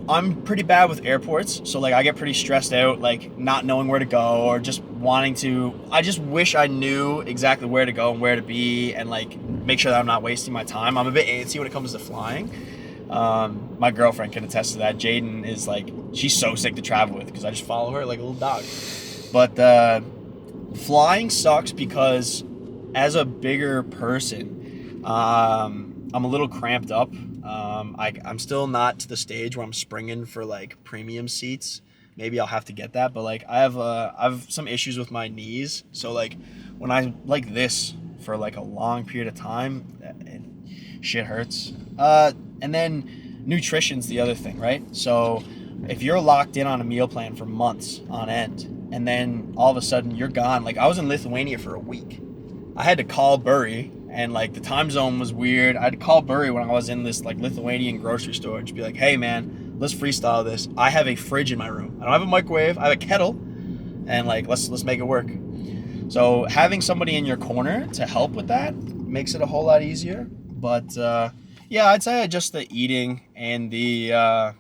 Speaker 2: I'm pretty bad with airports, so like I get pretty stressed out, like not knowing where to go or just wanting to. I just wish I knew exactly where to go and where to be, and like make sure that I'm not wasting my time. I'm a bit antsy when it comes to flying. My girlfriend can attest to that. Jaden is like, she's so sick to travel with because I just follow her like a little dog. But flying sucks because as a bigger person, I'm a little cramped up. I'm still not to the stage where I'm springing for like premium seats. Maybe I'll have to get that, but like I have some issues with my knees. So like when I like this for like a long period of time, shit hurts. And then nutrition's the other thing, right? So if you're locked in on a meal plan for months on end, and then all of a sudden you're gone. Like I was in Lithuania for a week. I had to call Bury, and like the time zone was weird. I had to call Bury when I was in this like Lithuanian grocery store and just be like, hey man, let's freestyle this. I have a fridge in my room. I don't have a microwave. I have a kettle, and like let's make it work. So having somebody in your corner to help with that makes it a whole lot easier. But yeah, I'd say just the eating and the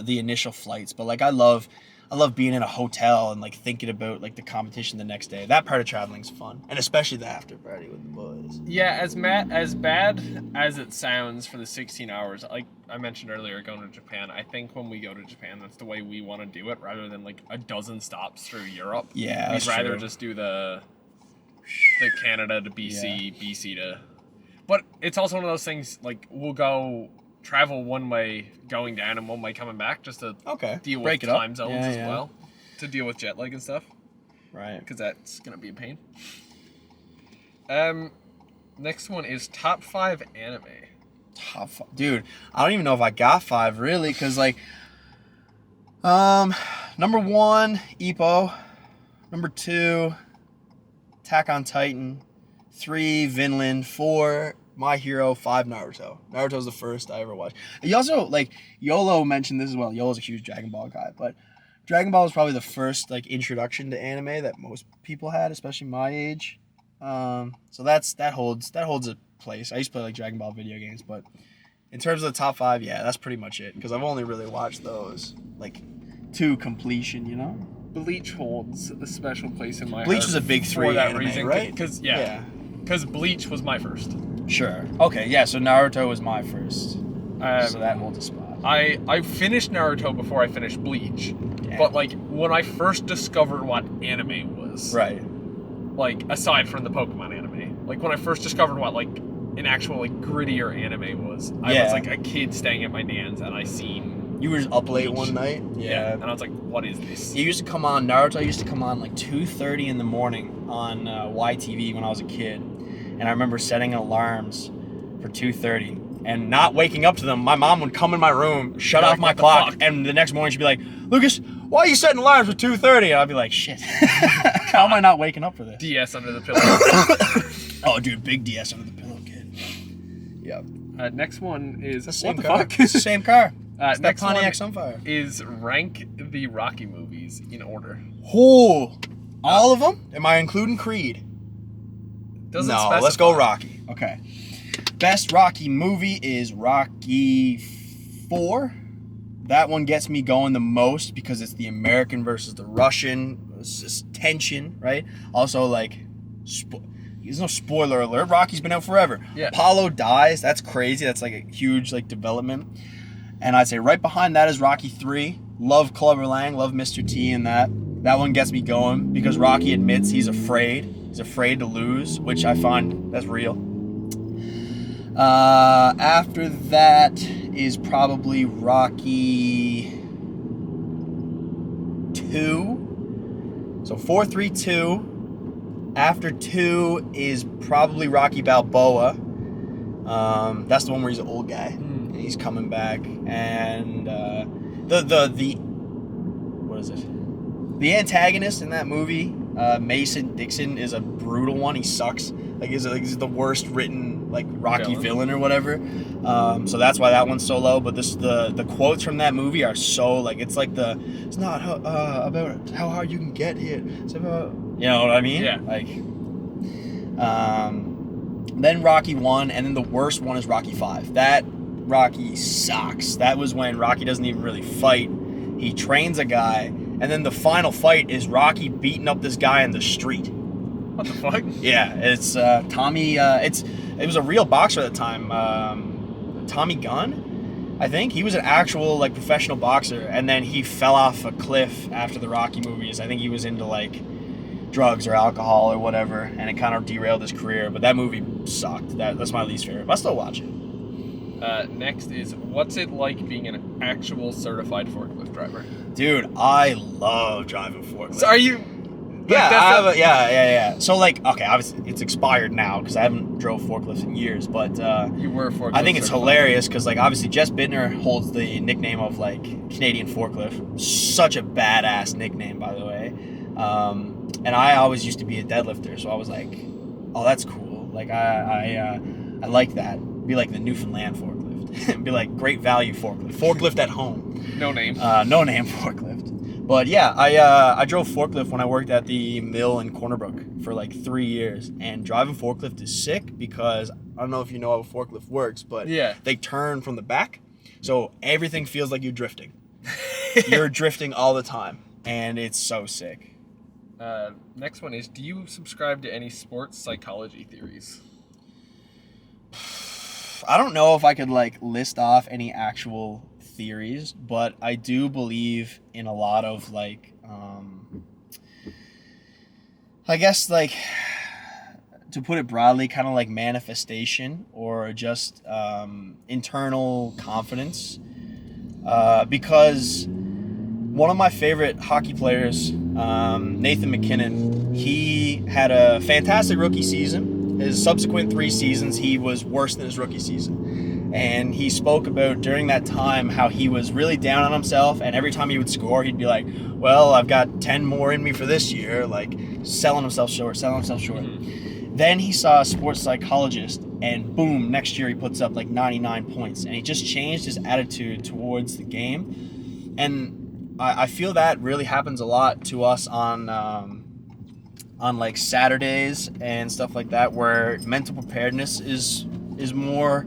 Speaker 2: initial flights. But like I love being in a hotel and like thinking about like the competition the next day. That part of traveling's fun, and especially the after party with the boys.
Speaker 1: Yeah, as bad as it sounds for the 16 hours, like I mentioned earlier, going to Japan, I think when we go to Japan, that's the way we want to do it, rather than like a dozen stops through Europe.
Speaker 2: Yeah,
Speaker 1: we'd rather just do the Canada to BC, yeah. BC to. But it's also one of those things, like we'll go travel one way going down and one way coming back, just to deal with time zones as well, to deal with jet lag and stuff.
Speaker 2: Right.
Speaker 1: Because that's gonna be a pain. Next one is top 5 anime.
Speaker 2: Top 5, dude. I don't even know if I got 5 really, because like, number 1, Ippo. Number 2, Attack on Titan. 3, Vinland. 4, My Hero. 5, Naruto. Naruto's the first I ever watched. You also, like, Yolo mentioned this as well. Yolo's a huge Dragon Ball guy, but Dragon Ball was probably the first, like, introduction to anime that most people had, especially my age. So that holds a place. I used to play, like, Dragon Ball video games, but in terms of the top 5, yeah, that's pretty much it, because I've only really watched those, like, to completion, you know?
Speaker 1: Bleach holds a special place in my heart.
Speaker 2: Bleach was a big 3
Speaker 1: for that
Speaker 2: anime,
Speaker 1: reason,
Speaker 2: right?
Speaker 1: Because Bleach was my first.
Speaker 2: Sure. Okay, yeah, so Naruto was my first. So that holds a spot.
Speaker 1: I finished Naruto before I finished Bleach. Yeah. But, like, when I first discovered what anime was...
Speaker 2: Right.
Speaker 1: Like, aside from the Pokémon anime. Like, when I first discovered what, like, an actual, like, grittier anime was. I was, like, a kid staying at my nan's, and I seen...
Speaker 2: You were just up late one night?
Speaker 1: Yeah. And I was like, what is this?
Speaker 2: It used to come on, Naruto used to come on, like, 2:30 in the morning on YTV when I was a kid. And I remember setting alarms for 2:30 and not waking up to them. My mom would come in my room, shut off my clock, and the next morning she'd be like, Lucas, why are you setting alarms for 2:30? And I'd be like, shit. How am I not waking up for this?
Speaker 1: DS under the pillow.
Speaker 2: Oh, dude, big DS under the pillow, kid. Yep.
Speaker 1: Next one is...
Speaker 2: the same
Speaker 1: what the
Speaker 2: car.
Speaker 1: fuck?
Speaker 2: It's the same car.
Speaker 1: Next
Speaker 2: Pontiac
Speaker 1: one
Speaker 2: Sunfire.
Speaker 1: is rank the Rocky movies in order.
Speaker 2: Oh, all of them? Am I including Creed?
Speaker 1: Doesn't
Speaker 2: no,
Speaker 1: specify.
Speaker 2: Let's go Rocky. Okay. Best Rocky movie is Rocky 4. That one gets me going the most because it's the American versus the Russian. It's just tension, right? Also, like, there's no spoiler alert. Rocky's been out forever.
Speaker 1: Yeah.
Speaker 2: Apollo dies. That's crazy. That's like a huge like development. And I'd say right behind that is Rocky 3. Love Clubber Lang. Love Mr. T in that. That one gets me going because Rocky admits he's afraid. He's afraid to lose, which I find that's real. After that is probably Rocky 2. So 4, 3, 2. After 2 is probably Rocky Balboa. That's the one where he's an old guy. And he's coming back. And the what is it? The antagonist in that movie, Mason Dixon, is a brutal one. He sucks. Like he's the worst written like Rocky villain or whatever. So that's why that one's so low. But the quotes from that movie are so like it's not about how hard you can get here. It's about, you know what I mean?
Speaker 1: Yeah.
Speaker 2: Like, then Rocky 1, and then the worst one is Rocky 5. That Rocky sucks. That was when Rocky doesn't even really fight. He trains a guy, and then the final fight is Rocky beating up this guy in the street.
Speaker 1: What the fuck?
Speaker 2: Yeah, it's Tommy. It was a real boxer at the time. Tommy Gunn, I think. He was an actual like professional boxer, and then he fell off a cliff after the Rocky movies. I think he was into like drugs or alcohol or whatever, and it kind of derailed his career. But that movie sucked. That's my least favorite. But I still watch it.
Speaker 1: Next is, what's it like being an actual certified forklift driver?
Speaker 2: Dude, I love driving forklift.
Speaker 1: So are you?
Speaker 2: Yeah. So like, okay, obviously it's expired now because I haven't drove forklifts in years. But
Speaker 1: You were forklift
Speaker 2: I think it's
Speaker 1: certified.
Speaker 2: hilarious because like obviously Jess Bittner holds the nickname of like Canadian forklift. Such a badass nickname, by the way. And I always used to be a deadlifter, so I was like, oh, that's cool. Like I like that. Be like the Newfoundland forklift. Be like great value forklift. Forklift at home.
Speaker 1: No name.
Speaker 2: No name forklift. But yeah, I drove forklift when I worked at the mill in Corner Brook for like 3 years. And driving forklift is sick because I don't know if you know how a forklift works, but
Speaker 1: Yeah.
Speaker 2: they turn from the back. So everything feels like you're drifting. You're drifting all the time. And it's so sick.
Speaker 1: Next one is, do you subscribe to any sports psychology theories?
Speaker 2: I don't know if I could like list off any actual theories, but I do believe in a lot of like I guess like, to put it broadly, kind of like manifestation or just internal confidence, because one of my favorite hockey players, Nathan McKinnon, he had a fantastic rookie season. His subsequent 3 seasons, he was worse than his rookie season. And he spoke about during that time how he was really down on himself, and every time he would score, he'd be like, well, I've got 10 more in me for this year, like selling himself short. Then he saw a sports psychologist, and boom, next year he puts up like 99 points, and he just changed his attitude towards the game. And I feel that really happens a lot to us on like Saturdays and stuff like that, where mental preparedness is more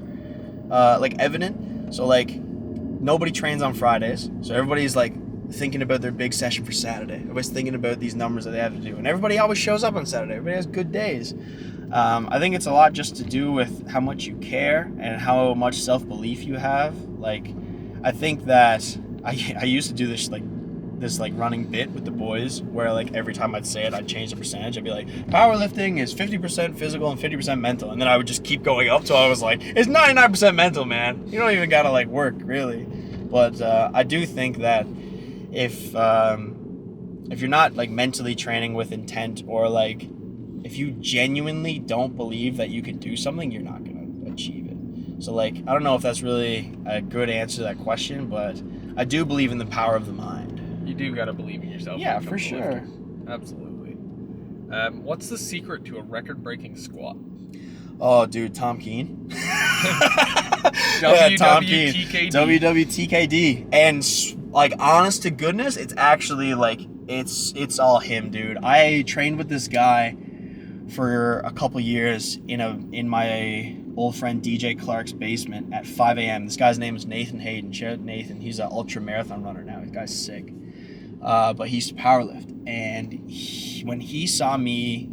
Speaker 2: like evident. So like nobody trains on Fridays, so everybody's like thinking about their big session for Saturday. Everybody's thinking about these numbers that they have to do, and everybody always shows up on Saturday. Everybody has good days. I think it's a lot just to do with how much you care and how much self-belief you have. Like, I think that I used to do this like running bit with the boys where like every time I'd say it, I'd change the percentage. I'd be like, powerlifting is 50% physical and 50% mental, and then I would just keep going up till I was like, it's 99% mental, man. You don't even gotta like work really. But I do think that if you're not like mentally training with intent, or like if you genuinely don't believe that you can do something, you're not gonna achieve it. So like, I don't know if that's really a good answer to that question, but I do believe in the power of the mind.
Speaker 1: You do gotta believe in yourself.
Speaker 2: Yeah,
Speaker 1: when it
Speaker 2: for
Speaker 1: comes to
Speaker 2: sure.
Speaker 1: lifting. Absolutely. What's the secret to a record-breaking squat?
Speaker 2: Oh, dude, Tom Keane.
Speaker 1: WWTKD.
Speaker 2: WWTKD. And like, honest to goodness, it's actually like it's all him, dude. I trained with this guy for a couple years in my old friend DJ Clark's basement at 5 a.m. This guy's name is Nathan Hayden. Shout out Nathan. He's an ultra marathon runner now. This guy's sick. But he used to powerlift. And when he saw me,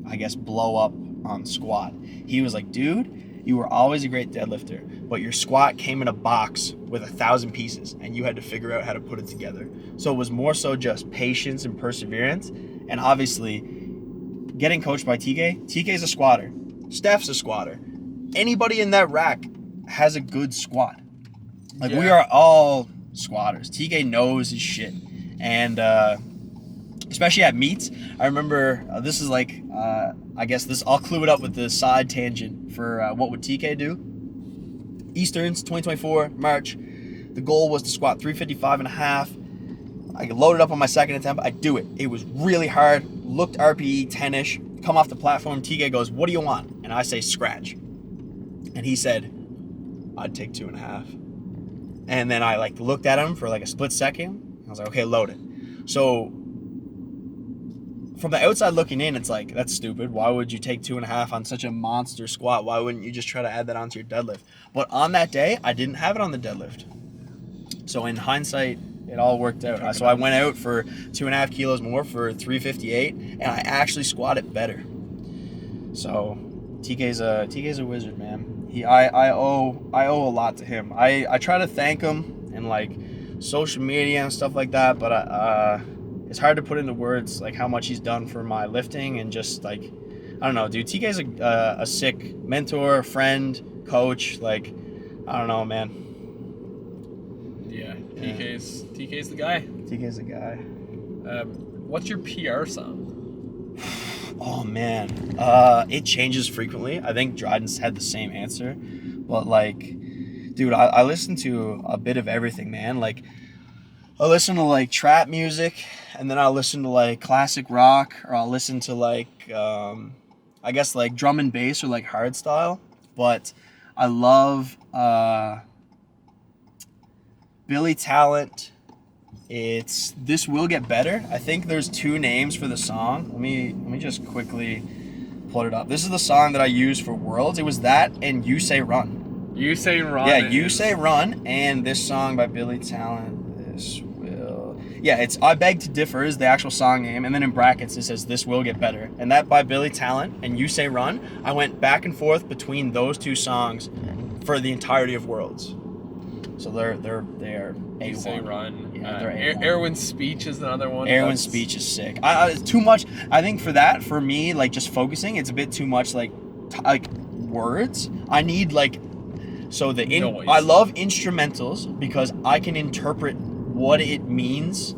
Speaker 2: I guess, blow up on squat, he was like, dude, you were always a great deadlifter, but your squat came in a box with 1,000 pieces, and you had to figure out how to put it together. So it was more so just patience and perseverance. And obviously, getting coached by TK, TK's a squatter. Steph's a squatter. Anybody in that rack has a good squat. Like, we are all squatters. TK knows his shit. And especially at meets, I remember, this is like, I guess this, I'll clue it up with the side tangent for what would TK do. Easterns, 2024, March. The goal was to squat 355 and a half. I loaded up on my second attempt. I do it. It was really hard. Looked RPE 10-ish. Come off the platform. TK goes, what do you want? And I say scratch. And he said, I'd take 2.5. And then I like looked at him for like a split second. I was like, okay, load it. So from the outside looking in, it's like, that's stupid. Why would you take 2.5 on such a monster squat? Why wouldn't you just try to add that onto your deadlift? But on that day, I didn't have it on the deadlift. So in hindsight, it all worked out. So I went out for 2.5 kilos more for 358, and I actually squatted better. So TK's a wizard, man. I owe a lot to him. I try to thank him in like social media and stuff like that, but it's hard to put into words like how much he's done for my lifting, and just like, I don't know, dude. TK's a sick mentor, friend, coach. Like, I don't know, man.
Speaker 1: Yeah, TK's the guy.
Speaker 2: TK's the guy.
Speaker 1: What's your PR song?
Speaker 2: Oh man, it changes frequently. I think Dryden's had the same answer, but like, dude, I listen to a bit of everything, man. Like, I'll listen to like trap music, and then I'll listen to like classic rock, or I'll listen to like, I guess like drum and bass or like hard style. But I love Billy Talent. It's This Will Get Better. I think there's 2 names for the song. Let me just quickly pull it up. This is the song that I used for Worlds. It was that and You Say Run.
Speaker 1: You Say Run.
Speaker 2: Yeah, You Say Run, and this song by Billy Talent. This will. Yeah, it's I Beg to Differ is the actual song name, and then in brackets it says This Will Get Better. And that by Billy Talent and You Say Run. I went back and forth between those 2 songs for the entirety of Worlds. So they're A1.
Speaker 1: You Say Run.
Speaker 2: Yeah, they're A1.
Speaker 1: Erwin's Speech is another one.
Speaker 2: Erwin's Speech is sick. It's too much. I think for me, like just focusing, it's a bit too much like words. I need like, so
Speaker 1: Noise.
Speaker 2: I love instrumentals because I can interpret what it means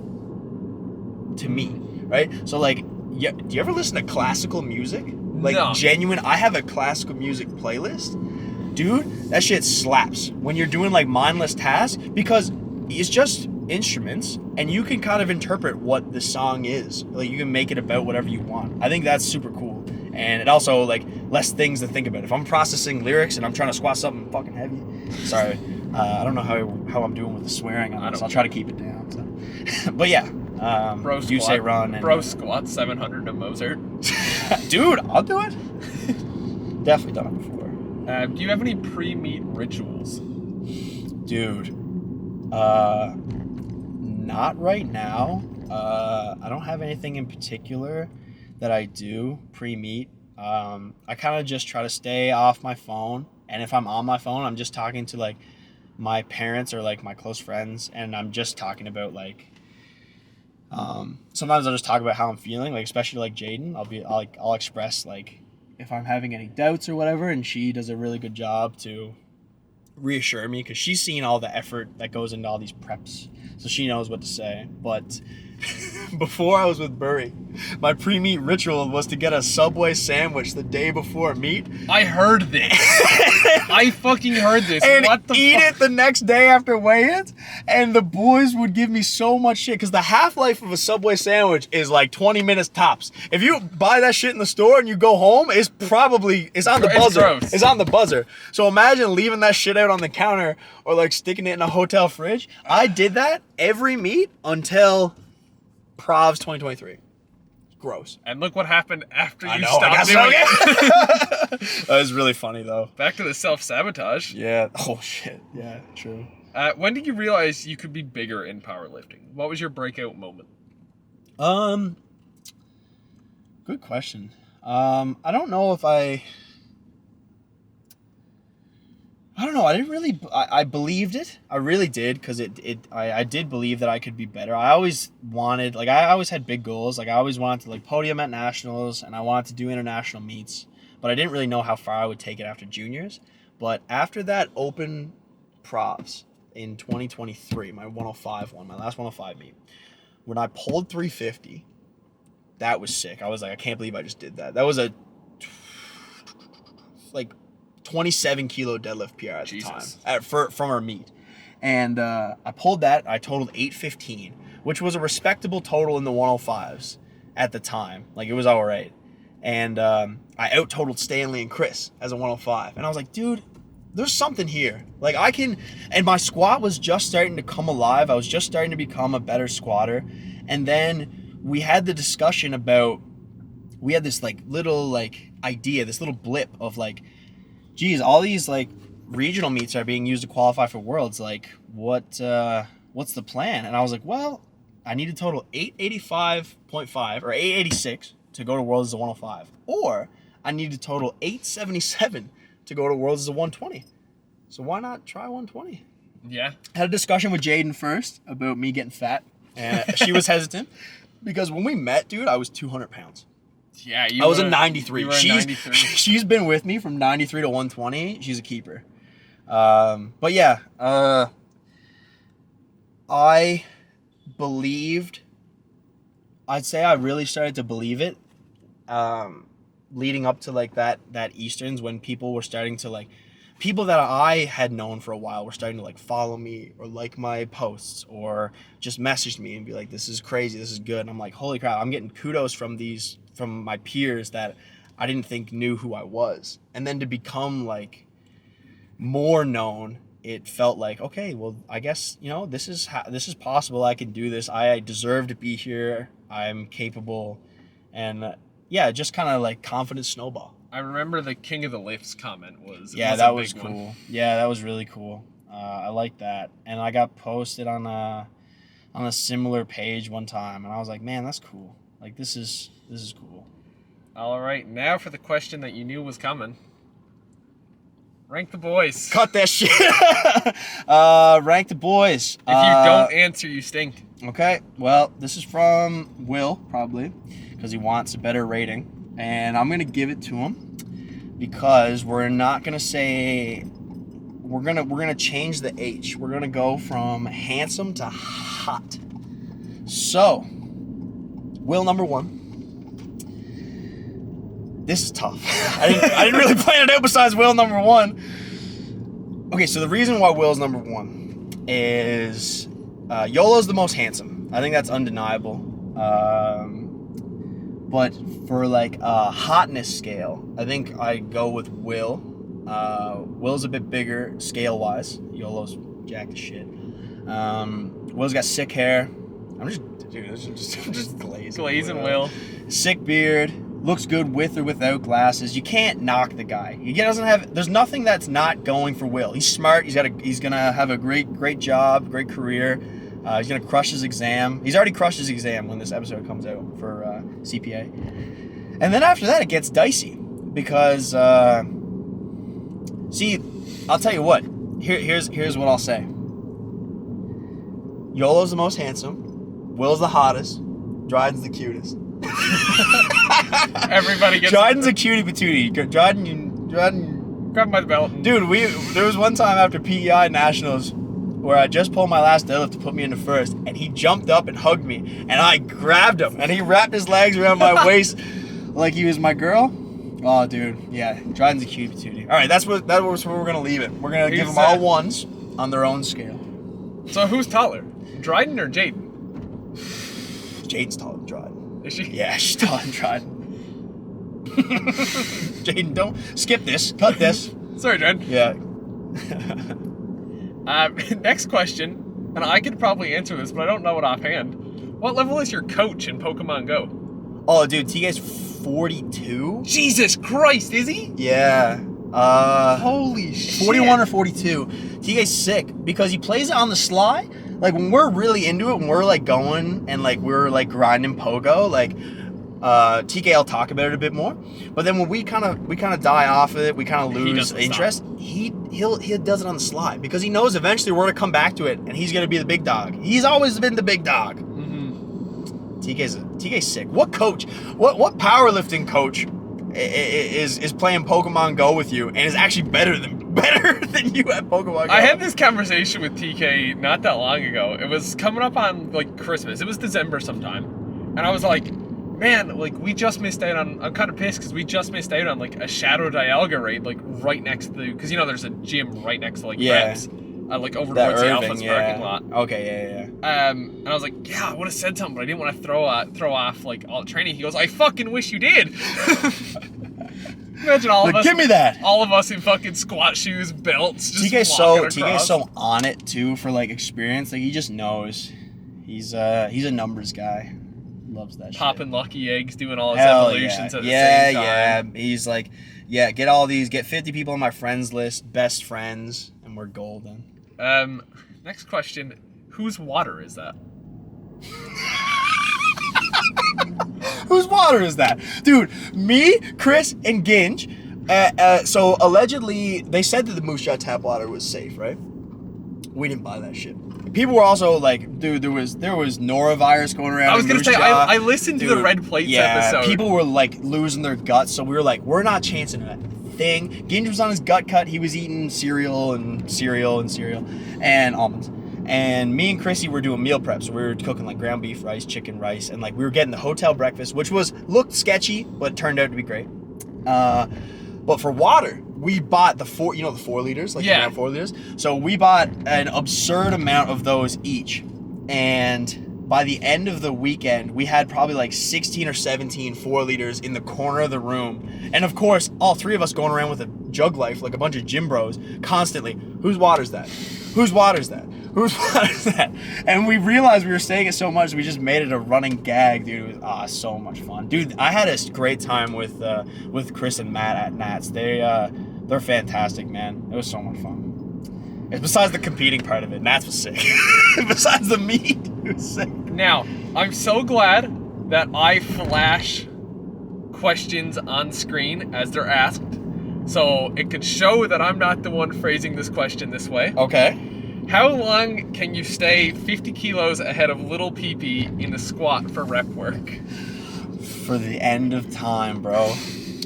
Speaker 2: to me, right? So like, yeah, do you ever listen to classical music? Like
Speaker 1: No.
Speaker 2: genuine, I have a classical music playlist. Dude, that shit slaps when you're doing like mindless tasks, because it's just instruments and you can kind of interpret what the song is. Like you can make it about whatever you want. I think that's super cool. And it also like less things to think about. If I'm processing lyrics and I'm trying to squat something fucking heavy, sorry, I don't know how I'm doing with the swearing on this. I'll try to keep it down. So. But yeah,
Speaker 1: Bro
Speaker 2: You
Speaker 1: squat,
Speaker 2: Say Run. And,
Speaker 1: Bro squat 700 to Mozart.
Speaker 2: dude, I'll do it. Definitely done it before.
Speaker 1: Do you have any pre-meet rituals?
Speaker 2: Dude, not right now. I don't have anything in particular that I do pre-meet. I kind of just try to stay off my phone, and if I'm on my phone, I'm just talking to like my parents or like my close friends, and I'm just talking about like, sometimes I'll just talk about how I'm feeling, like especially like Jaden. I'll express like if I'm having any doubts or whatever, and she does a really good job to reassure me because she's seen all the effort that goes into all these preps, so she knows what to say. But before I was with Burry, my pre-meet ritual was to get a Subway sandwich the day before meet.
Speaker 1: I heard this. I fucking heard this.
Speaker 2: And
Speaker 1: what the
Speaker 2: eat
Speaker 1: fuck?
Speaker 2: it the next day after weigh-ins, and the boys would give me so much shit because the half-life of a Subway sandwich is like 20 minutes tops. If you buy that shit in the store and you go home, it's on the
Speaker 1: It's
Speaker 2: buzzer.
Speaker 1: gross.
Speaker 2: It's on the buzzer. So imagine leaving that shit out on the counter or like sticking it in a hotel fridge. I did that every meet until Provs 2023. Gross.
Speaker 1: And look what happened after
Speaker 2: I
Speaker 1: you
Speaker 2: know,
Speaker 1: stopped doing it.
Speaker 2: That was really funny though.
Speaker 1: Back to the self-sabotage.
Speaker 2: Yeah. Oh shit. Yeah. True.
Speaker 1: When did you realize you could be bigger in powerlifting? What was your breakout moment?
Speaker 2: Good question. I don't know if I don't know. I didn't really. I believed it. I really did, because I did believe that I could be better. I always wanted, like, I always had big goals. Like, I always wanted to like podium at nationals, and I wanted to do international meets. But I didn't really know how far I would take it after juniors. But after that open Provs in 2023, my 105 one, my last 105 meet, when I pulled 350, that was sick. I was like, I can't believe I just did that. That was a like 27 kilo deadlift PR at
Speaker 1: Jesus.
Speaker 2: the time from our meet. And I pulled that. I totaled 815, which was a respectable total in the 105s at the time. Like, it was all right. And I out-totaled Stanley and Chris as a 105. And I was like, dude, there's something here. Like, I can... And my squat was just starting to come alive. I was just starting to become a better squatter. And then we had the discussion about we had this like little like idea, this little blip of like, geez, all these like regional meets are being used to qualify for Worlds. Like, what's the plan? And I was like, well, I need a total 885.5 or 886 to go to Worlds as a 105, or I need a total 877 to go to Worlds as a 120. So why not try 120?
Speaker 1: Yeah.
Speaker 2: Had a discussion with Jaden first about me getting fat, and she was hesitant because when we met, dude, I was 200 pounds.
Speaker 1: Yeah,
Speaker 2: I was a 93.
Speaker 1: You were a 93.
Speaker 2: She's been with me from 93 to 120. She's a keeper. But yeah, I believed. I'd say I really started to believe it, leading up to like that Easterns, when people were starting to like, people that I had known for a while were starting to like follow me or like my posts or just message me and be like, this is crazy, this is good. And I'm like, holy crap, I'm getting kudos from my peers that I didn't think knew who I was. And then to become like more known, it felt like, okay, well, I guess, you know, this is possible. I can do this. I deserve to be here. I'm capable. And yeah, just kind of like confidence snowball.
Speaker 1: I remember the King of the Lifts comment was
Speaker 2: that was
Speaker 1: big
Speaker 2: cool.
Speaker 1: one.
Speaker 2: Yeah, that was really cool. I like that. And I got posted on a similar page one time, and I was like, man, that's cool. Like, this is cool.
Speaker 1: All right, now for the question that you knew was coming. Rank the boys.
Speaker 2: Cut that shit. Rank the boys.
Speaker 1: If you don't answer, you stink.
Speaker 2: Okay, well, this is from Will, probably, because he wants a better rating. And I'm going to give it to him because we're not going to say, we're going to change the H. We're going to go from handsome to hot. So, Will number 1. This is tough. I didn't really plan it out besides Will number 1. Okay, so the reason why Will's number 1 is YOLO's the most handsome. I think that's undeniable. But for like a hotness scale, I think I go with Will. Will's a bit bigger scale-wise. YOLO's jacked as shit. Will's got sick hair. I'm just glazing
Speaker 1: Will.
Speaker 2: Sick beard. Looks good with or without glasses. You can't knock the guy. He doesn't have. There's nothing that's not going for Will. He's smart. He's gonna have a great job, great career. He's going to crush his exam. He's already crushed his exam when this episode comes out for CPA. And then after that, it gets dicey. Because, see, I'll tell you what. Here's what I'll say. YOLO's the most handsome. Will's the hottest. Dryden's the cutest.
Speaker 1: Everybody gets...
Speaker 2: Dryden's a cutie patootie. Dryden...
Speaker 1: Grab my belt.
Speaker 2: Dude, there was one time after PEI Nationals where I just pulled my last deadlift to put me into first, and he jumped up and hugged me, and I grabbed him, and he wrapped his legs around my waist like he was my girl. Oh, dude, yeah, Dryden's a cutie patootie. All right, that's where we're gonna leave it. We're gonna give them all 1s on their own scale.
Speaker 1: So who's taller, Dryden or Jaden?
Speaker 2: Jaden's taller than Dryden.
Speaker 1: Is she?
Speaker 2: Yeah, she's taller than Dryden. Jaden, don't skip this. Cut this.
Speaker 1: Sorry, Dryden.
Speaker 2: Yeah.
Speaker 1: Next question, and I could probably answer this, but I don't know it offhand. What level is your coach in Pokemon Go?
Speaker 2: Oh, dude, TK's 42.
Speaker 1: Jesus Christ, is he?
Speaker 2: Yeah.
Speaker 1: Holy shit.
Speaker 2: 41 or 42. TK's sick because he plays it on the sly. Like, when we're really into it, when we're like going and like we're like grinding Pogo, like TK will talk about it a bit more. But then when we kind of die off of it, we kind of lose interest. He does it on the sly because he knows eventually we're gonna come back to it and he's gonna be the big dog. He's always been the big dog. Mm-hmm. TK's sick. What coach? What powerlifting coach is playing Pokemon Go with you and is actually better than you at Pokemon Go?
Speaker 1: I had this conversation with TK not that long ago. It was coming up on like Christmas. It was December sometime, and I was like, man, like we just missed out on. I'm kind of pissed because we just missed out on like a Shadow Dialga raid, like right next to because there's a gym right next to like Reps, like over towards the Alpha's parking lot.
Speaker 2: Okay, yeah.
Speaker 1: And I was like, yeah, I would have said something, but I didn't want to throw off like all training. He goes, I fucking wish you did. Imagine all of us.
Speaker 2: Give me that.
Speaker 1: All of us in fucking squat shoes, belts. Just
Speaker 2: TK's so on it too for like experience. Like he just knows. He's a numbers guy. loves that shit.
Speaker 1: Popping lucky eggs, doing all his
Speaker 2: Hell
Speaker 1: evolutions at the
Speaker 2: yeah,
Speaker 1: same time.
Speaker 2: yeah. He's like, yeah, get 50 people on my friends list, best friends, and we're golden.
Speaker 1: Next question. Whose water is that?
Speaker 2: Whose water is that? Dude, me, Chris, and Ginge. So allegedly, they said that the Moose Jaw tap water was safe, right? We didn't buy that shit. People were also like, dude, there was norovirus going around.
Speaker 1: I was
Speaker 2: in
Speaker 1: gonna
Speaker 2: Moose
Speaker 1: say,
Speaker 2: Jaw.
Speaker 1: I listened to the Red Plates episode.
Speaker 2: People were like losing their guts, so we were like, we're not chancing that thing. Ginge was on his gut cut. He was eating cereal and almonds. And me and Chrissy were doing meal prep, so we were cooking like ground beef, rice, chicken, rice, and like we were getting the hotel breakfast, which looked sketchy, but turned out to be great. But for water, we bought the 4 liters, like around 4 liters. So we bought an absurd amount of those each. And by the end of the weekend, we had probably like 16 or 17 4 liters in the corner of the room. And of course, all three of us going around with a jug life like a bunch of gym bros constantly. Whose water's that? Whose water's that? Whose water's that? And we realized we were saying it so much, we just made it a running gag, dude. It was so much fun. Dude, I had a great time with Chris and Matt at Nats. They're fantastic, man. It was so much fun. Besides the competing part of it, Nats was sick. Besides the meat, it was sick.
Speaker 1: Now, I'm so glad that I flash questions on screen as they're asked, so it could show that I'm not the one phrasing this question this way.
Speaker 2: Okay.
Speaker 1: How long can you stay 50 kilos ahead of little pee-pee in the squat for rep work?
Speaker 2: For the end of time, bro.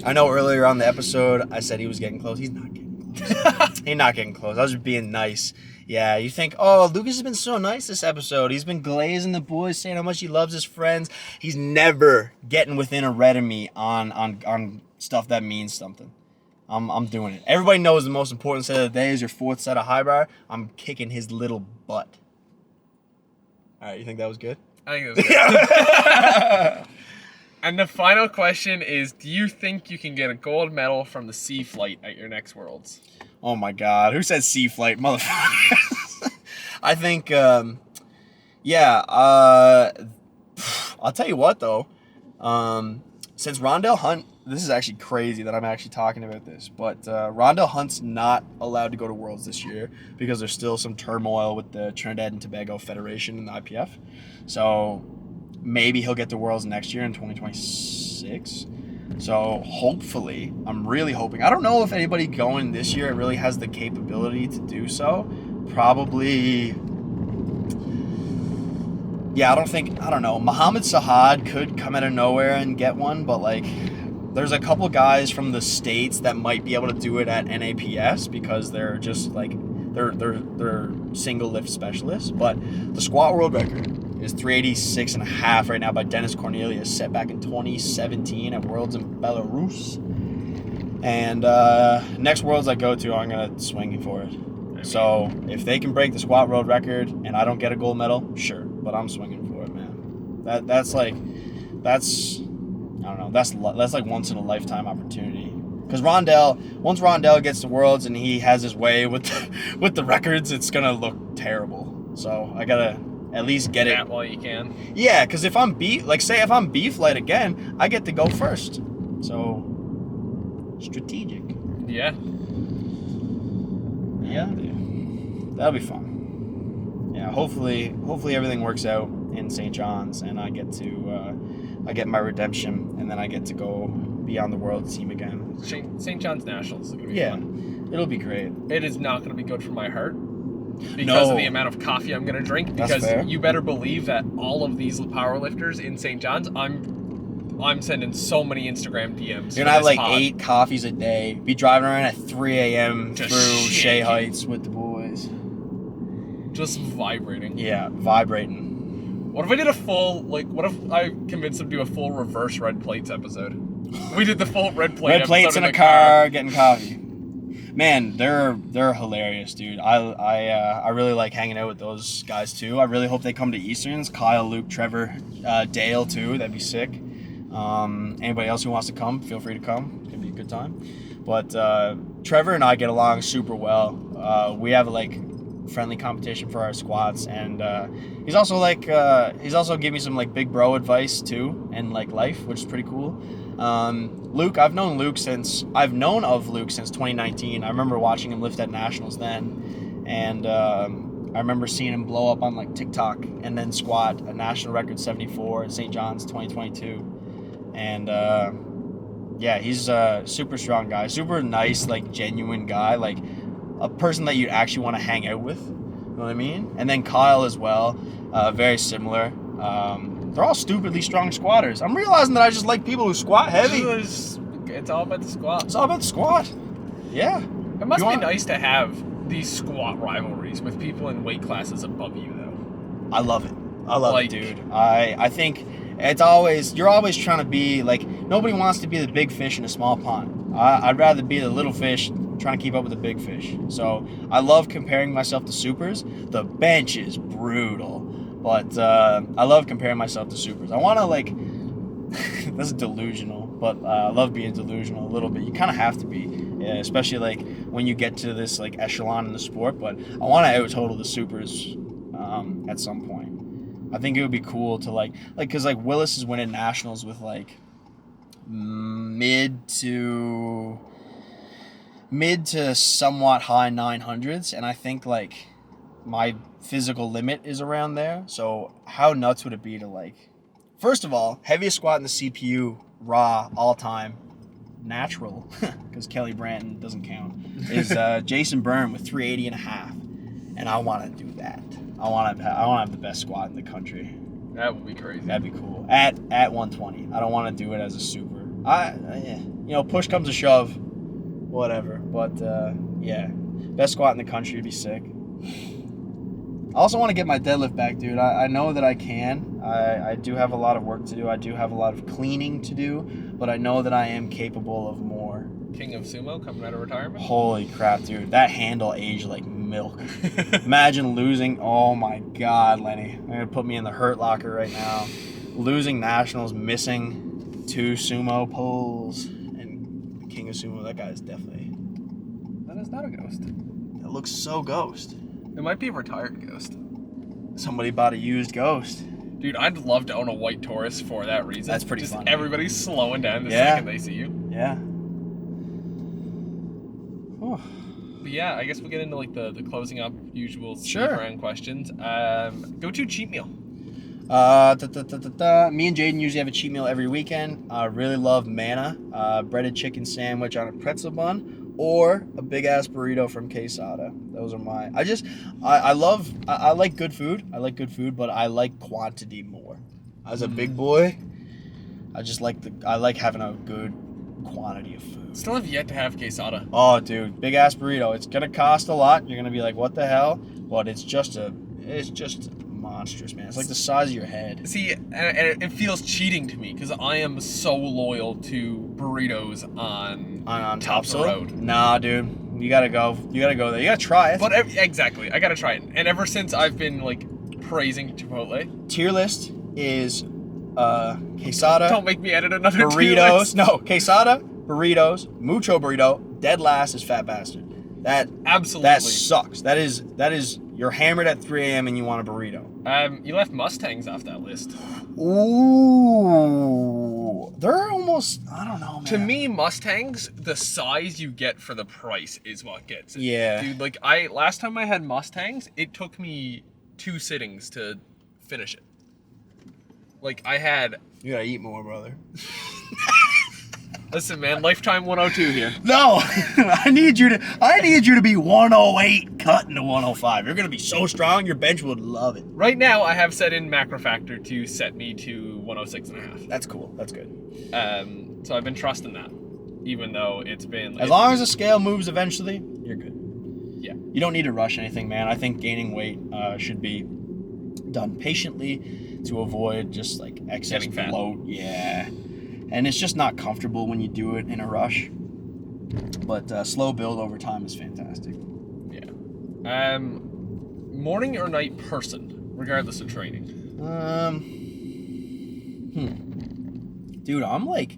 Speaker 2: I know earlier on the episode I said he was getting close. He's not getting close. He's not getting close. I was just being nice. Yeah, you think, oh, Lucas has been so nice this episode. He's been glazing the boys, saying how much he loves his friends. He's never getting within a red of me on stuff that means something. I'm doing it. Everybody knows the most important set of the day is your 4th set of high bar. I'm kicking his little butt. All right, you think that was good?
Speaker 1: I think it was good. And the final question is, do you think you can get a gold medal from the sea flight at your next Worlds?
Speaker 2: Oh my God, who said sea flight, motherfucker? I think, yeah. I'll tell you what though. Since Rondell Hunt, this is actually crazy that I'm actually talking about this, but Rondell Hunt's not allowed to go to Worlds this year because there's still some turmoil with the Trinidad and Tobago Federation and the IPF. So maybe he'll get to Worlds next year in 2026. So hopefully, I'm really hoping. I don't know if anybody going this year really has the capability to do so. Probably. Yeah, I don't know. Mohammed Sahad could come out of nowhere and get one, but like, there's a couple guys from the States that might be able to do it at NAPS because they're just like, they're single lift specialists. But the squat world record is 386.5 right now by Dennis Cornelius, set back in 2017 at Worlds in Belarus. And next Worlds I go to, I'm going to swing for it. So if they can break the squat world record and I don't get a gold medal, sure. But I'm swinging for it, man. That's I don't know, that's like once in a lifetime opportunity. Because once Rondell gets to Worlds and he has his way with the records, it's going to look terrible. So I got to at least get it
Speaker 1: while you can.
Speaker 2: Yeah, because if I'm if I'm B-flight again, I get to go first. So strategic.
Speaker 1: Yeah.
Speaker 2: Yeah, dude. That'll be fun. Yeah, hopefully everything works out in St. John's and I get my redemption and then I get to go be on the world team again.
Speaker 1: St. John's Nationals is going to be fun.
Speaker 2: It'll be great.
Speaker 1: It is not going to be good for my heart because of the amount of coffee I'm going to drink. Because you better believe that all of these powerlifters in St. John's, I'm sending so many Instagram DMs.
Speaker 2: You're gonna have like 8 coffees a day. Be driving around at 3 a.m. through Shea Heights with the boys.
Speaker 1: Just vibrating.
Speaker 2: Yeah, vibrating.
Speaker 1: What if I did what if I convinced them to do a full reverse Red Plates episode? We did the full Red Plate
Speaker 2: Red
Speaker 1: episode
Speaker 2: Plates in a car, getting coffee. Man, they're hilarious, dude. I really like hanging out with those guys too. I really hope they come to Easterns. Kyle, Luke, Trevor, Dale too. That'd be sick. Anybody else who wants to come, feel free to come. It's gonna be a good time. But Trevor and I get along super well. We have like friendly competition for our squats, and he's also giving me some like big bro advice too, and like life, which is pretty cool. Luke, I've known of Luke since 2019. I remember watching him lift at nationals then, and I remember seeing him blow up on like TikTok and then squat a national record 74 at St. John's 2022, and yeah, he's a super strong guy, super nice, like genuine guy, like a person that you'd actually want to hang out with. You know what I mean? And then Kyle as well, very similar. They're all stupidly strong squatters. I'm realizing that I just like people who squat heavy.
Speaker 1: It's all about the squat.
Speaker 2: It's all about the squat. Yeah.
Speaker 1: It must be nice to have these squat rivalries with people in weight classes above you, though.
Speaker 2: I love it. I love it, dude. I think you're always trying to be like, nobody wants to be the big fish in a small pond. I'd rather be the little fish trying to keep up with the big fish. So I love comparing myself to supers. The bench is brutal, but I love comparing myself to supers. I want to like, this is delusional, but I love being delusional a little bit. You kind of have to be, yeah, especially like when you get to this like echelon in the sport. But I want to out-total the supers at some point. I think it would be cool to like because like Willis is winning nationals with like mid to somewhat high 900s, and I think like my physical limit is around there. So how nuts would it be to like, first of all, heaviest squat in the CPU raw all time natural, because Kelly Branton doesn't count, is Jason Byrne with 380 and a half, and I want to do that. I want to have the best squat in the country.
Speaker 1: That would be crazy.
Speaker 2: That'd be cool. At 120. I don't want to do it as a super. Push comes to shove, whatever. But yeah, best squat in the country would be sick. I also want to get my deadlift back, dude. I know that I can. I do have a lot of work to do. I do have a lot of cleaning to do, but I know that I am capable of more.
Speaker 1: King of Sumo coming out of retirement?
Speaker 2: Holy crap, dude. That handle aged like milk. Imagine losing. Oh my God, Lenny. They're going to put me in the hurt locker right now. Losing nationals, missing 2 sumo pulls, and King of Sumo, that guy is definitely...
Speaker 1: That is not a ghost.
Speaker 2: That looks so ghost.
Speaker 1: It might be a retired ghost.
Speaker 2: Somebody bought a used ghost.
Speaker 1: Dude, I'd love to own a white Taurus for that reason.
Speaker 2: That's pretty
Speaker 1: Just
Speaker 2: fun.
Speaker 1: Everybody's slowing down the second they see you.
Speaker 2: Yeah.
Speaker 1: But yeah, I guess we'll get into like the closing up usual
Speaker 2: Sure.
Speaker 1: round questions. Go-to cheat meal.
Speaker 2: Me and Jaden usually have a cheat meal every weekend. I really love manna, breaded chicken sandwich on a pretzel bun, or a big ass burrito from Quesada. Those are my. I like good food. I like good food, but I like quantity more. As a big boy, I like having a good quantity of food.
Speaker 1: Still have yet to have quesada.
Speaker 2: Oh, dude, big ass burrito. It's gonna cost a lot. You're gonna be like, what the hell? But it's just monstrous, man. It's like the size of your head.
Speaker 1: See, and it feels cheating to me because I am so loyal to burritos on top of the road.
Speaker 2: Nah, dude, you gotta go. You gotta go there. You gotta try it.
Speaker 1: But exactly, I gotta try it. And ever since I've been like praising Chipotle,
Speaker 2: tier list is quesada.
Speaker 1: Don't make me edit another
Speaker 2: burritos.
Speaker 1: tier list.
Speaker 2: No, quesada, burritos, mucho burrito. Dead last is fat bastard. That
Speaker 1: absolutely
Speaker 2: that sucks. That is you're hammered at 3 a.m. and you want a burrito.
Speaker 1: You left Mustangs off that list.
Speaker 2: Ooh, they're almost, I don't know, man.
Speaker 1: To me, Mustangs, the size you get for the price is what gets it.
Speaker 2: Yeah.
Speaker 1: Dude, like last time I had Mustangs, it took me 2 sittings to finish it. Like
Speaker 2: You gotta eat more, brother.
Speaker 1: Listen, man, lifetime 102 here.
Speaker 2: No, I need you to be 108 cutting to 105. You're gonna be so strong, your bench would love it.
Speaker 1: Right now, I have set in macro factor to set me to 106.5.
Speaker 2: That's cool. That's good.
Speaker 1: So I've been trusting that, even though it's been like,
Speaker 2: as long as the scale moves eventually, you're good.
Speaker 1: Yeah.
Speaker 2: You don't need to rush anything, man. I think gaining weight should be done patiently to avoid just like excess bloat. Yeah. And it's just not comfortable when you do it in a rush. But slow build over time is fantastic.
Speaker 1: Yeah. Morning or night person, regardless of training?
Speaker 2: Dude, I'm like,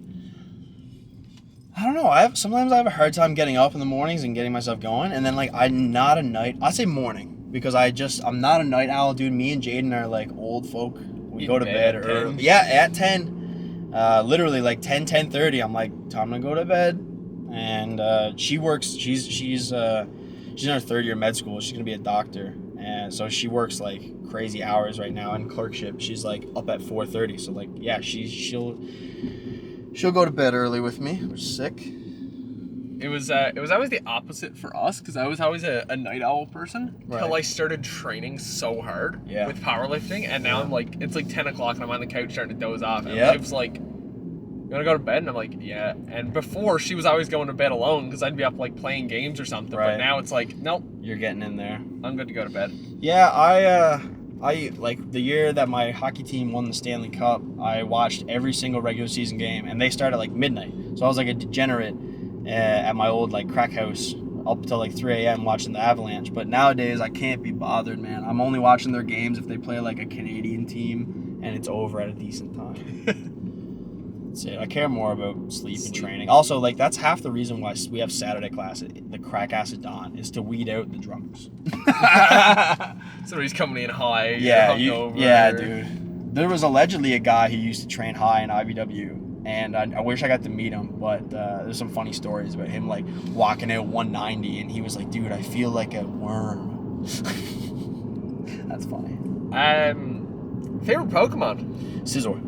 Speaker 2: I don't know. Sometimes I have a hard time getting up in the mornings and getting myself going. And then like I'm not a night. I say morning. because I'm not a night owl, dude. Me and Jaden are like old folk. We
Speaker 1: You
Speaker 2: go to bed
Speaker 1: at
Speaker 2: early.
Speaker 1: 10?
Speaker 2: Yeah, at 10. Literally like 10:30. I'm like, time to go to bed. And she works. She's in her third year med school. She's gonna be a doctor, and so she works like crazy hours right now in clerkship. She's like up at 4:30. So like, yeah, she'll go to bed early with me. We're sick.
Speaker 1: It was always the opposite for us because I was always a night owl person until
Speaker 2: Right.
Speaker 1: I started training so hard
Speaker 2: Yeah.
Speaker 1: with powerlifting, and now
Speaker 2: Yeah.
Speaker 1: I'm like, it's like 10 o'clock and I'm on the couch starting to doze off. And
Speaker 2: Yep.
Speaker 1: Liv's like, you want to go to bed? And I'm like, yeah. And before, she was always going to bed alone because I'd be up like playing games or something.
Speaker 2: Right.
Speaker 1: But now it's like, nope,
Speaker 2: You're getting in there.
Speaker 1: I'm good to go to bed.
Speaker 2: Yeah, I like the year that my hockey team won the Stanley Cup, I watched every single regular season game, and they started at like midnight. So I was like a degenerate at my old like crack house up till like 3 a.m. watching the Avalanche. But nowadays I can't be bothered, man. I'm only watching their games if they play like a Canadian team and it's over at a decent time. That's it. I care more about sleep and training. Also, like that's half the reason why we have Saturday class at the crack ass at dawn is to weed out the drunks.
Speaker 1: Somebody's coming in high.
Speaker 2: Yeah,
Speaker 1: hungover.
Speaker 2: dude. There was allegedly a guy who used to train high in IBW, and I wish I got to meet him, but there's some funny stories about him like walking out 190, and he was like, dude, I feel like a worm. That's funny.
Speaker 1: Favorite Pokemon?
Speaker 2: Scizor.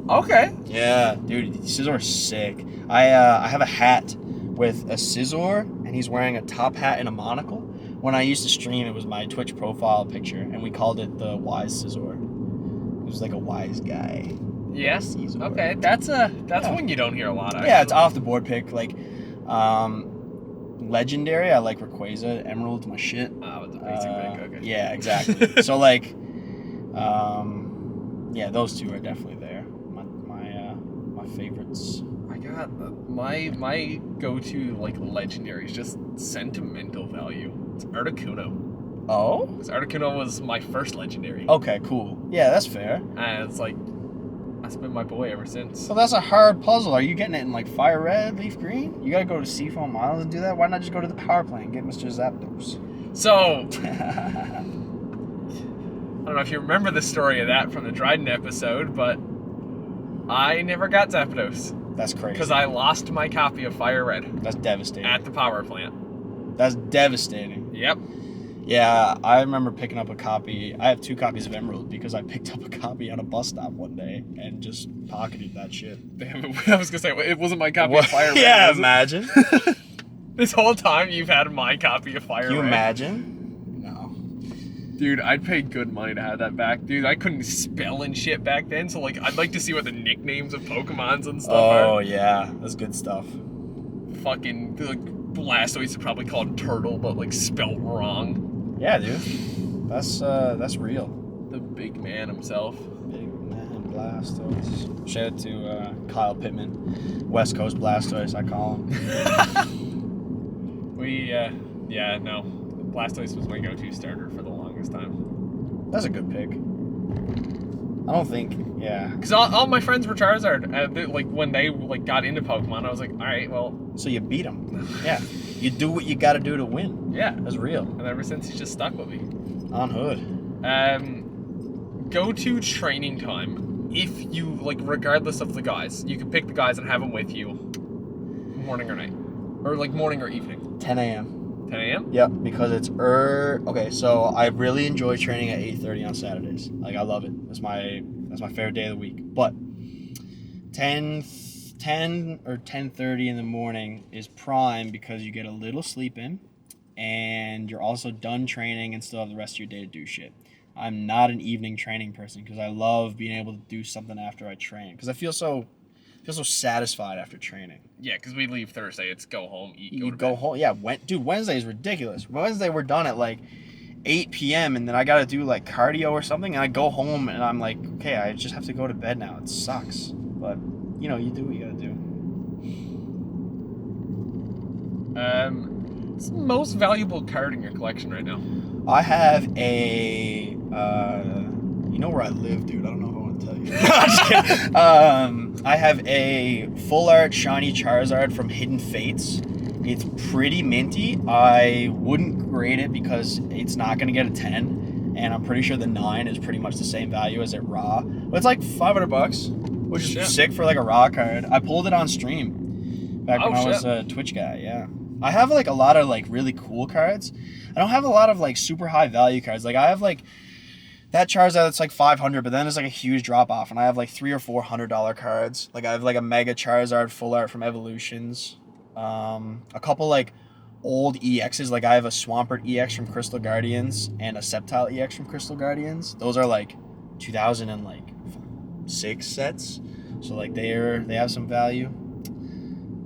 Speaker 1: Okay.
Speaker 2: Yeah, dude, Scizzor's sick. I have a hat with a Scizor, and he's wearing a top hat and a monocle. When I used to stream, it was my Twitch profile picture, and we called it the Wise Scizor. It was like a wise guy.
Speaker 1: Yes.
Speaker 2: Scizor.
Speaker 1: Okay, that's one you don't hear a lot. Actually.
Speaker 2: Yeah, it's off the board pick. Like, legendary. I like Rayquaza. Emerald's my shit.
Speaker 1: Oh, it's a basic pick. Okay.
Speaker 2: Yeah, exactly. So like, yeah, those two are definitely there. My favorites.
Speaker 1: I got my go-to like legendary is just sentimental value. It's Articuno.
Speaker 2: Oh.
Speaker 1: Because Articuno was my first legendary.
Speaker 2: Okay, cool. Yeah, that's fair.
Speaker 1: And it's like that's been my boy ever since.
Speaker 2: So that's a hard puzzle. Are you getting it in like fire red, leaf green? You gotta go to Seafoam Islands and do that. Why not just go to the power plant and get Mr. Zapdos?
Speaker 1: So I don't know if you remember the story of that from the Dryden episode, but I never got Zapdos.
Speaker 2: That's crazy.
Speaker 1: Because I lost my copy of Fire Red
Speaker 2: That's devastating.
Speaker 1: at the power plant.
Speaker 2: That's devastating.
Speaker 1: Yep.
Speaker 2: Yeah, I remember picking up a copy. I have 2 copies of Emerald because I picked up a copy on a bus stop one day and just pocketed that shit.
Speaker 1: Damn it. I was going to say, it wasn't my copy of Fire Red.
Speaker 2: Yeah,
Speaker 1: was it?
Speaker 2: imagine.
Speaker 1: This whole time you've had my copy of Fire
Speaker 2: Can you
Speaker 1: Red.
Speaker 2: imagine? No.
Speaker 1: Dude, I'd pay good money to have that back. Dude, I couldn't spell and shit back then, so like I'd like to see what the nicknames of Pokemons and stuff
Speaker 2: Oh,
Speaker 1: are.
Speaker 2: yeah. That's good stuff.
Speaker 1: Fucking like Blastoise are probably called Turtle, but like spelt wrong.
Speaker 2: Yeah, dude. That's real.
Speaker 1: The big man himself.
Speaker 2: Big man Blastoise. Shout out to Kyle Pittman. West Coast Blastoise, I call him.
Speaker 1: Blastoise was my go-to starter for the longest time.
Speaker 2: That's a good pick. I don't think, yeah.
Speaker 1: Because all my friends were Charizard. Like when they like got into Pokemon, I was like, all right, well,
Speaker 2: So you beat him. Yeah. You do what you gotta do to win.
Speaker 1: yeah.
Speaker 2: That's real.
Speaker 1: And ever since, he's just stuck with me.
Speaker 2: On hood.
Speaker 1: Go-to training time. If you like, regardless of the guys, you can pick the guys and have them with you, morning or night, or like morning or evening.
Speaker 2: 10 a.m.
Speaker 1: 10 a.m.
Speaker 2: Yep, because it's okay, so I really enjoy training at 8:30 on Saturdays. Like, I love it. That's my favorite day of the week. But 10 or 10:30 in the morning is prime because you get a little sleep in and you're also done training and still have the rest of your day to do shit. I'm not an evening training person because I love being able to do something after I train because I feel so satisfied after training.
Speaker 1: Yeah, because we leave Thursday. It's go home, eat,
Speaker 2: You
Speaker 1: to
Speaker 2: go
Speaker 1: bed.
Speaker 2: home. Yeah, dude, Wednesday is ridiculous. Wednesday we're done at like 8 p.m. and then I got to do like cardio or something and I go home and I'm like, okay, I just have to go to bed now. It sucks. But, you know, you do what you got to do.
Speaker 1: What's the most valuable card in your collection right now?
Speaker 2: I have a, you know where I live, dude. I don't know if I want to tell you. I'm just kidding. I have a full art shiny Charizard from Hidden Fates. It's pretty minty. I wouldn't grade it because it's not going to get a 10, and I'm pretty sure the 9 is pretty much the same value as it raw. But it's like $500, which is sick for like a raw card. I pulled it on stream back when I was a Twitch guy. Yeah, I have like a lot of like really cool cards. I don't have a lot of like super high value cards. Like I have like that Charizard that's like 500, but then there's like a huge drop off, and I have like $300 or $400 cards. Like I have like a Mega Charizard full art from Evolutions, a couple like old EXs. Like I have a Swampert EX from Crystal Guardians and a Sceptile EX from Crystal Guardians. Those are like 2006 sets, so like they have some value.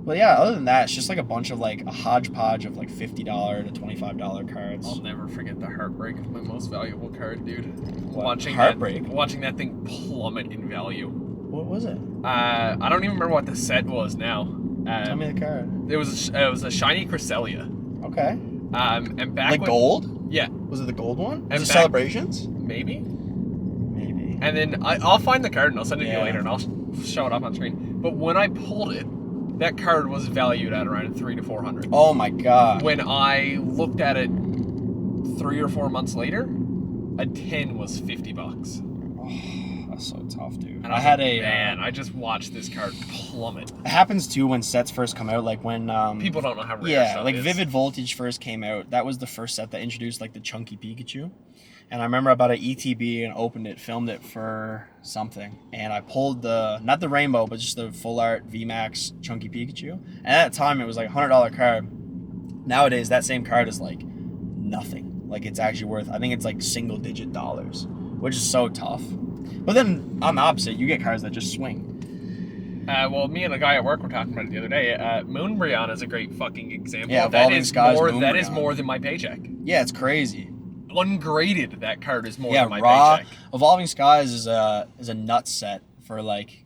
Speaker 2: But yeah, other than that, it's just like a bunch of like a hodgepodge of like $50 to $25 cards.
Speaker 1: I'll never forget the heartbreak of my most valuable card, dude. Watching that thing plummet in value.
Speaker 2: What was it?
Speaker 1: I don't even remember what the set was now.
Speaker 2: Tell me the card.
Speaker 1: It was a shiny Cresselia.
Speaker 2: Okay.
Speaker 1: And back
Speaker 2: like
Speaker 1: when,
Speaker 2: gold?
Speaker 1: Yeah.
Speaker 2: Was it the gold one?
Speaker 1: And
Speaker 2: was it Celebrations?
Speaker 1: Maybe.
Speaker 2: Maybe.
Speaker 1: And then I'll find the card and I'll send it to you later and I'll show it up on screen. But when I pulled it, that card was valued at around $300 to $400.
Speaker 2: Oh my god.
Speaker 1: When I looked at it 3 or 4 months later, a 10 was $50.
Speaker 2: Oh, that's so tough, dude.
Speaker 1: And I just watched this card plummet.
Speaker 2: It happens too when sets first come out, like when
Speaker 1: people don't know how rare stuff
Speaker 2: like
Speaker 1: is.
Speaker 2: Vivid Voltage first came out. That was the first set that introduced like the chunky Pikachu. And I remember I bought an ETB and opened it, filmed it for something, and I pulled not the rainbow, but just the full art VMAX chunky Pikachu. And at that time, it was like a $100 card. Nowadays, that same card is like nothing. Like it's actually worth, I think it's like single digit dollars, which is so tough. But then on the opposite, you get cards that just swing.
Speaker 1: Well, me and a guy at work were talking about it the other day. Moonbryon is a great fucking example.
Speaker 2: Yeah,
Speaker 1: that
Speaker 2: Evolving Skies
Speaker 1: that is
Speaker 2: Moonbryon.
Speaker 1: more than my paycheck.
Speaker 2: Yeah, it's crazy.
Speaker 1: Ungraded, that card is more than my
Speaker 2: raw,
Speaker 1: paycheck.
Speaker 2: Evolving Skies is a nut set for like,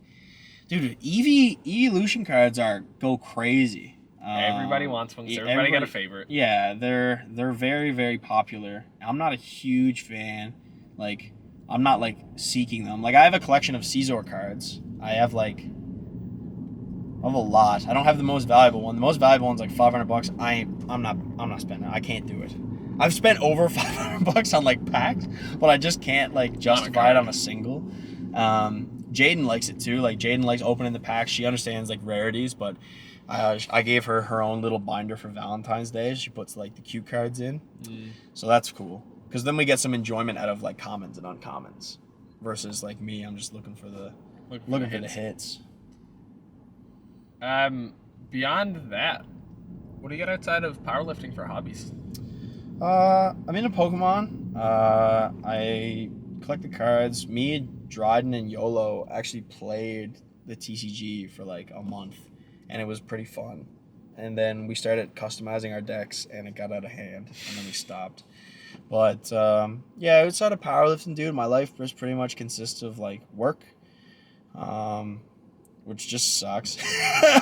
Speaker 2: dude. Evolution cards go crazy.
Speaker 1: Everybody wants one. So everybody got a favorite.
Speaker 2: Yeah, they're very, very popular. I'm not a huge fan. Like, I'm not like seeking them. Like I have a collection of Caesar cards. I have a lot. I don't have the most valuable one. The most valuable one's like $500. I'm not spending it. I can't do it. I've spent over $500 on like packs, but I just can't like justify it on a single. Jaden likes it too. Like Jaden likes opening the packs. She understands like rarities, but I gave her her own little binder for Valentine's Day. She puts like the cute cards in, so that's cool. Because then we get some enjoyment out of like commons and uncommons, versus like me, I'm just looking for the hits.
Speaker 1: Beyond that, what do you got outside of powerlifting for hobbies?
Speaker 2: I'm into Pokemon. I collect the cards. Me, Dryden, and YOLO actually played the TCG for like a month, and it was pretty fun. And then we started customizing our decks, and it got out of hand, and then we stopped. But yeah, outside of powerlifting, dude, my life just pretty much consists of like work, which just sucks.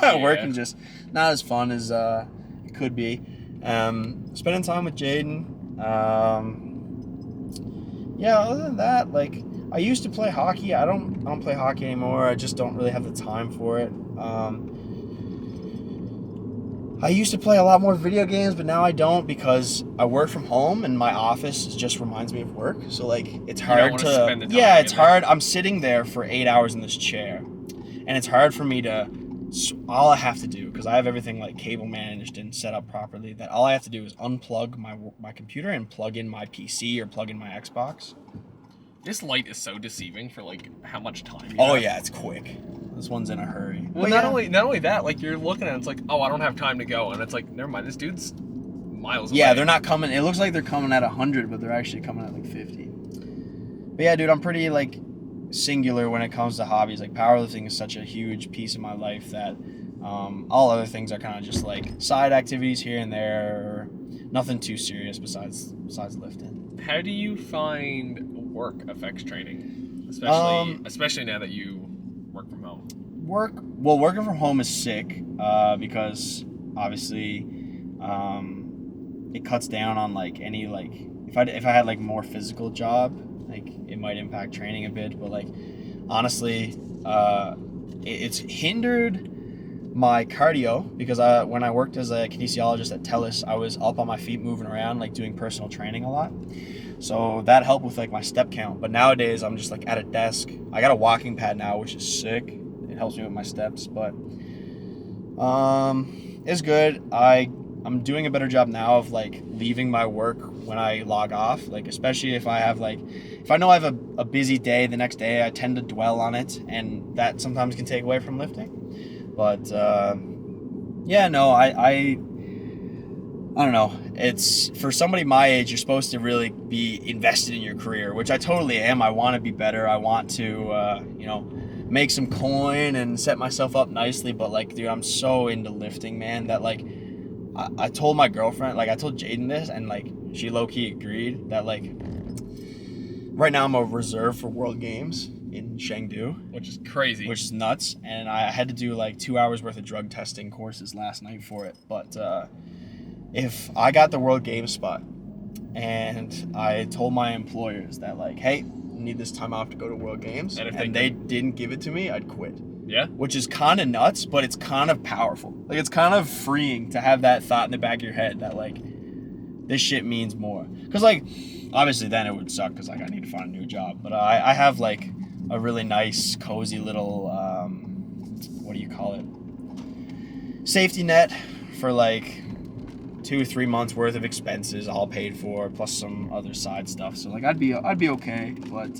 Speaker 2: Working just not as fun as it could be. Spending time with Jaden. Yeah, other than that, like I used to play hockey. I don't play hockey anymore. I just don't really have the time for it. I used to play a lot more video games, but now I don't because I work from home and my office just reminds me of work. So like it's hard to
Speaker 1: spend the time
Speaker 2: it's hard. I'm sitting there for 8 hours in this chair, and it's hard for me to. All I have to do, because I have everything like cable managed and set up properly, that all I have to do is unplug my computer and plug in my PC or plug in my Xbox.
Speaker 1: This light is so deceiving for like how much time.
Speaker 2: Yeah, it's quick. This one's in a hurry.
Speaker 1: Well, not only that, like you're looking at it, it's like, oh, I don't have time to go, and it's like, never mind, this dude's miles away.
Speaker 2: Yeah, they're not coming. It looks like they're coming at 100, but they're actually coming at like 50. But yeah, dude, I'm pretty like singular when it comes to hobbies. Like powerlifting is such a huge piece of my life that all other things are kind of just like side activities here and there, or nothing too serious besides lifting.
Speaker 1: How do you find work affects training, especially now that you work from home?
Speaker 2: Working from home is sick because obviously it cuts down on like any like if I had like more physical job, like it might impact training a bit, but like honestly it's hindered my cardio, because when I worked as a kinesiologist at TELUS, I was up on my feet moving around, like doing personal training a lot. So that helped with like my step count. But nowadays I'm just like at a desk. I got a walking pad now, which is sick. It helps me with my steps, but it's good. I'm doing a better job now of like leaving my work when I log off, like especially if I know I have a busy day the next day, I tend to dwell on it, and that sometimes can take away from lifting. But yeah, no, I don't know. It's for somebody my age, you're supposed to really be invested in your career, which I totally am. I want to be better. I want to make some coin and set myself up nicely, but like, dude, I'm so into lifting, man, that like I told my girlfriend, like I told Jaden this, and like she low-key agreed that like right now I'm a reserve for World Games in Chengdu,
Speaker 1: Which is crazy.
Speaker 2: which is nuts, and I had to do like 2 hours worth of drug testing courses last night for it. But if I got the World Games spot and I told my employers that like, hey, I need this time off to go to World Games,
Speaker 1: And if
Speaker 2: and they didn't give it to me, I'd quit.
Speaker 1: Yeah?
Speaker 2: Which is kind of nuts, but it's kind of powerful. Like, it's kind of freeing to have that thought in the back of your head that, like, this shit means more. Because, like, obviously then it would suck because, like, I need to find a new job. But I have, like, a really nice, cozy little, what do you call it? Safety net for, like, 2-3 months worth of expenses all paid for, plus some other side stuff. So, like, I'd be okay. But,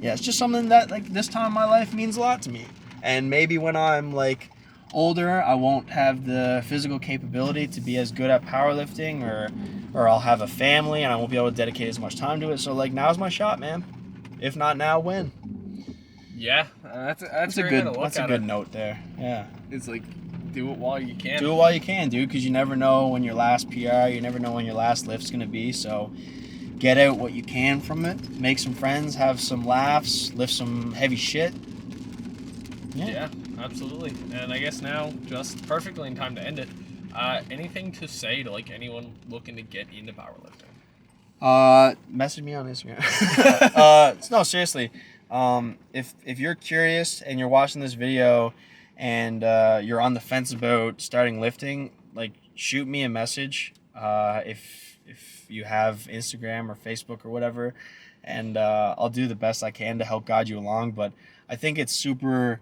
Speaker 2: yeah, it's just something that, like, this time in my life means a lot to me. And maybe when I'm like older, I won't have the physical capability to be as good at powerlifting, or I'll have a family and I won't be able to dedicate as much time to it. So like, now's my shot, man. If not now, when?
Speaker 1: Yeah, that's
Speaker 2: a
Speaker 1: great way to
Speaker 2: good
Speaker 1: look
Speaker 2: that's a
Speaker 1: at
Speaker 2: good
Speaker 1: it.
Speaker 2: note there. Yeah.
Speaker 1: It's like, do it while you can.
Speaker 2: Do it while you can, dude, because you never know when your last PR, you never know when your last lift's gonna be. So get out what you can from it. Make some friends, have some laughs, lift some heavy shit.
Speaker 1: Yeah, absolutely. And I guess now, just perfectly in time to end it, anything to say to like anyone looking to get into powerlifting?
Speaker 2: Message me on Instagram. No, seriously. If you're curious and you're watching this video and you're on the fence about starting lifting, like, shoot me a message. If you have Instagram or Facebook or whatever, and I'll do the best I can to help guide you along. But I think it's super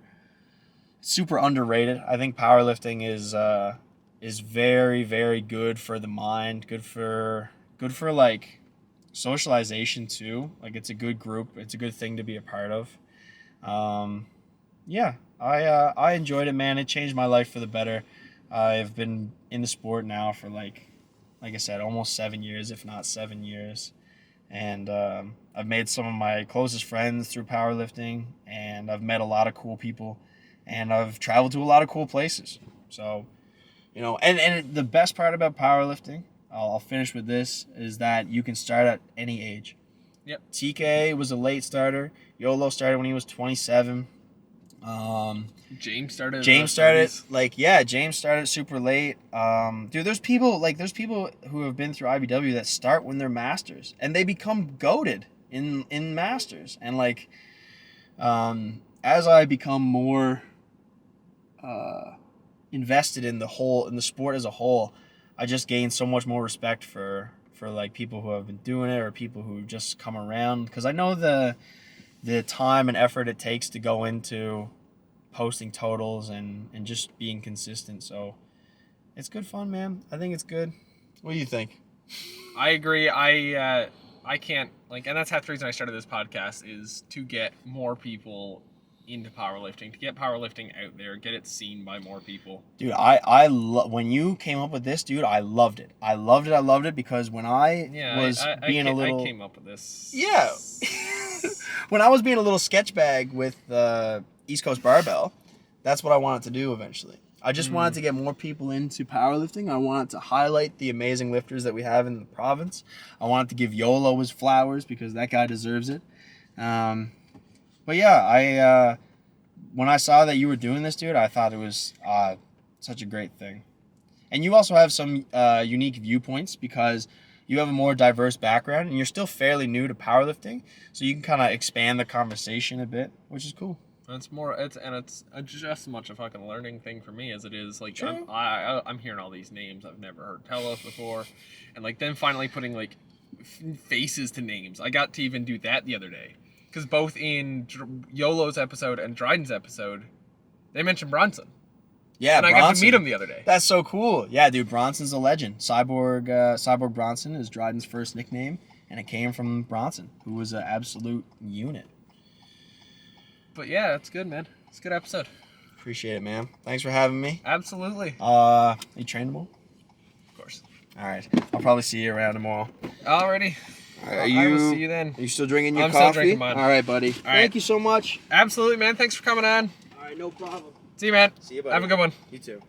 Speaker 2: underrated. I think powerlifting is very, very good for the mind, good for like socialization too. Like, it's a good group, it's a good thing to be a part of. Yeah, I enjoyed it, man. It changed my life for the better. I've been in the sport now for like I said, almost 7 years, if not 7 years. And I've made some of my closest friends through powerlifting, and I've met a lot of cool people, and I've traveled to a lot of cool places. So, and the best part about powerlifting, I'll finish with this, is that you can start at any age.
Speaker 1: Yep.
Speaker 2: TK was a late starter. YOLO started when he was 27.
Speaker 1: James started.
Speaker 2: James started super late. Dude, there's people who have been through IBW that start when they're masters, and they become goated in masters. And like, as I become more invested in the sport as a whole, I just gain so much more respect for like people who have been doing it, or people who just come around, because I know the time and effort it takes to go into posting totals and just being consistent. So it's good fun, man. I think it's good. What do you think?
Speaker 1: I agree. I can't, like, and that's half the reason I started this podcast, is to get more people into powerlifting, to get powerlifting out there, get it seen by more people. Dude,
Speaker 2: when you came up with this, dude, I loved it. I loved it because when I
Speaker 1: came up with this.
Speaker 2: Yeah. When I was being a little sketch bag with East Coast Barbell, that's what I wanted to do eventually. I just wanted to get more people into powerlifting. I wanted to highlight the amazing lifters that we have in the province. I wanted to give YOLO his flowers, because that guy deserves it. But yeah, when I saw that you were doing this, dude, I thought it was such a great thing. And you also have some unique viewpoints, because you have a more diverse background, and you're still fairly new to powerlifting, so you can kind of expand the conversation a bit, which is cool.
Speaker 1: It's more. It's just as much a fucking learning thing for me as it is like
Speaker 2: True.
Speaker 1: I'm hearing all these names I've never heard tell of before, and like then finally putting like faces to names. I got to even do that the other day because both in YOLO's episode and Dryden's episode, they mentioned Bronson.
Speaker 2: Yeah,
Speaker 1: and I got to meet him the other day.
Speaker 2: That's so cool. Yeah, dude, Bronson's a legend. Cyborg Bronson is Dryden's first nickname, and it came from Bronson, who was an absolute unit.
Speaker 1: But yeah, it's good, man. It's a good episode.
Speaker 2: Appreciate it, man. Thanks for having me.
Speaker 1: Absolutely.
Speaker 2: You trainable?
Speaker 1: Of course.
Speaker 2: All right. I'll probably see you around tomorrow.
Speaker 1: Alrighty. I will see you then.
Speaker 2: Are you still drinking your
Speaker 1: I'm
Speaker 2: coffee?
Speaker 1: still drinking mine.
Speaker 2: All right, buddy.
Speaker 1: All right.
Speaker 2: Thank you so much.
Speaker 1: Absolutely, man. Thanks for coming on.
Speaker 2: All right, no problem.
Speaker 1: See you, man.
Speaker 2: See you, buddy.
Speaker 1: Have a good one.
Speaker 2: You too.